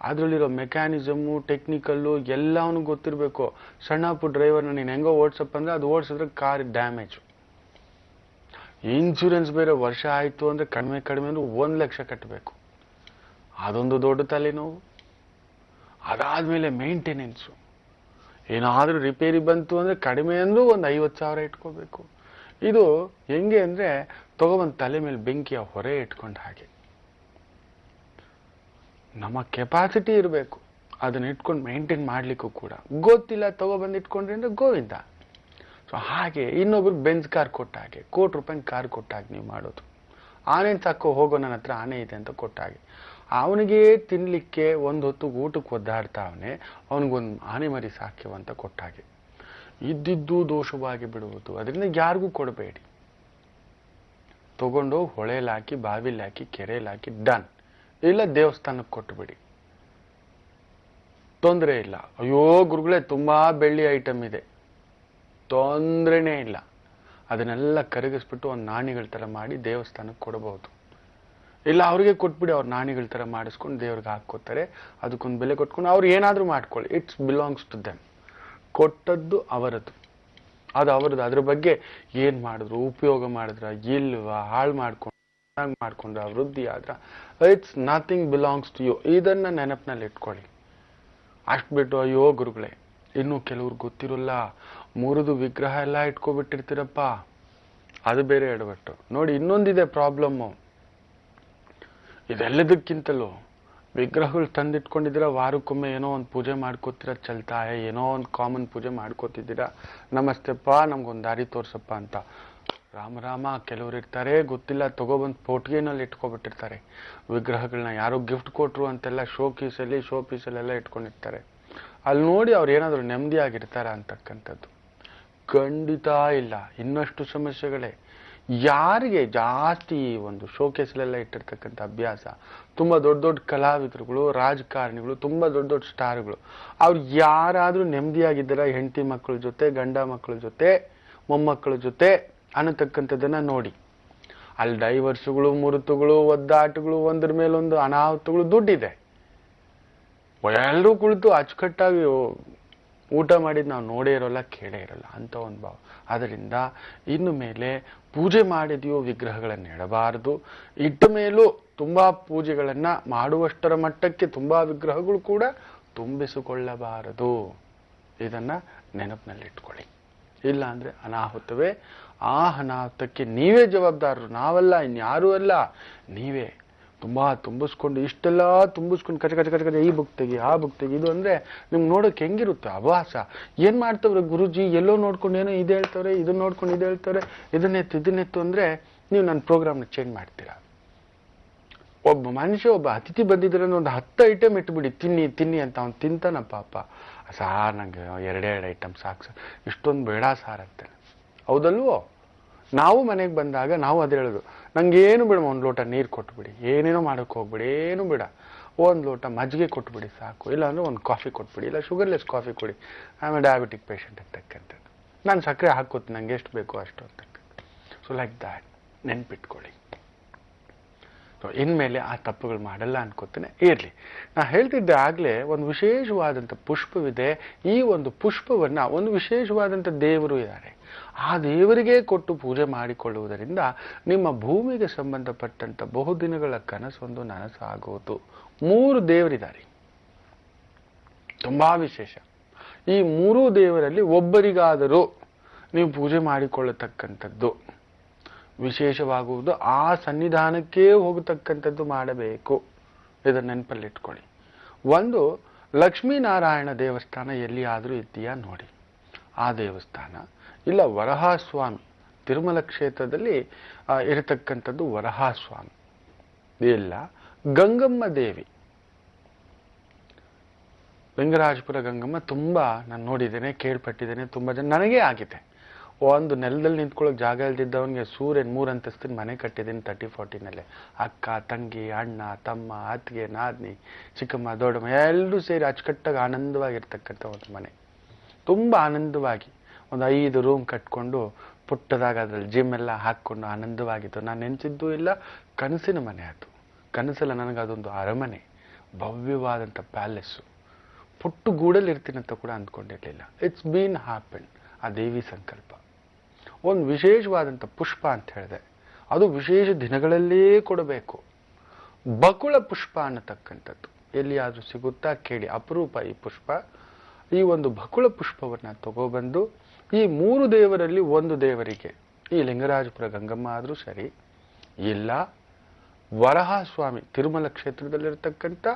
ಅದರಲ್ಲಿರೋ ಮೆಕ್ಯಾನಿಸಮು, ಟೆಕ್ನಿಕಲ್ಲು ಎಲ್ಲವನ್ನೂ ಗೊತ್ತಿರಬೇಕು. ಸಣ್ಣ ಪುಟ್ಟ ಡ್ರೈವರ್ನ ನೀನು ಹೆಂಗೋ ಓಡಿಸಪ್ಪ ಅಂದರೆ ಅದು ಓಡಿಸಿದ್ರೆ ಕಾರ್ ಡ್ಯಾಮೇಜು. ಇನ್ಶೂರೆನ್ಸ್ ಬೇರೆ ವರ್ಷ ಆಯಿತು ಅಂದರೆ ಕಡಿಮೆ ಅಂದರೆ 1 ಲಕ್ಷ ಕಟ್ಟಬೇಕು. ಅದೊಂದು ದೊಡ್ಡ ತಲೆನೋವು. ಅದಾದಮೇಲೆ ಮೇಂಟೆನೆನ್ಸು, ಏನಾದರೂ ರಿಪೇರಿ ಬಂತು ಅಂದರೆ ಕಡಿಮೆ ಅಂದರೂ ಒಂದು 50,000 ಇಟ್ಕೋಬೇಕು. ಇದು ಹೆಂಗೆ ಅಂದರೆ ತಗೊಬಂದು ತಲೆ ಮೇಲೆ ಬೆಂಕಿಯ ಹೊರೆ ಇಟ್ಕೊಂಡು ಹಾಗೆ. ನಮ್ಮ ಕೆಪಾಸಿಟಿ ಇರಬೇಕು, ಅದನ್ನ ಇಟ್ಕೊಂಡು ಮೇಂಟೈನ್ ಮಾಡಲಿಕ್ಕೂ ಕೂಡ ಗೊತ್ತಿಲ್ಲ. ತಗೊಬಂದು ಇಟ್ಕೊಂಡ್ರಿ ಅಂದರೆ ಗೋವಿಂದ. ಸೊ ಹಾಗೆ ಇನ್ನೊಬ್ರು ಬೆಂಜ್ ಕಾರ್ ಕೊಟ್ಟ ಹಾಗೆ, 1 ಕೋಟಿ ರೂಪಾಯಿನ ಕಾರ್ ಕೊಟ್ಟ ಹಾಗೆ ನೀವು ಮಾಡೋದು. ಆನೆನ ಸಾಕೋ, ಹೋಗೋ ನನ್ನ ಹತ್ರ ಆನೆ ಇದೆ ಅಂತ ಕೊಟ್ಟ ಹಾಗೆ. ಅವನಿಗೆ ತಿನ್ನಲಿಕ್ಕೆ ಒಂದು ಹೊತ್ತು ಊಟಕ್ಕೆ ಒದ್ದಾಡ್ತಾ ಅವನಿಗೊಂದು ಆನೆ ಮರಿ ಸಾಕ್ಯವ ಅಂತ ಕೊಟ್ಟ ಹಾಗೆ. ಇದ್ದಿದ್ದು ದೋಷವಾಗಿ ಬಿಡುವುದು. ಅದರಿಂದ ಯಾರಿಗೂ ಕೊಡಬೇಡಿ. ತಗೊಂಡು ಹೊಳೆಯಲ್ಲಿ ಹಾಕಿ, ಬಾವಿಲಿ ಹಾಕಿ, ಕೆರೆಯಲ್ಲಿ ಹಾಕಿ, ಡನ್. ಇಲ್ಲ ದೇವಸ್ಥಾನಕ್ಕೆ ಕೊಟ್ಟುಬಿಡಿ, ತೊಂದರೆ ಇಲ್ಲ. ಅಯ್ಯೋ ಗುರುಗಳೇ ತುಂಬಾ ಬೆಳ್ಳಿ ಐಟಮ್ ಇದೆ, ತೊಂದರೆನೇ ಇಲ್ಲ. ಅದನ್ನೆಲ್ಲ ಕರಗಿಸ್ಬಿಟ್ಟು ಒಂದು ನಾಣಿಗಳ ಥರ ಮಾಡಿ ದೇವಸ್ಥಾನಕ್ಕೆ ಕೊಡಬಹುದು. ಇಲ್ಲ ಅವ್ರಿಗೆ ಕೊಟ್ಬಿಡಿ, ಅವ್ರ ನಾಣಿಗಳ ಥರ ಮಾಡಿಸ್ಕೊಂಡು ದೇವ್ರಿಗೆ ಹಾಕ್ಕೋತಾರೆ. ಅದಕ್ಕೊಂದು ಬೆಲೆ ಕೊಟ್ಕೊಂಡು ಅವ್ರು ಏನಾದರೂ ಮಾಡ್ಕೊಳ್ಳಿ. It's belongs to them. ಕೊಟ್ಟದ್ದು ಅವರದ್ದು, ಅದು ಅವರದ್ದು. ಅದ್ರ ಬಗ್ಗೆ ಏನು ಮಾಡಿದ್ರು, ಉಪಯೋಗ ಮಾಡಿದ್ರ ಇಲ್ವಾ, ಹಾಳು ಮಾಡ್ಕೊಂಡ್ರ, ವೃದ್ಧಿ ಆದ್ರ, it's nothing belongs to you. ಇದನ್ನ ನೆನಪಿನಲ್ಲಿ ಇಟ್ಕೊಳ್ಳಿ. ಅಷ್ಟು ಬಿಟ್ಟು ಅಯ್ಯೋ ಗುರುಗಳೇ ಇನ್ನು ಕೆಲವ್ರು ಗೊತ್ತಿರೋಲ್ಲ, ಮುರಿದು ವಿಗ್ರಹ ಎಲ್ಲ ಇಟ್ಕೊಬಿಟ್ಟಿರ್ತೀರಪ್ಪ, ಅದು ಬೇರೆ ಎಡವಟ್ಟು. ನೋಡಿ ಇನ್ನೊಂದಿದೆ ಪ್ರಾಬ್ಲಮ್ಮು. ಇದೆಲ್ಲದಕ್ಕಿಂತಲೂ ವಿಗ್ರಹಗಳು ತಂದಿಟ್ಕೊಂಡಿದ್ದೀರಾ, ವಾರಕ್ಕೊಮ್ಮೆ ಏನೋ ಒಂದು ಪೂಜೆ ಮಾಡ್ಕೋತೀರಾ, ಚಲ್ತಾಯ ಏನೋ ಒಂದು ಕಾಮನ್ ಪೂಜೆ ಮಾಡ್ಕೋತಿದ್ದೀರಾ, ನಮಸ್ತೆಪ್ಪ ನಮ್ಗೊಂದು ದಾರಿ ತೋರ್ಸಪ್ಪ ಅಂತ. ರಾಮ ಕೆಲವ್ರು ಇರ್ತಾರೆ ಗೊತ್ತಿಲ್ಲ, ತಗೊಬಂದು ಪೋಟ್ಗೆನಲ್ಲಿ ಇಟ್ಕೊಬಿಟ್ಟಿರ್ತಾರೆ ವಿಗ್ರಹಗಳನ್ನ. ಯಾರೋ ಗಿಫ್ಟ್ ಕೊಟ್ರು ಅಂತೆಲ್ಲ ಶೋ ಪೀಸಲ್ಲೆಲ್ಲ ಇಟ್ಕೊಂಡಿರ್ತಾರೆ. ಅಲ್ಲಿ ನೋಡಿ ಅವ್ರು ಏನಾದ್ರು ನೆಮ್ಮದಿಯಾಗಿರ್ತಾರ ಅಂತಕ್ಕಂಥದ್ದು ಖಂಡಿತ ಇಲ್ಲ. ಇನ್ನಷ್ಟು ಸಮಸ್ಯೆಗಳೇ. ಯಾರಿಗೆ ಜಾಸ್ತಿ ಒಂದು ಶೋಕೇಸಲ್ಲೆಲ್ಲ ಇಟ್ಟಿರ್ತಕ್ಕಂಥ ಅಭ್ಯಾಸ, ತುಂಬಾ ದೊಡ್ಡ ದೊಡ್ಡ ಕಲಾವಿದರುಗಳು, ರಾಜಕಾರಣಿಗಳು, ತುಂಬಾ ದೊಡ್ಡ ದೊಡ್ಡ ಸ್ಟಾರ್ಗಳು, ಅವ್ರು ಯಾರಾದ್ರೂ ನೆಮ್ಮದಿಯಾಗಿದ್ದಾರ ಹೆಂಡತಿ ಮಕ್ಕಳ ಜೊತೆ, ಗಂಡ ಮಕ್ಕಳ ಜೊತೆ, ಮೊಮ್ಮಕ್ಕಳ ಜೊತೆ ಅನ್ನತಕ್ಕಂಥದ್ದನ್ನ ನೋಡಿ. ಅಲ್ಲಿ ಡೈವರ್ಸ್ಗಳು, ಮುರುತುಗಳು, ಒದ್ದಾಟಗಳು, ಒಂದ್ರ ಮೇಲೊಂದು ಅನಾಹುತಗಳು, ದುಡ್ಡಿದೆ. ಎಲ್ಲರೂ ಕುಳಿತು ಅಚ್ಚುಕಟ್ಟಾಗಿ ಊಟ ಮಾಡಿದ್ ನಾವು ನೋಡೇ ಇರೋಲ್ಲ, ಕೇಳೇ ಇರೋಲ್ಲ ಅಂತ ಒಂದು ಭಾವ. ಅದರಿಂದ ಇನ್ನು ಮೇಲೆ ಪೂಜೆ ಮಾಡಿದೆಯೋ ವಿಗ್ರಹಗಳನ್ನು ಇಡಬಾರದು. ಇಟ್ಟ ಮೇಲೂ ತುಂಬಾ ಪೂಜೆಗಳನ್ನ ಮಾಡುವಷ್ಟರ ಮಟ್ಟಕ್ಕೆ ತುಂಬಾ ವಿಗ್ರಹಗಳು ಕೂಡ ತುಂಬಿಸಿಕೊಳ್ಳಬಾರದು. ಇದನ್ನ ನೆನಪಿನಲ್ಲಿಟ್ಕೊಳ್ಳಿ. ಇಲ್ಲ ಅಂದ್ರೆ ಅನಾಹುತವೇ. ಆ ಅನಾಹುತಕ್ಕೆ ನೀವೇ ಜವಾಬ್ದಾರರು, ನಾವಲ್ಲ, ಇನ್ಯಾರೂ ಅಲ್ಲ, ನೀವೇ. ತುಂಬಾ ತುಂಬಿಸ್ಕೊಂಡು ಇಷ್ಟೆಲ್ಲ ತುಂಬಿಸ್ಕೊಂಡು ಕಚ ಈ ಬುಕ್ ತೆಗಿ, ಆ ಬುಕ್ ತೆಗಿ, ಇದು ಅಂದ್ರೆ ನಿಮ್ಗೆ ನೋಡೋಕೆ ಹೆಂಗಿರುತ್ತೆ ಅಭಾಸ. ಏನ್ ಮಾಡ್ತವ್ರೆ ಗುರುಜಿ, ಎಲ್ಲೋ ನೋಡ್ಕೊಂಡು ಏನೋ ಇದು ಹೇಳ್ತವ್ರೆ, ಇದನ್ನ ನೋಡ್ಕೊಂಡು ಇದು ಹೇಳ್ತವ್ರೆ, ಇದನ್ನೆತ್ತು ಅಂದ್ರೆ ನೀವು ನನ್ನ ಪ್ರೋಗ್ರಾಮ್ನ ಚೇಂಜ್ ಮಾಡ್ತೀರಾ. ಒಬ್ಬ ಮನುಷ್ಯ, ಒಬ್ಬ ಅತಿಥಿ ಬಂದಿದ್ರೆ ಒಂದು 10 ಐಟಮ್ ಇಟ್ಬಿಡಿ, ತಿನ್ನಿ ಅಂತ. ಅವ್ನು ತಿಂತಾನ ಪಾಪ. ಸಾರ್ ನಂಗೆ 2 ಐಟಮ್ ಸಾಕು ಸರ್, ಇಷ್ಟೊಂದು ಬೇಡ ಸಾರ್ ಅಂತ. ಹೌದಲ್ವೋ? ನಾವು ಮನೆಗೆ ಬಂದಾಗ ನಾವು ಅದೇ ಹೇಳೋದು, ನಂಗೇನು ಬೇಡ, ಒಂದು ಲೋಟ ನೀರು ಕೊಟ್ಬಿಡಿ, ಏನೇನೋ ಮಾಡೋಕೆ ಹೋಗ್ಬಿಡಿ, ಏನು ಬೇಡ, ಒಂದು ಲೋಟ ಮಜ್ಜಿಗೆ ಕೊಟ್ಬಿಡಿ ಸಾಕು, ಇಲ್ಲಾಂದ್ರೆ ಒಂದು ಕಾಫಿ ಕೊಟ್ಬಿಡಿ, ಇಲ್ಲ ಶುಗರ್ಲೆಸ್ ಕಾಫಿ ಕೊಡಿ, ಆಮೇಲೆ ಡಯಾಬಿಟಿಕ್ ಪೇಷಂಟ್ ಅಂತಕ್ಕಂಥದ್ದು. ನಾನು ಸಕ್ಕರೆ ಹಾಕೋತೀನಿ, ನಂಗೆ ಎಷ್ಟು ಬೇಕೋ ಅಷ್ಟು ಅಂತಕ್ಕಂಥ. ಸೊ ಲೈಕ್ ದ್ಯಾಟ್ ನೆನ್ಪಿಟ್ಕೊಳ್ಳಿ. ಇನ್ಮೇಲೆ ಆ ತಪ್ಪುಗಳು ಮಾಡಲ್ಲ ಅನ್ಕೋತೇನೆ. ಇರ್ಲಿ, ನಾ ಹೇಳ್ತಿದ್ದೆ ಆಗ್ಲೇ ಒಂದು ವಿಶೇಷವಾದಂಥ ಪುಷ್ಪವಿದೆ. ಈ ಒಂದು ಪುಷ್ಪವನ್ನ ಒಂದು ವಿಶೇಷವಾದಂಥ ದೇವರು ಇದ್ದಾರೆ, ಆ ದೇವರಿಗೆ ಕೊಟ್ಟು ಪೂಜೆ ಮಾಡಿಕೊಳ್ಳುವುದರಿಂದ ನಿಮ್ಮ ಭೂಮಿಗೆ ಸಂಬಂಧಪಟ್ಟಂತ ಬಹುದಿನಗಳ ಕನಸೊಂದು ನನಸಾಗುವುದು. 3 ದೇವರಿದ್ದಾರೆ, ತುಂಬಾ ವಿಶೇಷ. ಈ 3 ದೇವರಲ್ಲಿ ಒಬ್ಬರಿಗಾದರೂ ನೀವು ಪೂಜೆ ಮಾಡಿಕೊಳ್ಳತಕ್ಕಂಥದ್ದು ವಿಶೇಷವಾಗುವುದು. ಆ ಸನ್ನಿಧಾನಕ್ಕೆ ಹೋಗತಕ್ಕಂಥದ್ದು ಮಾಡಬೇಕು. ಇದನ್ನ ನೆನಪಲ್ಲಿಟ್ಕೊಳ್ಳಿ. ಒಂದು, ಲಕ್ಷ್ಮೀನಾರಾಯಣ ದೇವಸ್ಥಾನ ಎಲ್ಲಿಯಾದರೂ ಇದೆಯಾ ನೋಡಿ, ಆ ದೇವಸ್ಥಾನ. ಇಲ್ಲ ವರಹಾಸ್ವಾಮಿ, ತಿರುಮಲ ಕ್ಷೇತ್ರದಲ್ಲಿ ಇರತಕ್ಕಂಥದ್ದು ವರಹಾಸ್ವಾಮಿ. ಇಲ್ಲ ಗಂಗಮ್ಮ ದೇವಿ, ಲಿಂಗರಾಜಪುರ ಗಂಗಮ್ಮ. ತುಂಬಾ ನಾನು ನೋಡಿದ್ದೇನೆ, ಕೇಳ್ಪಟ್ಟಿದ್ದೇನೆ, ತುಂಬಾ ಜನ. ನನಗೇ ಆಗಿದೆ. ಒಂದು ನೆಲದಲ್ಲಿ ನಿಂತ್ಕೊಳ್ಳೋಕೆ ಜಾಗ ಇಲ್ದಿದ್ದವನಿಗೆ ಸೂರ್ಯನ್ 3 ಅಂತಸ್ತಿನ ಮನೆ ಕಟ್ಟಿದ್ದೀನಿ 30-40ನಲ್ಲೇ. ಅಕ್ಕ, ತಂಗಿ, ಅಣ್ಣ, ತಮ್ಮ, ಅತ್ತಿಗೆ, ನಾದ್ನಿ, ಚಿಕ್ಕಮ್ಮ, ದೊಡ್ಡಮ್ಮ ಎಲ್ಲರೂ ಸೇರಿ ಅಚ್ಚುಕಟ್ಟಾಗಿ ಆನಂದವಾಗಿರ್ತಕ್ಕಂಥ ಒಂದು ಮನೆ. ತುಂಬಾ ಆನಂದವಾಗಿ ಒಂದು 5 ರೂಮ್ ಕಟ್ಕೊಂಡು ಪುಟ್ಟದಾಗ ಅದ್ರಲ್ಲಿ ಜಿಮ್ ಎಲ್ಲ ಹಾಕ್ಕೊಂಡು ಆನಂದವಾಗಿತ್ತು. ನಾನು ನೆನೆಸಿದ್ದು ಇಲ್ಲ, ಕನಸಿನ ಮನೆ ಅದು. ಕನಸಲ್ಲ, ನನಗೆ ಅದೊಂದು ಅರಮನೆ, ಭವ್ಯವಾದಂಥ ಪ್ಯಾಲೇಸು. ಪುಟ್ಟು ಗೂಡಲ್ಲಿ ಇರ್ತೀನಂತ ಕೂಡ ಅಂದ್ಕೊಂಡಿರ್ಲಿಲ್ಲ. It's been happen. ಆ ದೇವಿ ಸಂಕಲ್ಪ. ಒಂದು ವಿಶೇಷವಾದಂಥ ಪುಷ್ಪ ಅಂತ ಹೇಳಿದೆ, ಅದು ವಿಶೇಷ ದಿನಗಳಲ್ಲೇ ಕೊಡಬೇಕು. ಬಕುಳ ಪುಷ್ಪ ಅನ್ನತಕ್ಕಂಥದ್ದು ಎಲ್ಲಿಯಾದ್ರೂ ಸಿಗುತ್ತಾ ಕೇಳಿ, ಅಪರೂಪ ಈ ಪುಷ್ಪ. ಈ ಒಂದು ಬಕುಳ ಪುಷ್ಪವನ್ನ ತಗೊಬಂದು ಈ 3 ದೇವರಲ್ಲಿ ಒಂದು ದೇವರಿಗೆ, ಈ ಲಿಂಗರಾಜಪುರ ಗಂಗಮ್ಮ ಆದ್ರೂ ಸರಿ, ಇಲ್ಲ ವರಹಾಸ್ವಾಮಿ ತಿರುಮಲ ಕ್ಷೇತ್ರದಲ್ಲಿರ್ತಕ್ಕಂಥ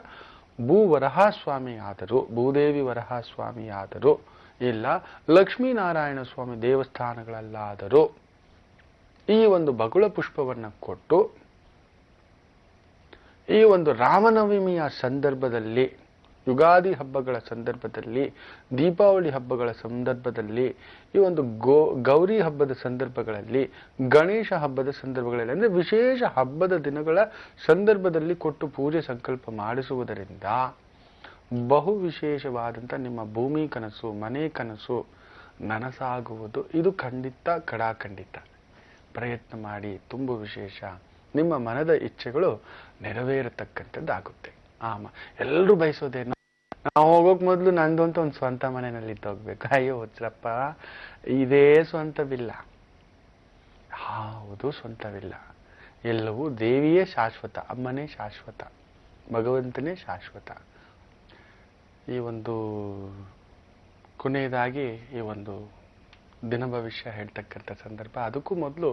ವರಹಾಸ್ವಾಮಿ ಆದರೂ, ಭೂದೇವಿ ವರಹಾಸ್ವಾಮಿ ಆದರೂ, ಇಲ್ಲ ಲಕ್ಷ್ಮೀನಾರಾಯಣ ಸ್ವಾಮಿ ದೇವಸ್ಥಾನಗಳಲ್ಲಾದರೂ ಈ ಒಂದು ಬಕುಳ ಪುಷ್ಪವನ್ನು ಕೊಟ್ಟು, ಈ ಒಂದು ರಾಮನವಮಿಯ ಸಂದರ್ಭದಲ್ಲಿ ಯುಗಾದಿ ಹಬ್ಬಗಳ ಸಂದರ್ಭದಲ್ಲಿ, ದೀಪಾವಳಿ ಹಬ್ಬಗಳ ಸಂದರ್ಭದಲ್ಲಿ, ಈ ಒಂದು ಗೌರಿ ಹಬ್ಬದ ಸಂದರ್ಭಗಳಲ್ಲಿ, ಗಣೇಶ ಹಬ್ಬದ ಸಂದರ್ಭಗಳಲ್ಲಿ, ಅಂದರೆ ವಿಶೇಷ ಹಬ್ಬದ ದಿನಗಳ ಸಂದರ್ಭದಲ್ಲಿ ಕೊಟ್ಟು ಪೂಜೆ ಸಂಕಲ್ಪ ಮಾಡಿಸುವುದರಿಂದ ಬಹು ವಿಶೇಷವಾದಂಥ ನಿಮ್ಮ ಭೂಮಿ ಕನಸು, ಮನೆ ಕನಸು ನನಸಾಗುವುದು. ಇದು ಖಂಡಿತ ಖಡಾಖಂಡಿತ. ಪ್ರಯತ್ನ ಮಾಡಿ, ತುಂಬ ವಿಶೇಷ. ನಿಮ್ಮ ಮನದ ಇಚ್ಛೆಗಳು ನೆರವೇರತಕ್ಕಂಥದ್ದಾಗುತ್ತೆ. ಎಲ್ಲರೂ ಬಯಸೋದೇನು, ನಾವು ಹೋಗೋಕ್ ಮೊದಲು ನಂದು ಅಂತ ಒಂದು ಸ್ವಂತ ಮನೆಯಲ್ಲಿ ಹೋಗ್ಬೇಕು. ಅಯ್ಯೋ ಹುಚ್ಚರಪ್ಪ, ಇದೇ ಸ್ವಂತವಿಲ್ಲ. ಹೌದು, ಸ್ವಂತವಿಲ್ಲ. ಎಲ್ಲವೂ ದೇವಿಯೇ ಶಾಶ್ವತ, ಅಮ್ಮನೇ ಶಾಶ್ವತ, ಭಗವಂತನೇ ಶಾಶ್ವತ. ಈ ಒಂದು ಕೊನೆಯದಾಗಿ ಈ ಒಂದು ದಿನ ಭವಿಷ್ಯ ಹೇಳ್ತಕ್ಕಂಥ ಸಂದರ್ಭ. ಅದಕ್ಕೂ ಮೊದಲು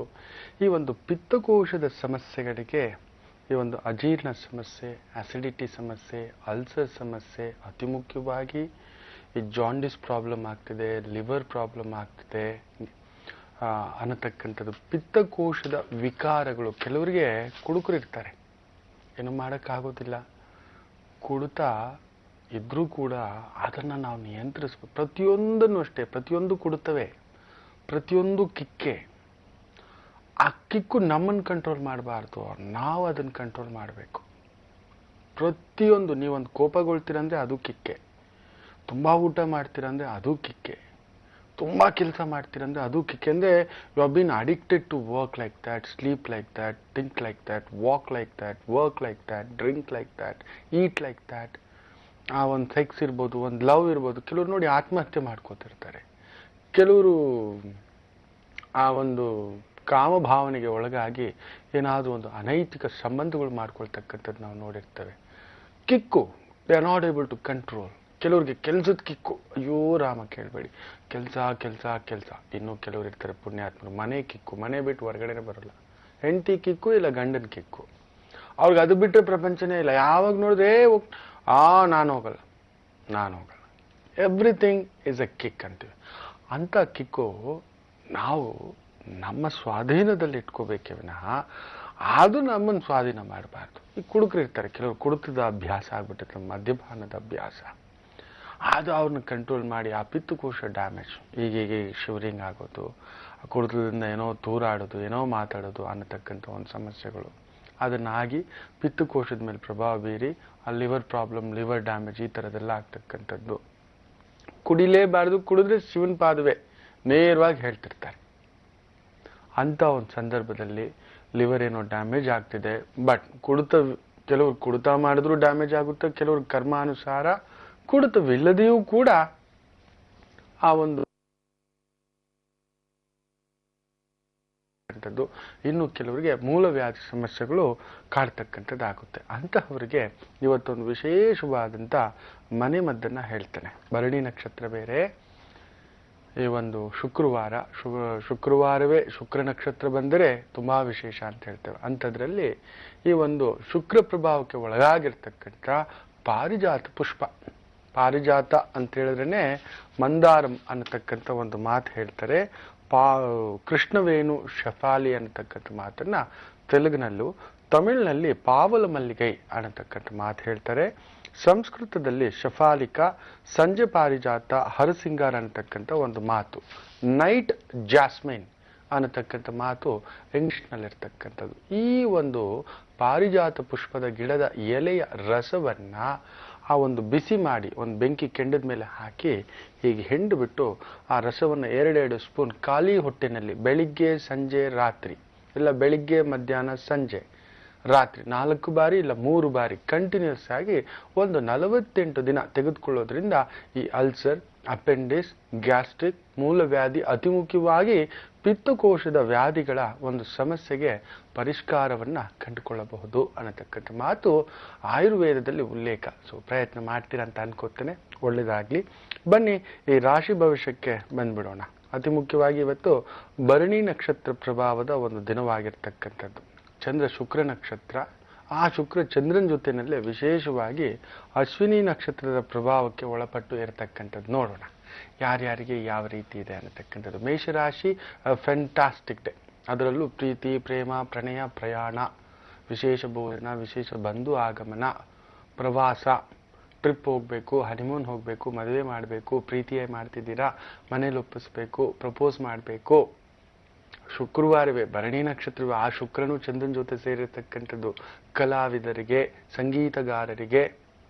ಈ ಒಂದು ಪಿತ್ತಕೋಶದ ಸಮಸ್ಯೆಗಳಿಗೆ, ಈ ಒಂದು ಅಜೀರ್ಣ ಸಮಸ್ಯೆ, ಅಸಿಡಿಟಿ ಸಮಸ್ಯೆ, ಅಲ್ಸರ್ ಸಮಸ್ಯೆ, ಅತಿ ಮುಖ್ಯವಾಗಿ ಈ ಜಾಂಡಿಸ್ ಪ್ರಾಬ್ಲಮ್ ಆಗ್ತಿದೆ, ಲಿವರ್ ಪ್ರಾಬ್ಲಮ್ ಆಗ್ತಿದೆ ಅನ್ನತಕ್ಕಂಥದ್ದು. ಪಿತ್ತಕೋಶದ ವಿಕಾರಗಳು. ಕೆಲವರಿಗೆ ಕುಡುಕರಿರ್ತಾರೆ, ಏನು ಮಾಡೋಕ್ಕಾಗೋದಿಲ್ಲ. ಕುಡಿತ ಇದ್ರೂ ಕೂಡ ಅದನ್ನು ನಾವು ನಿಯಂತ್ರಿಸ್ಬೇಕು. ಪ್ರತಿಯೊಂದನ್ನು ಅಷ್ಟೇ, ಪ್ರತಿಯೊಂದು ಕುಡುತ್ತವೆ, ಪ್ರತಿಯೊಂದು ಕಿಕ್ಕೆ. ಆ ಕಿಕ್ಕು ನಮ್ಮನ್ನು ಕಂಟ್ರೋಲ್ ಮಾಡಬಾರ್ದು, ನಾವು ಅದನ್ನು ಕಂಟ್ರೋಲ್ ಮಾಡಬೇಕು. ಪ್ರತಿಯೊಂದು, ನೀವೊಂದು ಕೋಪಗೊಳ್ತೀರಂದ್ರೆ ಅದು ಕಿಕ್ಕೆ, ತುಂಬ ಊಟ ಮಾಡ್ತೀರಂದ್ರೆ ಅದು ಕಿಕ್ಕೆ, ತುಂಬ ಕೆಲಸ ಮಾಡ್ತೀರಂದ್ರೆ ಅದು ಕಿಕ್ಕೆ. ಅಂದರೆ you have been addicted to work like that, sleep like that, think like that, walk like that, work like that, drink like that, eat like that. ಆ ಒಂದು ಸೆಕ್ಸ್ ಇರ್ಬೋದು, ಒಂದು ಲವ್ ಇರ್ಬೋದು. ಕೆಲವರು ನೋಡಿ ಆತ್ಮಹತ್ಯೆ ಮಾಡ್ಕೋತಿರ್ತಾರೆ. ಕೆಲವರು ಆ ಒಂದು ಕಾಮಭಾವನೆಗೆ ಒಳಗಾಗಿ ಏನಾದರೂ ಒಂದು ಅನೈತಿಕ ಸಂಬಂಧಗಳು ಮಾಡ್ಕೊಳ್ತಕ್ಕಂಥದ್ದು ನಾವು ನೋಡಿರ್ತೇವೆ. Kick, they are not able to control. ಕೆಲವ್ರಿಗೆ ಕೆಲಸದ ಕಿಕ್ಕು, ಅಯ್ಯೋ ರಾಮ ಕೇಳಬೇಡಿ, ಕೆಲಸ ಕೆಲಸ ಕೆಲಸ. ಇನ್ನೂ ಕೆಲವರು ಇರ್ತಾರೆ ಪುಣ್ಯಾತ್ಮರು, ಮನೆ ಕಿಕ್ಕು, ಮನೆ ಬಿಟ್ಟು ಹೊರಗಡೆನೇ ಬರೋಲ್ಲ. ಹೆಂಡತಿ ಕಿಕ್ಕು ಇಲ್ಲ ಗಂಡನ ಕಿಕ್ಕು, ಅವ್ರಿಗೆ ಅದು ಬಿಟ್ಟರೆ ಪ್ರಪಂಚನೇ ಇಲ್ಲ. ಯಾವಾಗ ನೋಡಿದ್ರೆ ನಾನು ಹೋಗಲ್ಲ. ಎವ್ರಿಥಿಂಗ್ ಈಸ್ ಅ ಕಿಕ್ ಅಂತೀವಿ. ಅಂಥ ಕಿಕ್ಕು ನಾವು ನಮ್ಮ ಸ್ವಾಧೀನದಲ್ಲಿ ಇಟ್ಕೋಬೇಕೇ ವಿನಃ ಅದು ನಮ್ಮನ್ನು ಸ್ವಾಧೀನ ಮಾಡಬಾರ್ದು. ಈ ಕುಡುಕರು ಇರ್ತಾರೆ, ಕೆಲವರು ಕುಡುತದ ಅಭ್ಯಾಸ ಆಗ್ಬಿಟ್ಟಿರ್ತಾರೆ, ಮದ್ಯಪಾನದ ಅಭ್ಯಾಸ. ಅದು ಅವ್ರನ್ನ ಕಂಟ್ರೋಲ್ ಮಾಡಿ ಆ ಪಿತ್ತಕೋಶ ಡ್ಯಾಮೇಜ್, ಹೀಗೆ ಶಿವರಿಂಗ್ ಆಗೋದು, ಆ ಕುಡಿತದಿಂದ ಏನೋ ತೂರಾಡೋದು, ಏನೋ ಮಾತಾಡೋದು ಅನ್ನತಕ್ಕಂಥ ಒಂದು ಸಮಸ್ಯೆಗಳು ಅದನ್ನಾಗಿ ಪಿತ್ತಕೋಶದ ಮೇಲೆ ಪ್ರಭಾವ ಬೀರಿ ಆ ಲಿವರ್ ಪ್ರಾಬ್ಲಮ್, ಲಿವರ್ ಡ್ಯಾಮೇಜ್ ಈ ಥರದ್ದೆಲ್ಲ ಆಗ್ತಕ್ಕಂಥದ್ದು. ಕುಡಿಲೇಬಾರ್ದು, ಕುಡಿದ್ರೆ ಶಿವನ ಪಾದವೇ ನೇರವಾಗಿ ಹೇಳ್ತಿರ್ತಾರೆ. ಅಂಥ ಒಂದು ಸಂದರ್ಭದಲ್ಲಿ ಲಿವರ್ ಏನೋ ಡ್ಯಾಮೇಜ್ ಆಗ್ತಿದೆ. ಬಟ್ ಕೆಲವ್ರು ಕುಡಿತ ಮಾಡಿದ್ರೂ ಡ್ಯಾಮೇಜ್ ಆಗುತ್ತೆ, ಕೆಲವ್ರ ಕರ್ಮಾನುಸಾರ ಕುಡಿತವಿಲ್ಲದೆಯೂ ಕೂಡ ಆ ಒಂದು ಇನ್ನು ಕೆಲವರಿಗೆ ಮೂಲವ್ಯಾಧಿ ಸಮಸ್ಯೆಗಳು ಕಾಡ್ತಕ್ಕಂಥದ್ದಾಗುತ್ತೆ. ಅಂತಹವರಿಗೆ ಇವತ್ತೊಂದು ವಿಶೇಷವಾದಂಥ ಮನೆ ಮದ್ದನ್ನು ಹೇಳ್ತೇನೆ. ಭರಣಿ ನಕ್ಷತ್ರ ಬೇರೆ, ಈ ಒಂದು ಶುಕ್ರವಾರವೇ ಶುಕ್ರ ನಕ್ಷತ್ರ ಬಂದರೆ ತುಂಬಾ ವಿಶೇಷ ಅಂತ ಹೇಳ್ತೇವೆ. ಅಂಥದ್ರಲ್ಲಿ ಈ ಒಂದು ಶುಕ್ರ ಪ್ರಭಾವಕ್ಕೆ ಒಳಗಾಗಿರ್ತಕ್ಕಂಥ ಪಾರಿಜಾತ ಪುಷ್ಪ, ಪಾರಿಜಾತ ಅಂತ ಹೇಳಿದ್ರೇನೆ ಮಂದಾರಂ ಅನ್ನತಕ್ಕಂಥ ಒಂದು ಮಾತು ಹೇಳ್ತಾರೆ. ಕೃಷ್ಣವೇಣು ಶಫಾಲಿ ಅನ್ನತಕ್ಕಂಥ ಮಾತನ್ನ ತೆಲುಗಿನಲ್ಲೂ, ತಮಿಳಿನಲ್ಲಿ ಪಾವಲ ಮಲ್ಲಿಗೈ ಅನ್ನತಕ್ಕಂಥ ಮಾತು ಹೇಳ್ತಾರೆ. ಸಂಸ್ಕೃತದಲ್ಲಿ ಶಫಾಲಿಕ, ಸಂಜೆ ಪಾರಿಜಾತ, ಹರಸಿಂಗಾರ ಅನ್ನತಕ್ಕಂಥ ಒಂದು ಮಾತು, ನೈಟ್ ಜಾಸ್ಮಿನ್ ಅನ್ನತಕ್ಕಂಥ ಮಾತು ಇಂಗ್ಲಿಷ್ನಲ್ಲಿರ್ತಕ್ಕಂಥದ್ದು. ಈ ಒಂದು ಪಾರಿಜಾತ ಪುಷ್ಪದ ಗಿಡದ ಎಲೆಯ ರಸವನ್ನ ಆ ಒಂದು ಬಿಸಿ ಮಾಡಿ ಒಂದು ಬೆಂಕಿ ಕೆಂಡದ ಮೇಲೆ ಹಾಕಿ ಹೀಗೆ ಹಿಂಡು ಬಿಟ್ಟು ಆ ರಸವನ್ನು 2 ಸ್ಪೂನ್ ಖಾಲಿ ಹೊಟ್ಟೆನಲ್ಲಿ ಬೆಳಿಗ್ಗೆ ಸಂಜೆ ರಾತ್ರಿ, ಇಲ್ಲ ಬೆಳಿಗ್ಗೆ ಮಧ್ಯಾಹ್ನ ಸಂಜೆ ರಾತ್ರಿ 4 ಬಾರಿ ಇಲ್ಲ 3 ಬಾರಿ ಕಂಟಿನ್ಯೂಸ್ ಆಗಿ ಒಂದು 48 ದಿನ ತೆಗೆದುಕೊಳ್ಳೋದ್ರಿಂದ ಈ ಅಲ್ಸರ್, ಅಪೆಂಡಿಸ್, ಗ್ಯಾಸ್ಟ್ರಿಕ್, ಮೂಲವ್ಯಾಧಿ, ಅತಿ ಮುಖ್ಯವಾಗಿ ಪಿತ್ತಕೋಶದ ವ್ಯಾಧಿಗಳ ಒಂದು ಸಮಸ್ಯೆಗೆ ಪರಿಷ್ಕಾರವನ್ನ ಕಂಡುಕೊಳ್ಳಬಹುದು ಅನ್ನತಕ್ಕಂಥ ಮಾತು ಆಯುರ್ವೇದದಲ್ಲಿ ಉಲ್ಲೇಖ. ಸೊ ಪ್ರಯತ್ನ ಮಾಡ್ತೀರಾ ಅಂತ ಅನ್ಕೋತೇನೆ. ಒಳ್ಳೇದಾಗ್ಲಿ. ಬನ್ನಿ ಈ ರಾಶಿ ಭವಿಷ್ಯಕ್ಕೆ ಬಂದ್ಬಿಡೋಣ. ಅತಿ ಮುಖ್ಯವಾಗಿ ಇವತ್ತು ಭರಣಿ ನಕ್ಷತ್ರ ಪ್ರಭಾವದ ಒಂದು ದಿನವಾಗಿರ್ತಕ್ಕಂಥದ್ದು. ಚಂದ್ರ ಶುಕ್ರ ನಕ್ಷತ್ರ, ಆ ಶುಕ್ರ ಚಂದ್ರನ ಜೊತೆಯಲ್ಲೇ ವಿಶೇಷವಾಗಿ ಅಶ್ವಿನಿ ನಕ್ಷತ್ರದ ಪ್ರಭಾವಕ್ಕೆ ಒಳಪಟ್ಟು ಇರತಕ್ಕಂಥದ್ದು. ನೋಡೋಣ ಯಾರ್ಯಾರಿಗೆ ಯಾವ ರೀತಿ ಇದೆ ಅನ್ನತಕ್ಕಂಥದ್ದು. ಮೇಷರಾಶಿ ಫ್ಯಾಂಟಾಸ್ಟಿಕ್ ಡೇ. ಅದರಲ್ಲೂ ಪ್ರೀತಿ, ಪ್ರೇಮ, ಪ್ರಣಯ, ಪ್ರಯಾಣ, ವಿಶೇಷ ಭೋಜನ, ವಿಶೇಷ ಬಂಧು ಆಗಮನ, ಪ್ರವಾಸ, ಟ್ರಿಪ್ ಹೋಗಬೇಕು, ಹನಿಮೂನ್ ಹೋಗಬೇಕು, ಮದುವೆ ಮಾಡಬೇಕು, ಪ್ರೀತಿಯೇ ಮಾಡ್ತಿದ್ದೀರಾ, ಮನೇಲಿ ಒಪ್ಪಿಸ್ಬೇಕು, ಪ್ರಪೋಸ್ ಮಾಡಬೇಕು. ಶುಕ್ರವಾರವೇ ಭರಣಿ ನಕ್ಷತ್ರವೇ, ಆ ಶುಕ್ರನು ಚಂದ್ರನ ಜೊತೆ ಸೇರಿರ್ತಕ್ಕಂಥದ್ದು ಕಲಾವಿದರಿಗೆ, ಸಂಗೀತಗಾರರಿಗೆ,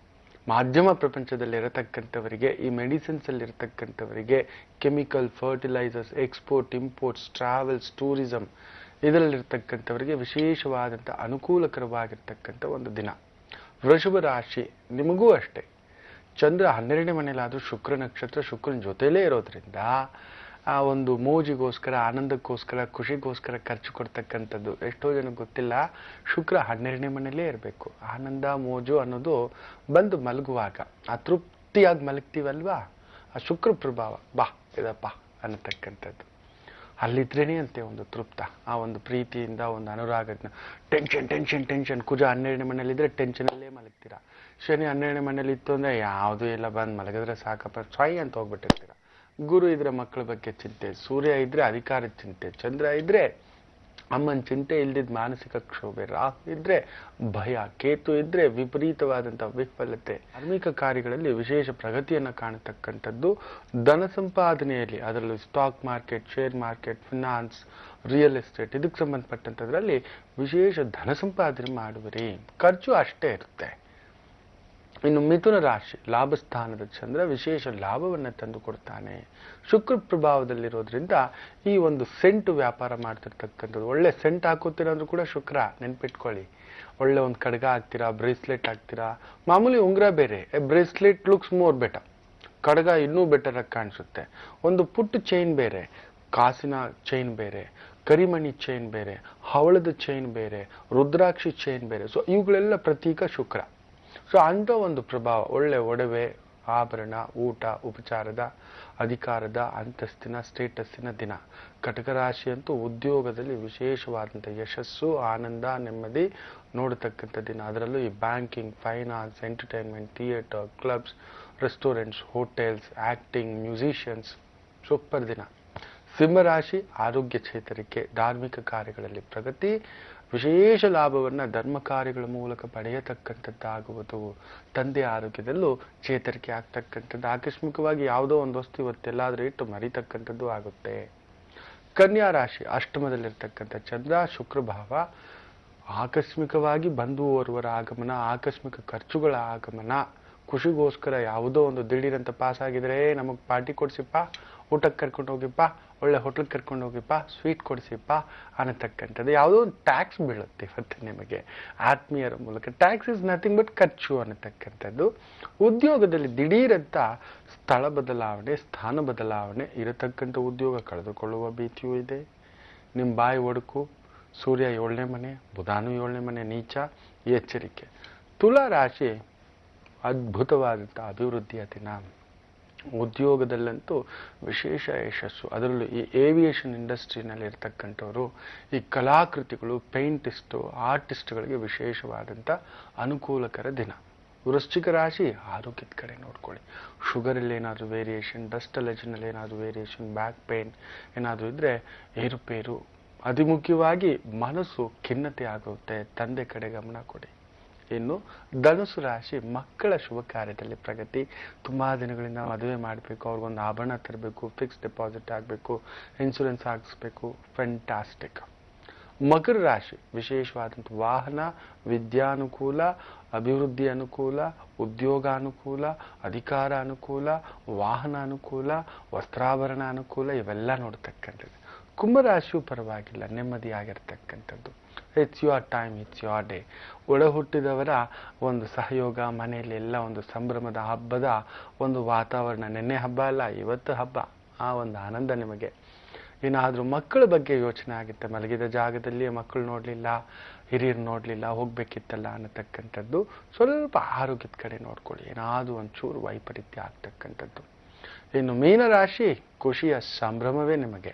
ಮಾಧ್ಯಮ ಪ್ರಪಂಚದಲ್ಲಿ ಇರತಕ್ಕಂಥವರಿಗೆ, ಈ ಮೆಡಿಸಿನ್ಸ್ ಅಲ್ಲಿ ಇರತಕ್ಕಂಥವರಿಗೆ, chemical, fertilizers, export, imports, travels, tourism ಇದರಲ್ಲಿರ್ತಕ್ಕಂಥವರಿಗೆ ವಿಶೇಷವಾದಂಥ ಅನುಕೂಲಕರವಾಗಿರ್ತಕ್ಕಂಥ ಒಂದು ದಿನ. ವೃಷಭ ರಾಶಿ ನಿಮಗೂ ಅಷ್ಟೇ. ಚಂದ್ರ 12ನೇ ಮನೆಯಲ್ಲಾದರೂ ಶುಕ್ರ ನಕ್ಷತ್ರ, ಶುಕ್ರನ ಜೊತೆಲೇ ಇರೋದ್ರಿಂದ ಆ ಒಂದು ಮೋಜಿಗೋಸ್ಕರ, ಆನಂದಕ್ಕೋಸ್ಕರ, ಖುಷಿಗೋಸ್ಕರ ಖರ್ಚು ಕೊಡ್ತಕ್ಕಂಥದ್ದು ಎಷ್ಟೋ ಜನಕ್ಕೆ ಗೊತ್ತಿಲ್ಲ. ಶುಕ್ರ 12ನೇ ಮನೆಯಲ್ಲೇ ಇರಬೇಕು. ಆನಂದ ಮೋಜು ಅನ್ನೋದು ಬಂದು ಮಲಗುವಾಗ ಆ ತೃಪ್ತಿಯಾಗಿ ಮಲಗ್ತೀವಲ್ವಾ, ಆ ಶುಕ್ರ ಪ್ರಭಾವ ಬಾ ಇದಪ್ಪ ಅನ್ನತಕ್ಕಂಥದ್ದು ಅಲ್ಲಿದ್ರೇನೆ ಅಂತೆ ಒಂದು ತೃಪ್ತ, ಆ ಒಂದು ಪ್ರೀತಿಯಿಂದ, ಒಂದು ಅನುರಾಗದ. ಟೆನ್ಷನ್ ಟೆನ್ಷನ್ ಟೆನ್ಷನ್, ಕುಜ 12ನೇ ಮನೇಲಿದ್ರೆ ಟೆನ್ಷನಲ್ಲೇ ಮಲಗ್ತೀರಾ. ಶನಿ 12ನೇ ಮನೇಲಿ ಇತ್ತು ಅಂದ್ರೆ ಯಾವುದೂ ಇಲ್ಲ, ಬಂದು ಮಲಗಿದ್ರೆ ಸಾಕಪ್ಪ ಸ್ವಯ್ ಅಂತ ಹೋಗ್ಬಿಟ್ಟಿರ್ತೀರ. ಗುರು ಇದ್ರೆ ಮಕ್ಕಳ ಬಗ್ಗೆ ಚಿಂತೆ, ಸೂರ್ಯ ಇದ್ರೆ ಅಧಿಕಾರದ ಚಿಂತೆ, ಚಂದ್ರ ಇದ್ರೆ ಅಮ್ಮನ ಚಿಂತೆ, ಇಲ್ದಿದ್ದ ಮಾನಸಿಕ ಕ್ಷೋಭೆ, ರಾಹು ಇದ್ರೆ ಭಯ, ಕೇತು ಇದ್ರೆ ವಿಪರೀತವಾದಂತಹ ವಿಫಲತೆ. ಧಾರ್ಮಿಕ ಕಾರ್ಯಗಳಲ್ಲಿ ವಿಶೇಷ ಪ್ರಗತಿಯನ್ನು ಕಾಣತಕ್ಕಂಥದ್ದು. ಧನ ಸಂಪಾದನೆಯಲ್ಲಿ, ಅದರಲ್ಲೂ stock market, share market, finance, real estate ಇದಕ್ಕೆ ಸಂಬಂಧಪಟ್ಟಂಥದ್ರಲ್ಲಿ ವಿಶೇಷ ಧನ ಸಂಪಾದನೆ ಮಾಡುವಿರಿ. ಖರ್ಚು ಅಷ್ಟೇ ಇರುತ್ತೆ. ಇನ್ನು ಮಿಥುನ ರಾಶಿ, ಲಾಭಸ್ಥಾನದ ಚಂದ್ರ ವಿಶೇಷ ಲಾಭವನ್ನು ತಂದು ಕೊಡ್ತಾನೆ. ಶುಕ್ರ ಪ್ರಭಾವದಲ್ಲಿರೋದ್ರಿಂದ ಈ ಒಂದು ಸೆಂಟ್ ವ್ಯಾಪಾರ ಮಾಡ್ತಿರ್ತಕ್ಕಂಥದ್ದು. ಒಳ್ಳೆ ಸೆಂಟ್ ಹಾಕೋತೀರಂದ್ರೂ ಕೂಡ ಶುಕ್ರ, ನೆನ್ಪಿಟ್ಕೊಳ್ಳಿ. ಒಳ್ಳೆ ಒಂದು ಕಡ್ಗ ಹಾಕ್ತೀರಾ, ಬ್ರೇಸ್ಲೆಟ್ ಹಾಕ್ತೀರಾ. ಮಾಮೂಲಿ ಉಂಗುರ ಬೇರೆ, ಬ್ರೇಸ್ಲೆಟ್ ಲುಕ್ಸ್ ಮೋರ್ ಬೆಟರ್, ಕಡ್ಗ ಇನ್ನೂ ಬೆಟರ್ ಆಗಿ ಕಾಣಿಸುತ್ತೆ. ಒಂದು ಪುಟ್ಟ ಚೈನ್ ಬೇರೆ, ಕಾಸಿನ ಚೈನ್ ಬೇರೆ, ಕರಿಮಣಿ ಚೈನ್ ಬೇರೆ, ಹವಳದ ಚೈನ್ ಬೇರೆ, ರುದ್ರಾಕ್ಷಿ ಚೈನ್ ಬೇರೆ. ಸೊ ಇವುಗಳೆಲ್ಲ ಪ್ರತೀಕ ಶುಕ್ರ. ಸೊ ಅಂಥ ಒಂದು ಪ್ರಭಾವ, ಒಳ್ಳೆ ಒಡವೆ, ಆಭರಣ, ಊಟ, ಉಪಚಾರದ, ಅಧಿಕಾರದ, ಅಂತಸ್ತಿನ, ಸ್ಟೇಟಸ್ಸಿನ ದಿನ. ಕಟಕ ರಾಶಿ ಅಂತೂ ಉದ್ಯೋಗದಲ್ಲಿ ವಿಶೇಷವಾದಂಥ ಯಶಸ್ಸು, ಆನಂದ, ನೆಮ್ಮದಿ ನೋಡತಕ್ಕಂಥ ದಿನ. ಅದರಲ್ಲೂ ಈ banking, finance, entertainment, theatre, clubs, restaurants, hotels, acting, musicians super ದಿನ. ಸಿಂಹರಾಶಿ ಆರೋಗ್ಯ ಚೇತರಿಕೆ, ಧಾರ್ಮಿಕ ಕಾರ್ಯಗಳಲ್ಲಿ ಪ್ರಗತಿ, ವಿಶೇಷ ಲಾಭವನ್ನು ಧರ್ಮ ಕಾರ್ಯಗಳ ಮೂಲಕ ಪಡೆಯತಕ್ಕಂಥದ್ದಾಗುವುದು. ತಂದೆ ಆರೋಗ್ಯದಲ್ಲೂ ಚೇತರಿಕೆ ಆಗ್ತಕ್ಕಂಥದ್ದು. ಆಕಸ್ಮಿಕವಾಗಿ ಯಾವುದೋ ಒಂದು ವಸ್ತು ಇವತ್ತೆಲ್ಲಾದರೂ ಇಟ್ಟು ಮರಿತಕ್ಕಂಥದ್ದು ಆಗುತ್ತೆ. ಕನ್ಯಾ ರಾಶಿ ಅಷ್ಟಮದಲ್ಲಿರ್ತಕ್ಕಂಥ ಚಂದ್ರ ಶುಕ್ರ ಭಾವ, ಆಕಸ್ಮಿಕವಾಗಿ ಬಂಧು ಓರ್ವರ ಆಗಮನ, ಆಕಸ್ಮಿಕ ಖರ್ಚುಗಳ ಆಗಮನ, ಖುಷಿಗೋಸ್ಕರ ಯಾವುದೋ ಒಂದು ದಿಢೀರಂತ ಪಾಸ್ ಆಗಿದ್ರೆ ನಮಗೆ ಪಾರ್ಟಿ ಕೊಡಿಸಿಪ್ಪ, ಊಟಕ್ಕೆ ಕರ್ಕೊಂಡು ಹೋಗಿಪ್ಪ, ಒಳ್ಳೆ ಹೋಟ್ಲಿಗೆ ಕರ್ಕೊಂಡು ಹೋಗಿಪ್ಪ, ಸ್ವೀಟ್ ಕೊಡಿಸಿಪ್ಪ ಅನ್ನತಕ್ಕಂಥದ್ದು. ಯಾವುದೋ ಒಂದು ಟ್ಯಾಕ್ಸ್ ಬೀಳುತ್ತೆ ಇವತ್ತು ನಿಮಗೆ ಆತ್ಮೀಯರ ಮೂಲಕ. ಟ್ಯಾಕ್ಸ್ ಇಸ್ ನಥಿಂಗ್ ಬಟ್ ಖರ್ಚು ಅನ್ನತಕ್ಕಂಥದ್ದು. ಉದ್ಯೋಗದಲ್ಲಿ ದಿಢೀರಂತ ಸ್ಥಳ ಬದಲಾವಣೆ, ಸ್ಥಾನ ಬದಲಾವಣೆ ಇರತಕ್ಕಂಥ ಉದ್ಯೋಗ ಕಳೆದುಕೊಳ್ಳುವ ಭೀತಿಯೂ ಇದೆ. ನಿಮ್ಮ ಬಾಯಿ ಒಡಕು. ಸೂರ್ಯ 7ನೇ ಮನೆ, ಬುಧಾನು 7ನೇ ಮನೆ ನೀಚ, ಎಚ್ಚರಿಕೆ. ತುಲಾ ರಾಶಿ ಅದ್ಭುತವಾದಂಥ ಅಭಿವೃದ್ಧಿಯ ದಿನ. ಉದ್ಯೋಗದಲ್ಲಂತೂ ವಿಶೇಷ ಯಶಸ್ಸು. ಅದರಲ್ಲೂ ಈ ಏವಿಯೇಷನ್ ಇಂಡಸ್ಟ್ರಿನಲ್ಲಿ ಇರ್ತಕ್ಕಂಥವರು, ಈ ಕಲಾಕೃತಿಗಳು, ಪೇಂಟಿಸ್ಟು, ಆರ್ಟಿಸ್ಟ್ಗಳಿಗೆ ವಿಶೇಷವಾದಂಥ ಅನುಕೂಲಕರ ದಿನ. ವೃಶ್ಚಿಕ ರಾಶಿ ಆರೋಗ್ಯದ ಕಡೆ ನೋಡ್ಕೊಳ್ಳಿ. ಶುಗರಲ್ಲಿ ಏನಾದರೂ ವೇರಿಯೇಷನ್, ಡಸ್ಟ್ ಅಲರ್ಜಿನಲ್ಲಿ ಏನಾದರೂ ವೇರಿಯೇಷನ್, ಬ್ಯಾಕ್ ಪೇನ್ ಏನಾದರೂ ಇದ್ದರೆ ಏರುಪೇರು. ಅತಿ ಮುಖ್ಯವಾಗಿ ಮನಸ್ಸು ಖಿನ್ನತೆ ಆಗುತ್ತೆ. ತಂದೆ ಕಡೆ ಗಮನ ಕೊಡಿ. ಇನ್ನು ಧನುಸು ರಾಶಿ ಮಕ್ಕಳ ಶುಭ ಕಾರ್ಯದಲ್ಲಿ ಪ್ರಗತಿ. ತುಂಬ ದಿನಗಳಿಂದ ಮದುವೆ ಮಾಡಬೇಕು, ಅವ್ರಿಗೊಂದು ಆಭರಣ ತರಬೇಕು, ಫಿಕ್ಸ್ ಡೆಪಾಸಿಟ್ ಆಗಬೇಕು, ಇನ್ಶೂರೆನ್ಸ್ ಹಾಕಿಸ್ಬೇಕು, ಫ್ಯಾಂಟಾಸ್ಟಿಕ್. ಮಕರ ರಾಶಿ ವಿಶೇಷವಾದಂಥ ವಾಹನ, ವಿದ್ಯಾನುಕೂಲ, ಅಭಿವೃದ್ಧಿ ಅನುಕೂಲ, ಉದ್ಯೋಗಾನುಕೂಲ, ಅಧಿಕಾರ ಅನುಕೂಲ, ವಾಹನ ಅನುಕೂಲ, ವಸ್ತ್ರಾಭರಣ ಅನುಕೂಲ ಇವೆಲ್ಲ ನೋಡ್ತಕ್ಕಂಥದ್ದು. ಕುಂಭರಾಶಿಯು ಪರವಾಗಿಲ್ಲ, ನೆಮ್ಮದಿಯಾಗಿರ್ತಕ್ಕಂಥದ್ದು. It's your time, it's your day. ಒಳ ಹುಟ್ಟಿದವರ ಒಂದು ಸಹಯೋಗ, ಮನೆಯಲ್ಲಿ ಎಲ್ಲ ಒಂದು ಸಂಭ್ರಮದ ಹಬ್ಬದ ಒಂದು ವಾತಾವರಣ. ನೆನ್ನೆ ಹಬ್ಬ ಅಲ್ಲ, ಇವತ್ತು ಹಬ್ಬ. ಆ ಒಂದು ಆನಂದ ನಿಮಗೆ. ಏನಾದರೂ ಮಕ್ಕಳ ಬಗ್ಗೆ ಯೋಚನೆ ಆಗುತ್ತೆ, ಮಲಗಿದ ಜಾಗದಲ್ಲಿ ಮಕ್ಕಳು ನೋಡಲಿಲ್ಲ, ಹಿರಿಯರು ನೋಡಲಿಲ್ಲ, ಹೋಗ್ಬೇಕಿತ್ತಲ್ಲ ಅನ್ನತಕ್ಕಂಥದ್ದು. ಸ್ವಲ್ಪ ಆರೋಗ್ಯದ ಕಡೆ ನೋಡ್ಕೊಳ್ಳಿ, ಏನಾದರೂ ಒಂಚೂರು ವೈಪರೀತ್ಯ ಆಗ್ತಕ್ಕಂಥದ್ದು. ಇನ್ನು ಮೀನರಾಶಿ ಖುಷಿಯ ಸಂಭ್ರಮವೇ ನಿಮಗೆ.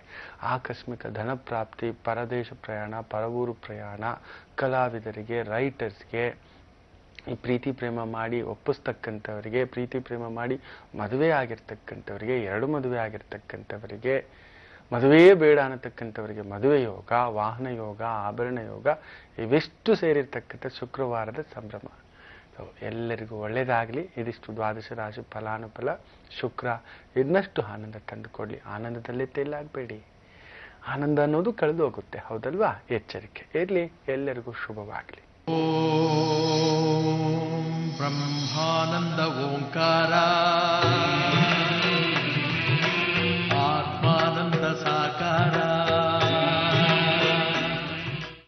ಆಕಸ್ಮಿಕ ಧನ ಪ್ರಾಪ್ತಿ, ಪರದೇಶ ಪ್ರಯಾಣ, ಪರವೂರು ಪ್ರಯಾಣ, ಕಲಾವಿದರಿಗೆ, ರೈಟರ್ಸ್ಗೆ, ಈ ಪ್ರೀತಿ ಪ್ರೇಮ ಮಾಡಿ ಒಪ್ಪಿಸ್ತಕ್ಕಂಥವರಿಗೆ, ಪ್ರೀತಿ ಪ್ರೇಮ ಮಾಡಿ ಮದುವೆ ಆಗಿರ್ತಕ್ಕಂಥವರಿಗೆ, 2 ಮದುವೆ ಆಗಿರ್ತಕ್ಕಂಥವರಿಗೆ, ಮದುವೆಯೇ ಬೇಡ ಅನ್ನತಕ್ಕಂಥವರಿಗೆ ಮದುವೆ ಯೋಗ, ವಾಹನ ಯೋಗ, ಆಭರಣ ಯೋಗ ಇವೆಷ್ಟು ಸೇರಿರ್ತಕ್ಕಂಥ ಶುಕ್ರವಾರದ ಸಂಭ್ರಮ. ಸೊ ಎಲ್ಲರಿಗೂ ಒಳ್ಳೆಯದಾಗಲಿ. ಇದಿಷ್ಟು ದ್ವಾದಶ ರಾಶಿ ಫಲಾನುಫಲ. ಶುಕ್ರ ಇನ್ನಷ್ಟು ಆನಂದ ತಂದುಕೊಡ್ಲಿ. ಆನಂದದಲ್ಲೇ ತೇಲಾಗಬೇಡಿ. ಆನಂದ ಅನ್ನೋದು ಕಳೆದು ಹೋಗುತ್ತೆ, ಹೌದಲ್ವಾ? ಎಚ್ಚರಿಕೆ ಇರಲಿ. ಎಲ್ಲರಿಗೂ ಶುಭವಾಗಲಿ. ಓಂ ಬ್ರಹ್ಮಾನಂದ ಓಂಕಾರ